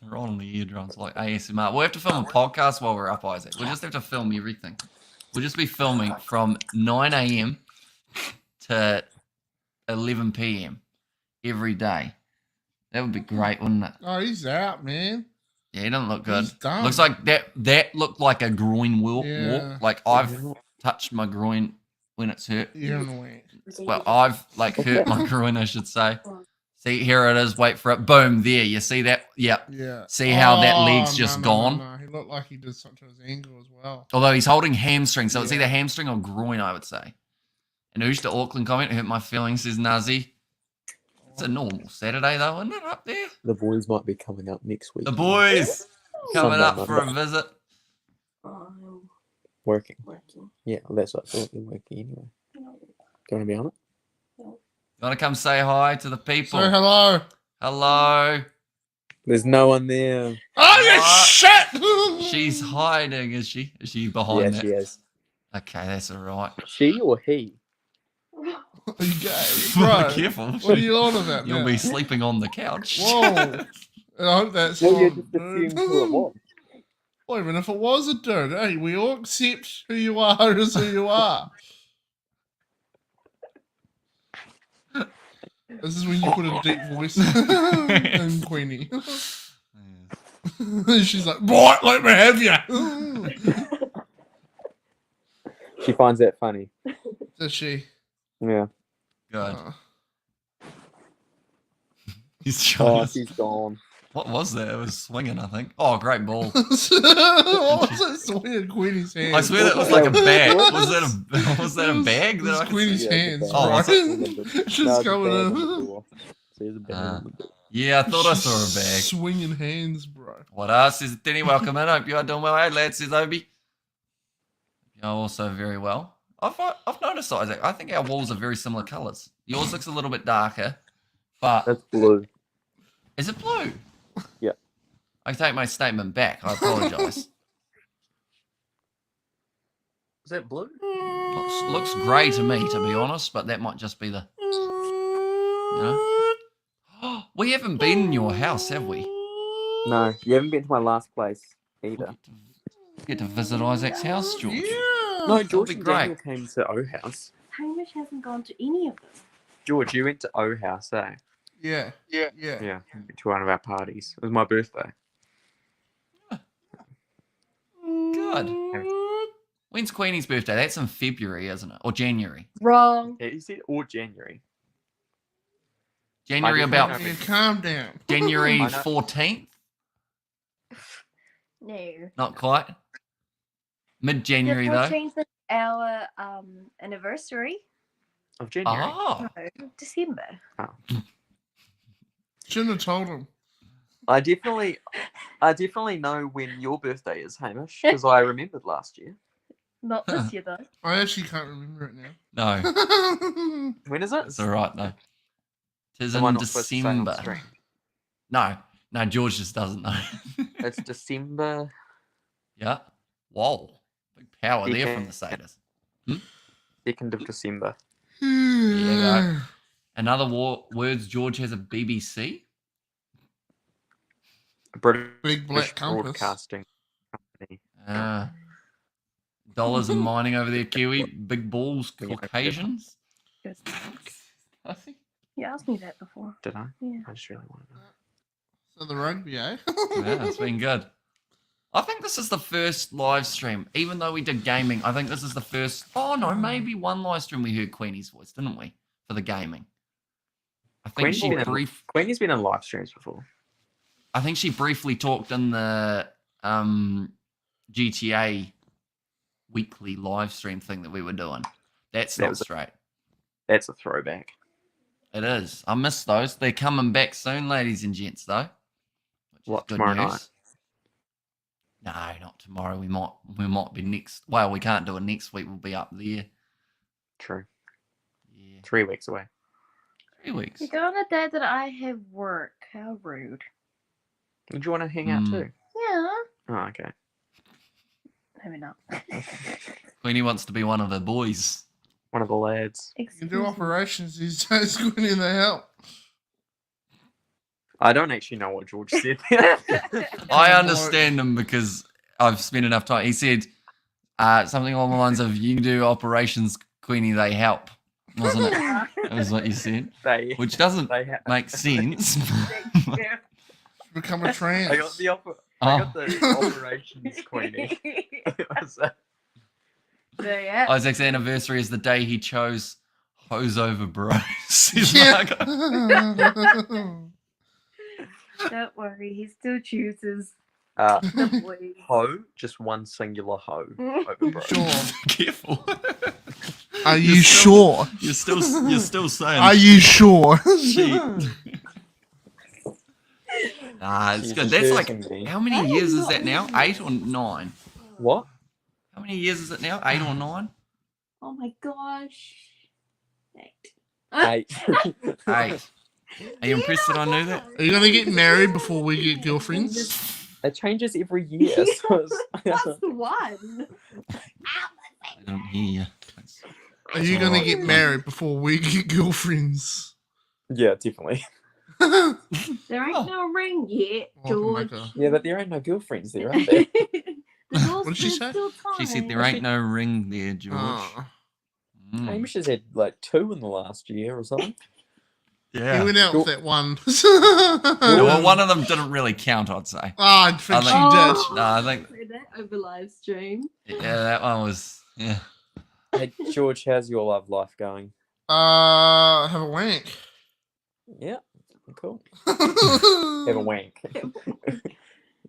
[SPEAKER 1] They're on the eardrums like ASMR. We'll have to film a podcast while we're up, Isaac. We'll just have to film everything. We'll just be filming from 9 a.m. to 11 p.m. every day. That would be great, wouldn't it?
[SPEAKER 2] Oh, he's out, man.
[SPEAKER 1] Yeah, he doesn't look good.
[SPEAKER 2] He's done.
[SPEAKER 1] Looks like that looked like a groin walk.
[SPEAKER 2] Yeah.
[SPEAKER 1] Like I've touched my groin when it's hurt.
[SPEAKER 2] You're in the way.
[SPEAKER 1] Well, I've like hurt my groin, I should say. See, here it is. Wait for it. Boom, there. You see that? Yep.
[SPEAKER 2] Yeah.
[SPEAKER 1] See how that leg's just gone?
[SPEAKER 2] No. He looked like he did something to his ankle as well.
[SPEAKER 1] Although he's holding hamstring, so it's
[SPEAKER 2] Yeah.
[SPEAKER 1] either hamstring or groin, I would say. And who's the Auckland comment? Hurt my feelings, says Nazi. It's a normal Saturday, though, isn't it, up there?
[SPEAKER 3] The boys might be coming up next week.
[SPEAKER 1] The boys coming
[SPEAKER 3] Sunday,
[SPEAKER 1] up for a
[SPEAKER 3] Monday.
[SPEAKER 1] visit.
[SPEAKER 3] Working. Yeah, that's what I thought. You're working anyway. Do you want to be on it?
[SPEAKER 1] You want to come say hi to the people?
[SPEAKER 2] So hello.
[SPEAKER 1] Hello.
[SPEAKER 3] There's no one there.
[SPEAKER 2] Oh, you
[SPEAKER 1] What?
[SPEAKER 2] shit!
[SPEAKER 1] She's hiding, is she? Is she behind
[SPEAKER 3] Yeah,
[SPEAKER 1] that?
[SPEAKER 3] she is.
[SPEAKER 1] Okay, that's all right.
[SPEAKER 3] She or he?
[SPEAKER 2] Are you gay? Bro,
[SPEAKER 1] Careful.
[SPEAKER 2] what are you on about
[SPEAKER 1] You'll
[SPEAKER 2] now?
[SPEAKER 1] be sleeping on the couch.
[SPEAKER 2] Whoa. And I hope that's
[SPEAKER 3] Well, you
[SPEAKER 2] on,
[SPEAKER 3] just assumed who it was.
[SPEAKER 2] Well, even if it was a dude, hey, we all accept who you are as who you are. This is when you put a deep voice in Queenie. She's like, "Right, let me have you."
[SPEAKER 3] She finds that funny.
[SPEAKER 2] Does she?
[SPEAKER 3] Yeah.
[SPEAKER 1] Good.
[SPEAKER 2] Oh.
[SPEAKER 1] He's trying to-
[SPEAKER 3] She's gone.
[SPEAKER 1] What was that? It was swinging, I think. Oh, great ball.
[SPEAKER 2] What was that swinging in Queenie's hand?
[SPEAKER 1] I swear that was like a bag. Was that a bag?
[SPEAKER 2] It
[SPEAKER 1] That I
[SPEAKER 2] was
[SPEAKER 1] could
[SPEAKER 2] Queenie's
[SPEAKER 1] see?
[SPEAKER 2] hands,
[SPEAKER 1] Oh, was
[SPEAKER 2] right? Just going in.
[SPEAKER 3] There's a bag on the door.
[SPEAKER 1] Yeah, I thought I saw a bag.
[SPEAKER 2] Swinging hands, bro.
[SPEAKER 1] What else is Denny? Welcome in. Hope you are doing well. Hey, lads, says Obi. You're also very well. I've noticed, Isaac, I think our walls are very similar colours. Yours looks a little bit darker, but...
[SPEAKER 3] That's blue.
[SPEAKER 1] Is it blue?
[SPEAKER 3] Yeah.
[SPEAKER 1] I take my statement back. I apologise.
[SPEAKER 3] Is that blue?
[SPEAKER 1] Looks grey to me, to be honest, but that might just be the... You know? We haven't been in your house, have we?
[SPEAKER 3] No, you haven't been to my last place either.
[SPEAKER 1] Get to visit Isaac's house, George.
[SPEAKER 2] Yeah.
[SPEAKER 3] No, George
[SPEAKER 1] be
[SPEAKER 3] and
[SPEAKER 1] great.
[SPEAKER 3] Daniel came to O House.
[SPEAKER 4] Hamish hasn't gone to any of them.
[SPEAKER 3] George, you went to O House, eh?
[SPEAKER 2] Yeah.
[SPEAKER 3] Yeah, to one of our parties. It was my birthday.
[SPEAKER 1] Good. When's Queenie's birthday? That's in February, isn't it? Or January?
[SPEAKER 4] Wrong.
[SPEAKER 3] Yeah, you said or January.
[SPEAKER 1] January
[SPEAKER 3] I
[SPEAKER 1] about
[SPEAKER 3] didn't know.
[SPEAKER 2] Yeah, calm down.
[SPEAKER 1] January
[SPEAKER 3] I know.
[SPEAKER 1] 14th?
[SPEAKER 4] No.
[SPEAKER 1] Not quite. Mid-January,
[SPEAKER 4] The
[SPEAKER 1] though.
[SPEAKER 4] 14th is our anniversary.
[SPEAKER 3] Of January.
[SPEAKER 1] Oh.
[SPEAKER 4] No, December.
[SPEAKER 2] Shouldn't have told him.
[SPEAKER 3] I definitely know when your birthday is, Hamish, because I remembered last year.
[SPEAKER 4] Not this year, though.
[SPEAKER 2] I actually can't remember it
[SPEAKER 1] No,
[SPEAKER 2] now.
[SPEAKER 3] When is it?
[SPEAKER 1] it's all right, no. Tis
[SPEAKER 3] Am I
[SPEAKER 1] in
[SPEAKER 3] not supposed to say on
[SPEAKER 1] December.
[SPEAKER 3] stream?
[SPEAKER 1] No, George just doesn't know.
[SPEAKER 3] It's December.
[SPEAKER 1] Yeah. Whoa. Big power there
[SPEAKER 3] Yeah.
[SPEAKER 1] from the Saders.
[SPEAKER 3] 2nd of December.
[SPEAKER 1] go. In other words, George has a BBC.
[SPEAKER 3] British
[SPEAKER 2] Big black compass.
[SPEAKER 3] Broadcasting Company.
[SPEAKER 1] Dollars and mining over there, Kiwi. Big balls,
[SPEAKER 3] Yeah.
[SPEAKER 1] Caucasians.
[SPEAKER 4] Yes.
[SPEAKER 1] I think.
[SPEAKER 4] You asked me that before.
[SPEAKER 3] Did I?
[SPEAKER 4] Yeah.
[SPEAKER 3] I just really want to know.
[SPEAKER 2] So the rugby, eh?
[SPEAKER 1] Yeah, it's been good. I think this is the first live stream. Even though we did gaming, I think this is the first. Oh, no, maybe one live stream we heard Queenie's voice, didn't we? For the gaming. I think
[SPEAKER 3] Queenie's been in live streams before.
[SPEAKER 1] I think she briefly talked in the GTA weekly live stream thing that we were doing. That's
[SPEAKER 3] That
[SPEAKER 1] not
[SPEAKER 3] was
[SPEAKER 1] straight.
[SPEAKER 3] That's a throwback.
[SPEAKER 1] It is. I miss those. They're coming back soon, ladies and gents, though. Which is
[SPEAKER 3] What,
[SPEAKER 1] good
[SPEAKER 3] tomorrow
[SPEAKER 1] news.
[SPEAKER 3] night?
[SPEAKER 1] No, not tomorrow. We might be next. Well, we can't do it next week. We'll be up there.
[SPEAKER 3] True.
[SPEAKER 1] Yeah,
[SPEAKER 3] 3 weeks away.
[SPEAKER 1] 3 weeks.
[SPEAKER 4] You go on a day that I have work. How rude.
[SPEAKER 3] Would you want to hang out too?
[SPEAKER 4] Yeah.
[SPEAKER 3] Oh, okay.
[SPEAKER 4] Maybe not.
[SPEAKER 1] Queenie wants to be one of the boys.
[SPEAKER 3] One of the lads.
[SPEAKER 2] You can do operations these days, going in the help.
[SPEAKER 3] I don't actually know what George said.
[SPEAKER 1] I understand him because I've spent enough time. He said something along the lines of, "You can do operations, Queenie. They help." Wasn't it? That was what you said, which doesn't make sense.
[SPEAKER 2] Become a trans.
[SPEAKER 3] I got the operations Queenie.
[SPEAKER 4] So, yeah.
[SPEAKER 1] Isaac's anniversary is the day he chose hose over bros. He's
[SPEAKER 2] Yeah.
[SPEAKER 1] like,
[SPEAKER 4] Don't worry, he still chooses
[SPEAKER 3] Uh,
[SPEAKER 4] the boys.
[SPEAKER 3] hoe, just one singular hoe. Over bro.
[SPEAKER 2] Sure.
[SPEAKER 1] careful.
[SPEAKER 2] Are
[SPEAKER 1] You're
[SPEAKER 2] you
[SPEAKER 1] still-
[SPEAKER 2] sure?
[SPEAKER 1] You're still saying.
[SPEAKER 2] Are you sure?
[SPEAKER 1] Nah, it's
[SPEAKER 3] She's
[SPEAKER 1] good. That's like,
[SPEAKER 3] cursing me.
[SPEAKER 1] how many years is that now? 8 or 9?
[SPEAKER 3] What?
[SPEAKER 1] How many years is it now? 8 or 9?
[SPEAKER 4] Oh my gosh.
[SPEAKER 3] 8.
[SPEAKER 1] 8. Are you impressed that I knew that?
[SPEAKER 2] Are you gonna get married before we get girlfriends?
[SPEAKER 3] It changes every year. So
[SPEAKER 4] That's the one.
[SPEAKER 1] I don't hear you.
[SPEAKER 2] Are you gonna get married before we get girlfriends?
[SPEAKER 3] yeah, definitely.
[SPEAKER 4] There ain't no ring yet,
[SPEAKER 2] Welcome,
[SPEAKER 4] George.
[SPEAKER 2] Micah.
[SPEAKER 3] Yeah, but there ain't no girlfriends there, are there?
[SPEAKER 2] What did she say?
[SPEAKER 4] There's still
[SPEAKER 1] She said
[SPEAKER 4] time.
[SPEAKER 1] there ain't no ring there, George.
[SPEAKER 2] Oh.
[SPEAKER 3] Hamish has had like 2 in the last year or something.
[SPEAKER 2] He
[SPEAKER 1] Yeah.
[SPEAKER 2] went out with that one.
[SPEAKER 1] No, well, one of them didn't really count, I'd say.
[SPEAKER 2] I think she
[SPEAKER 4] Oh,
[SPEAKER 1] No, I think-
[SPEAKER 4] say that over live stream.
[SPEAKER 1] Yeah, that one was. Yeah.
[SPEAKER 3] Hey, George, how's your love life going?
[SPEAKER 2] did. Have a wank.
[SPEAKER 3] Yeah, cool. Have a wank.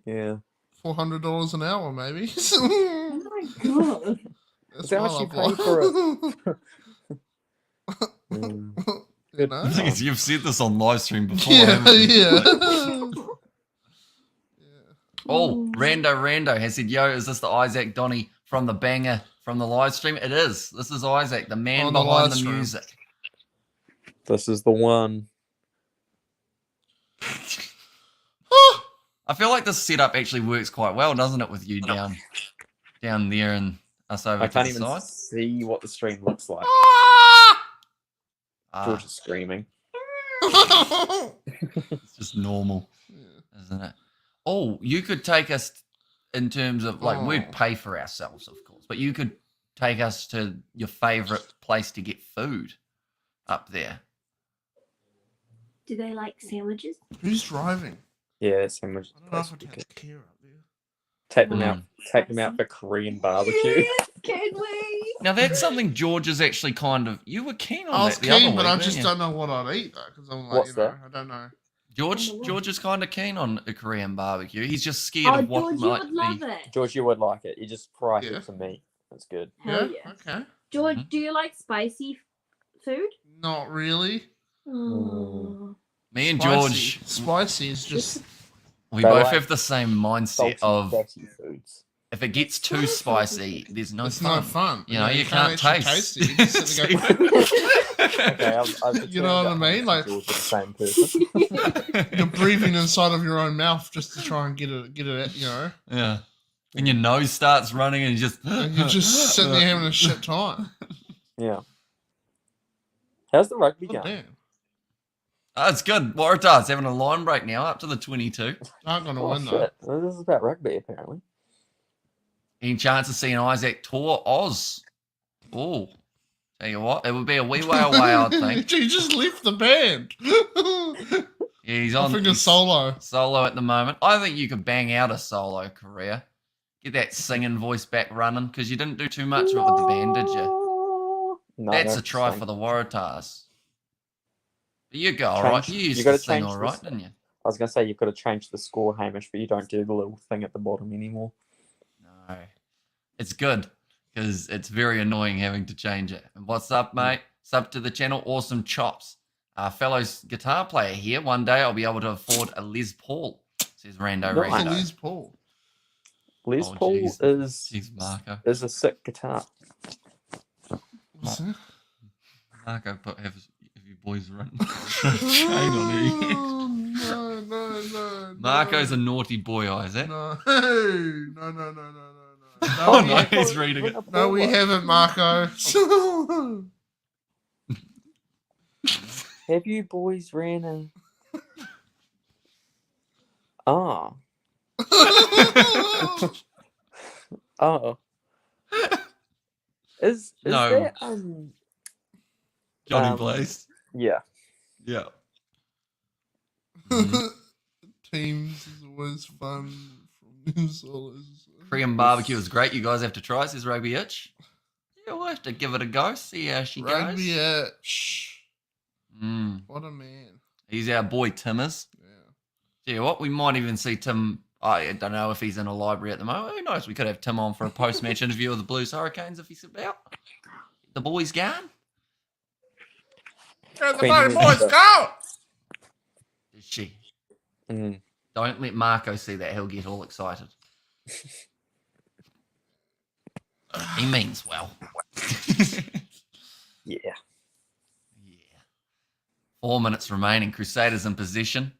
[SPEAKER 3] Yeah.
[SPEAKER 2] $400 an hour, maybe.
[SPEAKER 4] Oh my god.
[SPEAKER 2] That's
[SPEAKER 3] Is that
[SPEAKER 2] my
[SPEAKER 3] what you
[SPEAKER 2] love
[SPEAKER 3] pay for
[SPEAKER 2] life.
[SPEAKER 3] Mm.
[SPEAKER 2] You know?
[SPEAKER 1] The thing is, you've said this on live stream before.
[SPEAKER 2] Yeah,
[SPEAKER 1] haven't you?
[SPEAKER 2] yeah.
[SPEAKER 1] Oh, Rando has said, "Yo, is this the Isaac Donny from the banger from the live stream?" It is. This is Isaac, the man
[SPEAKER 2] On the
[SPEAKER 1] behind
[SPEAKER 2] live
[SPEAKER 1] the
[SPEAKER 2] stream.
[SPEAKER 1] music.
[SPEAKER 3] This is the one.
[SPEAKER 1] I feel like this setup actually works quite well, doesn't it, with you down there and us over
[SPEAKER 3] I
[SPEAKER 1] to
[SPEAKER 3] can't
[SPEAKER 1] the
[SPEAKER 3] even
[SPEAKER 1] side?
[SPEAKER 3] see what the stream looks like.
[SPEAKER 1] Ah,
[SPEAKER 3] George is screaming.
[SPEAKER 1] it's just normal, isn't it? Oh, you could take us in terms of like
[SPEAKER 2] Oh.
[SPEAKER 1] we'd pay for ourselves, of course, but you could take us to your favorite place to get food up there.
[SPEAKER 4] Do they like sandwiches?
[SPEAKER 2] Who's driving?
[SPEAKER 3] Yeah, that sandwich.
[SPEAKER 2] I don't know if I take care up there.
[SPEAKER 3] Take them
[SPEAKER 1] Mm.
[SPEAKER 3] out. Take them out for Korean barbecue.
[SPEAKER 4] Yes, can we?
[SPEAKER 1] Now that's something George is actually kind of. You were keen on
[SPEAKER 2] I was
[SPEAKER 1] that the other
[SPEAKER 2] keen, but
[SPEAKER 1] week,
[SPEAKER 2] I
[SPEAKER 1] weren't
[SPEAKER 2] just
[SPEAKER 1] you?
[SPEAKER 2] don't know what I'd eat though, because I'm like,
[SPEAKER 3] What's
[SPEAKER 2] you know,
[SPEAKER 3] that?
[SPEAKER 2] I don't know.
[SPEAKER 1] George is kind of keen on a Korean barbecue. He's just scared
[SPEAKER 4] Oh,
[SPEAKER 1] of what
[SPEAKER 4] George, you
[SPEAKER 1] might
[SPEAKER 4] would love
[SPEAKER 1] be.
[SPEAKER 4] it.
[SPEAKER 3] George, you would like it. You just price
[SPEAKER 2] Yeah.
[SPEAKER 3] it for me. That's good.
[SPEAKER 4] Hell
[SPEAKER 2] Yeah.
[SPEAKER 4] yeah.
[SPEAKER 2] Okay.
[SPEAKER 4] George,
[SPEAKER 1] Mhm.
[SPEAKER 4] do you like spicy food?
[SPEAKER 2] Not really.
[SPEAKER 4] Oh.
[SPEAKER 1] Me and
[SPEAKER 2] Spicy.
[SPEAKER 1] George,
[SPEAKER 2] Spicy is just.
[SPEAKER 1] we
[SPEAKER 3] They
[SPEAKER 1] both
[SPEAKER 3] like
[SPEAKER 1] have the same mindset
[SPEAKER 3] Salty,
[SPEAKER 1] of
[SPEAKER 3] fatty foods.
[SPEAKER 1] if it gets too spicy, there's no
[SPEAKER 2] It's
[SPEAKER 1] fun.
[SPEAKER 2] no fun.
[SPEAKER 1] You know, you can't
[SPEAKER 2] actually
[SPEAKER 1] taste.
[SPEAKER 2] it. You just sit there and go,
[SPEAKER 3] Okay, I've
[SPEAKER 2] You know what I
[SPEAKER 3] determined that
[SPEAKER 2] mean? Like-
[SPEAKER 3] George is the same person.
[SPEAKER 2] you're breathing inside of your own mouth just to try and get it, you know.
[SPEAKER 1] Yeah. And your nose starts running and you just.
[SPEAKER 2] And you're just sitting there having a shit time.
[SPEAKER 3] Yeah. How's the rugby
[SPEAKER 2] God
[SPEAKER 3] going?
[SPEAKER 2] damn.
[SPEAKER 1] Oh, it's good. Waratahs having a line break now, up to the 22.
[SPEAKER 2] Aren't going to
[SPEAKER 3] Oh,
[SPEAKER 2] win though.
[SPEAKER 3] shit. Well, this is about rugby, apparently.
[SPEAKER 1] Any chance of seeing Isaac tour Oz? Oh, tell you what, it would be a wee way away, I think.
[SPEAKER 2] He just left the band.
[SPEAKER 1] Yeah, he's
[SPEAKER 2] I
[SPEAKER 1] on
[SPEAKER 2] think
[SPEAKER 1] he's
[SPEAKER 2] it's solo.
[SPEAKER 1] solo at the moment. I think you could bang out a solo career. Get that singing voice back running because you didn't do too much with the band, did you?
[SPEAKER 3] No,
[SPEAKER 1] That's
[SPEAKER 3] no,
[SPEAKER 1] a try
[SPEAKER 3] sing.
[SPEAKER 1] for the Waratahs. But you go all right.
[SPEAKER 3] Change-
[SPEAKER 1] You used
[SPEAKER 3] you
[SPEAKER 1] to
[SPEAKER 3] gotta
[SPEAKER 1] sing
[SPEAKER 3] change
[SPEAKER 1] all
[SPEAKER 3] the
[SPEAKER 1] right,
[SPEAKER 3] s-
[SPEAKER 1] didn't you?
[SPEAKER 3] I was going to say you've got to change the score, Hamish, but you don't do the little thing at the bottom anymore.
[SPEAKER 1] No, it's good because it's very annoying having to change it. And what's up, mate? Sub to the channel. Awesome chops. Fellow guitar player here. One day I'll be able to afford a Les Paul, says Rando
[SPEAKER 3] No,
[SPEAKER 2] What's a
[SPEAKER 3] I know.
[SPEAKER 1] Rando.
[SPEAKER 2] Liz Paul?
[SPEAKER 3] Les
[SPEAKER 1] Oh,
[SPEAKER 3] Paul
[SPEAKER 1] jeez.
[SPEAKER 3] is
[SPEAKER 1] Jeez, Marco.
[SPEAKER 3] a sick guitar.
[SPEAKER 2] What's that?
[SPEAKER 1] Marco, have you boys run chain on you.
[SPEAKER 2] Oh, no.
[SPEAKER 1] Marco's
[SPEAKER 2] no.
[SPEAKER 1] a naughty boy, Isaac.
[SPEAKER 2] No. No. No,
[SPEAKER 1] Oh,
[SPEAKER 2] we
[SPEAKER 1] no,
[SPEAKER 2] haven't.
[SPEAKER 1] he's reading it.
[SPEAKER 2] No, we haven't, Marco.
[SPEAKER 3] Have you boys ran a... Ah. Oh. Is
[SPEAKER 1] No.
[SPEAKER 3] that,
[SPEAKER 1] Johnny
[SPEAKER 3] Um,
[SPEAKER 1] Blaze.
[SPEAKER 3] yeah.
[SPEAKER 1] Yeah. Mhm.
[SPEAKER 2] Teams is always fun from new solos.
[SPEAKER 1] Korean barbecue is great. You guys have to try, says Rugby Itch. Yeah, we'll have to give it a go, see how she
[SPEAKER 2] Rugby
[SPEAKER 1] goes.
[SPEAKER 2] Itch. What a man.
[SPEAKER 1] He's our boy, Timmers.
[SPEAKER 2] Yeah.
[SPEAKER 1] Yeah, what? We might even see Tim. I don't know if he's in a library at the moment. Who knows? We could have Tim on for a post-match interview of the Blues Hurricanes if he's about. The boys going?
[SPEAKER 2] Go the
[SPEAKER 3] Queen
[SPEAKER 2] fucking
[SPEAKER 3] Elizabeth.
[SPEAKER 2] boys, go!
[SPEAKER 1] Is she?
[SPEAKER 3] Mm.
[SPEAKER 1] Don't let Marco see that. He'll get all excited. He means well.
[SPEAKER 3] Yeah.
[SPEAKER 1] Yeah. 4 minutes remaining. Crusaders in possession.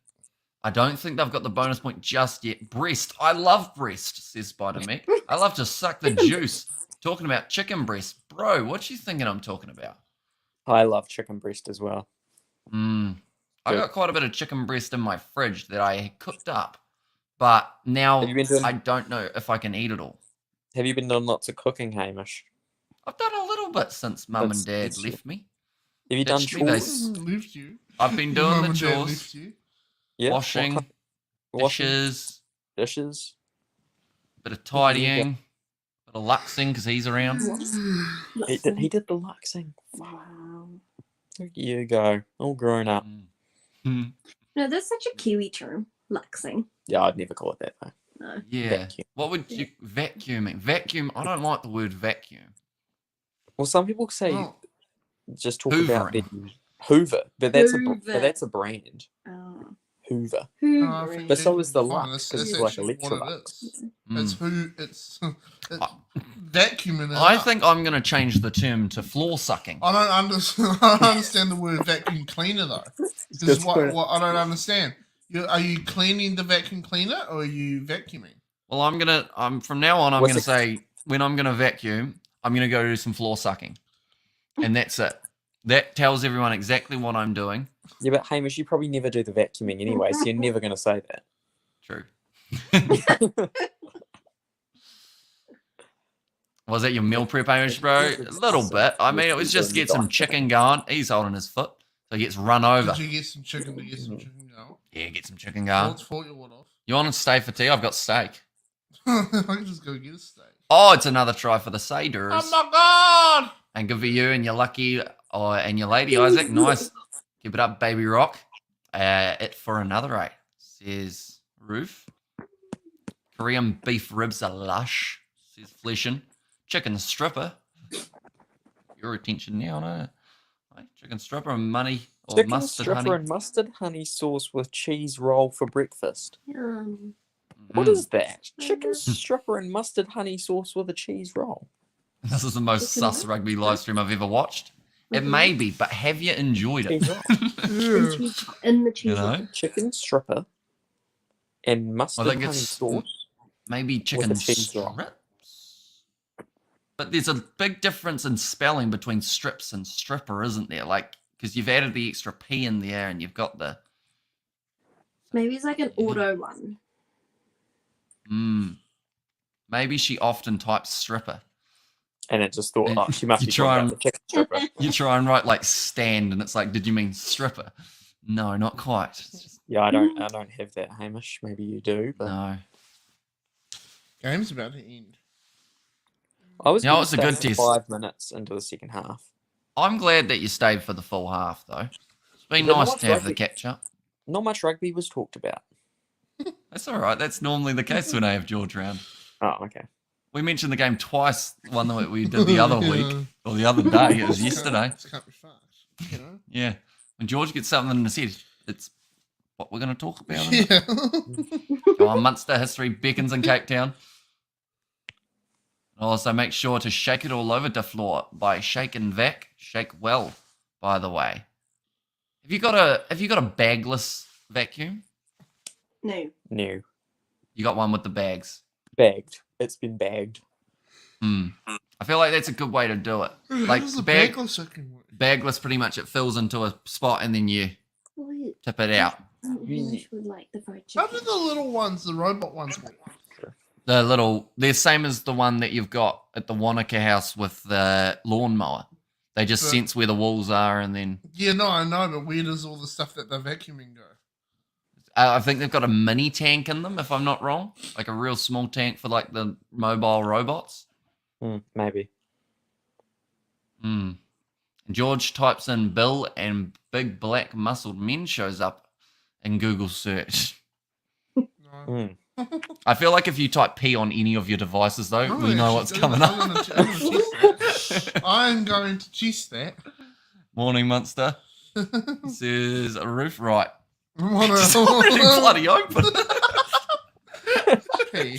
[SPEAKER 1] I don't think they've got the bonus point just yet. Breast. I love breast, says Spider Mick. I love to suck the juice. Talking about chicken breast. Bro, what you thinking I'm talking about?
[SPEAKER 3] I love chicken breast as well.
[SPEAKER 1] I
[SPEAKER 3] Good.
[SPEAKER 1] got quite a bit of chicken breast in my fridge that I cooked up. But now
[SPEAKER 3] Have you been doing-
[SPEAKER 1] I don't know if I can eat it all.
[SPEAKER 3] Have you been doing lots of cooking, Hamish?
[SPEAKER 1] I've done a little bit since mum and dad
[SPEAKER 3] That's-
[SPEAKER 1] left me.
[SPEAKER 3] Have you done
[SPEAKER 1] Ditched me, they
[SPEAKER 3] chores?
[SPEAKER 2] Left you.
[SPEAKER 1] I've been
[SPEAKER 2] Your
[SPEAKER 1] doing
[SPEAKER 2] mum
[SPEAKER 1] the
[SPEAKER 2] and dad
[SPEAKER 1] chores,
[SPEAKER 2] left you.
[SPEAKER 3] Yeah.
[SPEAKER 1] washing,
[SPEAKER 3] Washing
[SPEAKER 1] dishes,
[SPEAKER 3] dishes.
[SPEAKER 1] bit of
[SPEAKER 3] Good for you,
[SPEAKER 1] tidying, bit of luxing because he's around.
[SPEAKER 3] He did the luxing.
[SPEAKER 4] Wow.
[SPEAKER 3] Look at you go. All grown up.
[SPEAKER 1] Mm.
[SPEAKER 4] No, that's such a Kiwi term, luxing.
[SPEAKER 3] Yeah, I'd never call it that though.
[SPEAKER 4] No.
[SPEAKER 1] Yeah.
[SPEAKER 3] Vacuum.
[SPEAKER 1] What would you vacuuming? Vacuum. I don't like the word vacuum.
[SPEAKER 3] Well, some people say
[SPEAKER 2] Oh,
[SPEAKER 3] just talk about
[SPEAKER 1] Hoovering.
[SPEAKER 3] the Hoover, but that's
[SPEAKER 4] Hoover.
[SPEAKER 3] but that's a brand.
[SPEAKER 4] Oh.
[SPEAKER 3] Hoover.
[SPEAKER 2] no, I
[SPEAKER 4] Hoovering.
[SPEAKER 2] think
[SPEAKER 3] But so is the
[SPEAKER 2] fine.
[SPEAKER 3] lux,
[SPEAKER 2] That's-
[SPEAKER 3] 'cause
[SPEAKER 2] that's
[SPEAKER 3] it's like
[SPEAKER 2] actually what it
[SPEAKER 3] Electrolux.
[SPEAKER 2] is.
[SPEAKER 1] Mm.
[SPEAKER 2] It's who it's
[SPEAKER 1] I-
[SPEAKER 2] vacuuming it
[SPEAKER 1] I
[SPEAKER 2] up.
[SPEAKER 1] think I'm going to change the term to floor sucking.
[SPEAKER 2] I don't understand. I don't understand the word vacuum cleaner though. This is
[SPEAKER 3] Just
[SPEAKER 2] what
[SPEAKER 3] put-
[SPEAKER 2] I don't understand. Are you cleaning the vacuum cleaner or are you vacuuming?
[SPEAKER 1] Well, I'm from now on, I'm
[SPEAKER 3] What's
[SPEAKER 1] going to
[SPEAKER 3] it-
[SPEAKER 1] say when I'm going to vacuum, I'm going to go do some floor sucking. And that's it. That tells everyone exactly what I'm doing.
[SPEAKER 3] Yeah, but Hamish, you probably never do the vacuuming anyway, so you're never going to say that.
[SPEAKER 1] True. Was that your meal prep, Hamish, bro? A little bit. I mean, it was just get some chicken going. He's holding his foot, so he gets run over.
[SPEAKER 2] Did you get some chicken to get some chicken going?
[SPEAKER 1] Yeah, get some chicken going.
[SPEAKER 2] What's fought your what off?
[SPEAKER 1] You want to stay for tea? I've got steak.
[SPEAKER 2] I can just go get a steak.
[SPEAKER 1] Oh, it's another try for the Saders.
[SPEAKER 2] Oh my god!
[SPEAKER 1] And good for you and your lucky and your lady, Isaac. Nice. Keep it up, baby rock. It for another 8, says Roof. Korean beef ribs are lush, says Fleshin. Chicken stripper. Your attention now, no? Right, chicken stripper and money or
[SPEAKER 3] Chicken
[SPEAKER 1] mustard
[SPEAKER 3] stripper
[SPEAKER 1] honey.
[SPEAKER 3] and mustard honey sauce with cheese roll for breakfast.
[SPEAKER 4] Yum.
[SPEAKER 3] What
[SPEAKER 1] Mm.
[SPEAKER 3] is that? Chicken stripper and mustard honey sauce with a cheese roll.
[SPEAKER 1] This is the most
[SPEAKER 4] Chicken
[SPEAKER 1] sus rugby live stream I've ever watched. It
[SPEAKER 4] Mhm.
[SPEAKER 1] may be, but have you enjoyed it?
[SPEAKER 3] Cheese roll.
[SPEAKER 2] Yeah.
[SPEAKER 4] In the cheese.
[SPEAKER 1] You know?
[SPEAKER 3] Chicken stripper and mustard
[SPEAKER 1] think
[SPEAKER 3] honey
[SPEAKER 1] it's-
[SPEAKER 3] sauce.
[SPEAKER 1] Maybe chicken
[SPEAKER 3] cheese roll.
[SPEAKER 1] strips. But there's a big difference in spelling between strips and stripper, isn't there? Like, because you've added the extra P in there and you've got the.
[SPEAKER 4] Maybe it's like an
[SPEAKER 1] Yeah.
[SPEAKER 4] auto one.
[SPEAKER 1] Maybe she often types stripper.
[SPEAKER 3] And it just thought,
[SPEAKER 1] And
[SPEAKER 3] oh, she must
[SPEAKER 1] you
[SPEAKER 3] be
[SPEAKER 1] try
[SPEAKER 3] talking
[SPEAKER 1] and-
[SPEAKER 3] about the chicken stripper.
[SPEAKER 1] You try and write like stand, and it's like, did you mean stripper? No, not quite. It's just,
[SPEAKER 3] Yeah, I don't have that, Hamish. Maybe you do, but
[SPEAKER 1] no.
[SPEAKER 2] Game's about to end.
[SPEAKER 3] I was
[SPEAKER 1] Yeah,
[SPEAKER 3] gonna
[SPEAKER 1] it's a
[SPEAKER 3] say
[SPEAKER 1] good test.
[SPEAKER 3] 5 minutes into the second half.
[SPEAKER 1] I'm glad that you stayed for the full half, though. It's been
[SPEAKER 3] But
[SPEAKER 1] nice
[SPEAKER 3] not
[SPEAKER 1] to have the
[SPEAKER 3] rugby.
[SPEAKER 1] catch up.
[SPEAKER 3] Not much rugby was talked about.
[SPEAKER 1] That's all right. That's normally the case when I have George round.
[SPEAKER 3] Oh, okay.
[SPEAKER 1] We mentioned the game twice. One that we did the other week
[SPEAKER 2] Yeah.
[SPEAKER 1] or the other day. It was
[SPEAKER 2] This
[SPEAKER 1] yesterday.
[SPEAKER 2] Can't, this can't be fast. You know?
[SPEAKER 1] Yeah. When George gets something in his head, it's what we're going to talk about. isn't it?
[SPEAKER 2] Yeah.
[SPEAKER 1] Go on, Munster history beckons in Cape Town. Also, make sure to shake it all over the floor by Shake and Vac. Shake well, by the way. Have you got a bagless vacuum?
[SPEAKER 4] No.
[SPEAKER 3] No.
[SPEAKER 1] You got one with the bags.
[SPEAKER 3] Bagged. It's been bagged.
[SPEAKER 1] I feel like that's a good way to do it. Like
[SPEAKER 2] How does the
[SPEAKER 1] bag-
[SPEAKER 2] bagless fucking work?
[SPEAKER 1] Bagless, pretty much, it fills into a spot and then you
[SPEAKER 4] Wait.
[SPEAKER 1] tip it out.
[SPEAKER 4] Hamish would like the fried
[SPEAKER 2] How
[SPEAKER 4] chicken.
[SPEAKER 2] do the little ones, the robot ones work?
[SPEAKER 1] They're same as the one that you've got at the Wanaka house with the lawnmower. They just
[SPEAKER 2] But-
[SPEAKER 1] sense where the walls are and then
[SPEAKER 2] Yeah, no, I know, but where does all the stuff that they're vacuuming go?
[SPEAKER 1] I think they've got a mini tank in them, if I'm not wrong. Like a real small tank for like the mobile robots.
[SPEAKER 3] Maybe.
[SPEAKER 1] And George types in Bill and big black muscled men shows up in Google search.
[SPEAKER 2] No.
[SPEAKER 3] Mm.
[SPEAKER 1] I feel like if you type P on any of your devices, though,
[SPEAKER 2] No,
[SPEAKER 1] we know
[SPEAKER 2] actually,
[SPEAKER 1] what's coming up.
[SPEAKER 2] I'm gonna test that. I'm going to test that.
[SPEAKER 1] Morning, Munster. Says a roof right.
[SPEAKER 2] What
[SPEAKER 1] It's
[SPEAKER 2] a-
[SPEAKER 1] already bloody open.
[SPEAKER 2] Hey,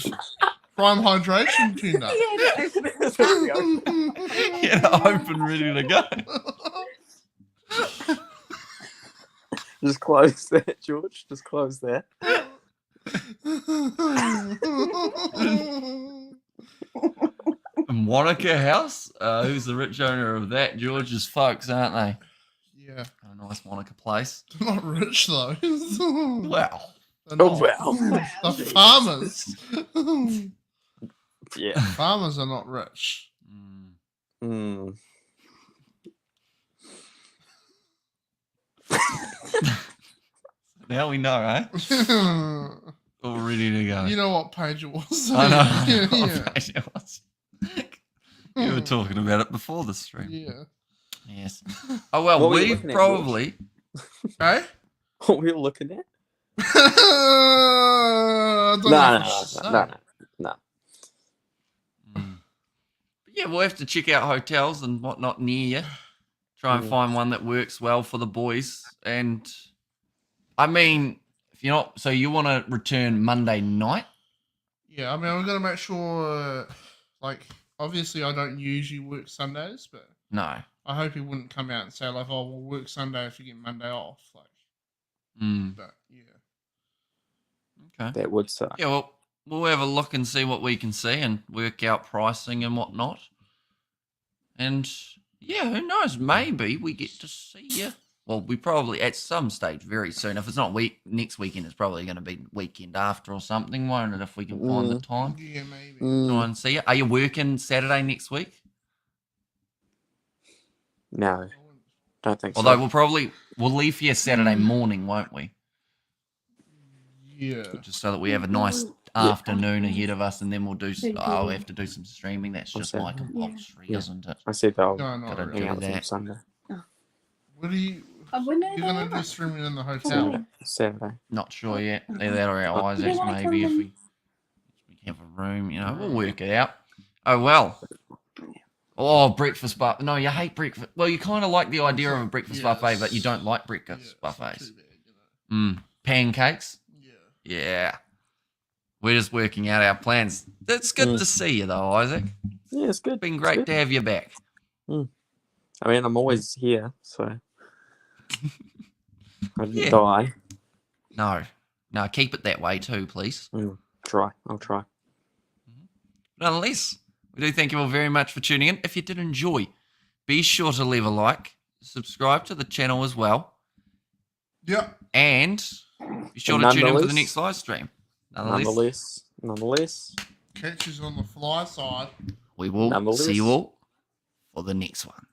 [SPEAKER 2] prime hydration tuna.
[SPEAKER 1] Yeah, open, ready to go.
[SPEAKER 3] Just close that, George. Just close that.
[SPEAKER 1] And Wanaka House, who's the rich owner of that? George's folks, aren't they?
[SPEAKER 2] Yeah,
[SPEAKER 1] A nice Wanaka place.
[SPEAKER 2] they're not rich though.
[SPEAKER 1] Wow.
[SPEAKER 2] They're
[SPEAKER 3] Oh,
[SPEAKER 2] not.
[SPEAKER 3] well.
[SPEAKER 2] The farmers.
[SPEAKER 3] Yeah.
[SPEAKER 2] Farmers are not rich.
[SPEAKER 3] Mm.
[SPEAKER 1] Now we know, eh? All ready to go.
[SPEAKER 2] You know what page it was?
[SPEAKER 1] I know.
[SPEAKER 2] Yeah.
[SPEAKER 1] You were talking about it before the stream.
[SPEAKER 2] Yeah.
[SPEAKER 1] Yes. Oh well,
[SPEAKER 3] What were you
[SPEAKER 1] we
[SPEAKER 3] looking at,
[SPEAKER 1] probably.
[SPEAKER 2] Hey?
[SPEAKER 3] What were you looking at?
[SPEAKER 2] I don't know if I should say.
[SPEAKER 3] No.
[SPEAKER 1] But yeah, we'll have to check out hotels and whatnot near you. Try and find one that works well for the boys. And I mean, if you're not, so you want to return Monday night?
[SPEAKER 2] Yeah, I mean, we're going to make sure, like, obviously I don't usually work Sundays, but
[SPEAKER 1] No.
[SPEAKER 2] I hope he wouldn't come out and say, like, oh, we'll work Sunday if you get Monday off. Like, but yeah.
[SPEAKER 1] Okay.
[SPEAKER 3] That would suck.
[SPEAKER 1] Yeah, well, we'll have a look and see what we can see and work out pricing and whatnot. And yeah, who knows? Maybe we get to see you. Well, we probably at some stage very soon. If it's not next weekend, it's probably going to be weekend after or something, won't it? If we can find the time,
[SPEAKER 2] Yeah, maybe.
[SPEAKER 1] try and see you. Are you working Saturday next week?
[SPEAKER 3] No, don't think
[SPEAKER 1] Although
[SPEAKER 3] so.
[SPEAKER 1] we'll leave here Saturday morning, won't we?
[SPEAKER 2] Yeah.
[SPEAKER 1] Just so that we have a nice afternoon ahead of us, and then we'll do. I'll have to do some streaming. That's just my compulsory, isn't it?
[SPEAKER 3] I said I'll
[SPEAKER 2] No, not
[SPEAKER 1] Gotta
[SPEAKER 2] really.
[SPEAKER 3] hang
[SPEAKER 1] do
[SPEAKER 3] out with him
[SPEAKER 1] that.
[SPEAKER 3] Sunday.
[SPEAKER 2] What are you...
[SPEAKER 4] You're
[SPEAKER 2] You're going to do streaming in the hotel?
[SPEAKER 3] Saturday.
[SPEAKER 1] Not sure yet. Either that or our Isaacs, maybe if we have a room. We'll work it out. Oh well. Oh, breakfast buffet. No, you hate breakfast. Well, you kind of like the idea of a breakfast buffet, but you don't like breakfast buffets.
[SPEAKER 2] Too bad,
[SPEAKER 1] Pancakes.
[SPEAKER 2] Yeah.
[SPEAKER 1] Yeah. We're just working out our plans. It's good to see you, though, Isaac.
[SPEAKER 3] Yeah, it's good.
[SPEAKER 1] It's been great to have you back.
[SPEAKER 3] I mean, I'm always here, so I didn't
[SPEAKER 1] Yeah.
[SPEAKER 3] die.
[SPEAKER 1] No, keep it that way too, please.
[SPEAKER 3] I'll try.
[SPEAKER 1] Nonetheless, we do thank you all very much for tuning in. If you did enjoy, be sure to leave a like, subscribe to the channel as well,
[SPEAKER 2] Yeah.
[SPEAKER 1] and be sure to tune in for the next live stream.
[SPEAKER 3] Nonetheless,
[SPEAKER 2] Catches on the fly side.
[SPEAKER 1] we will see you all for the next one.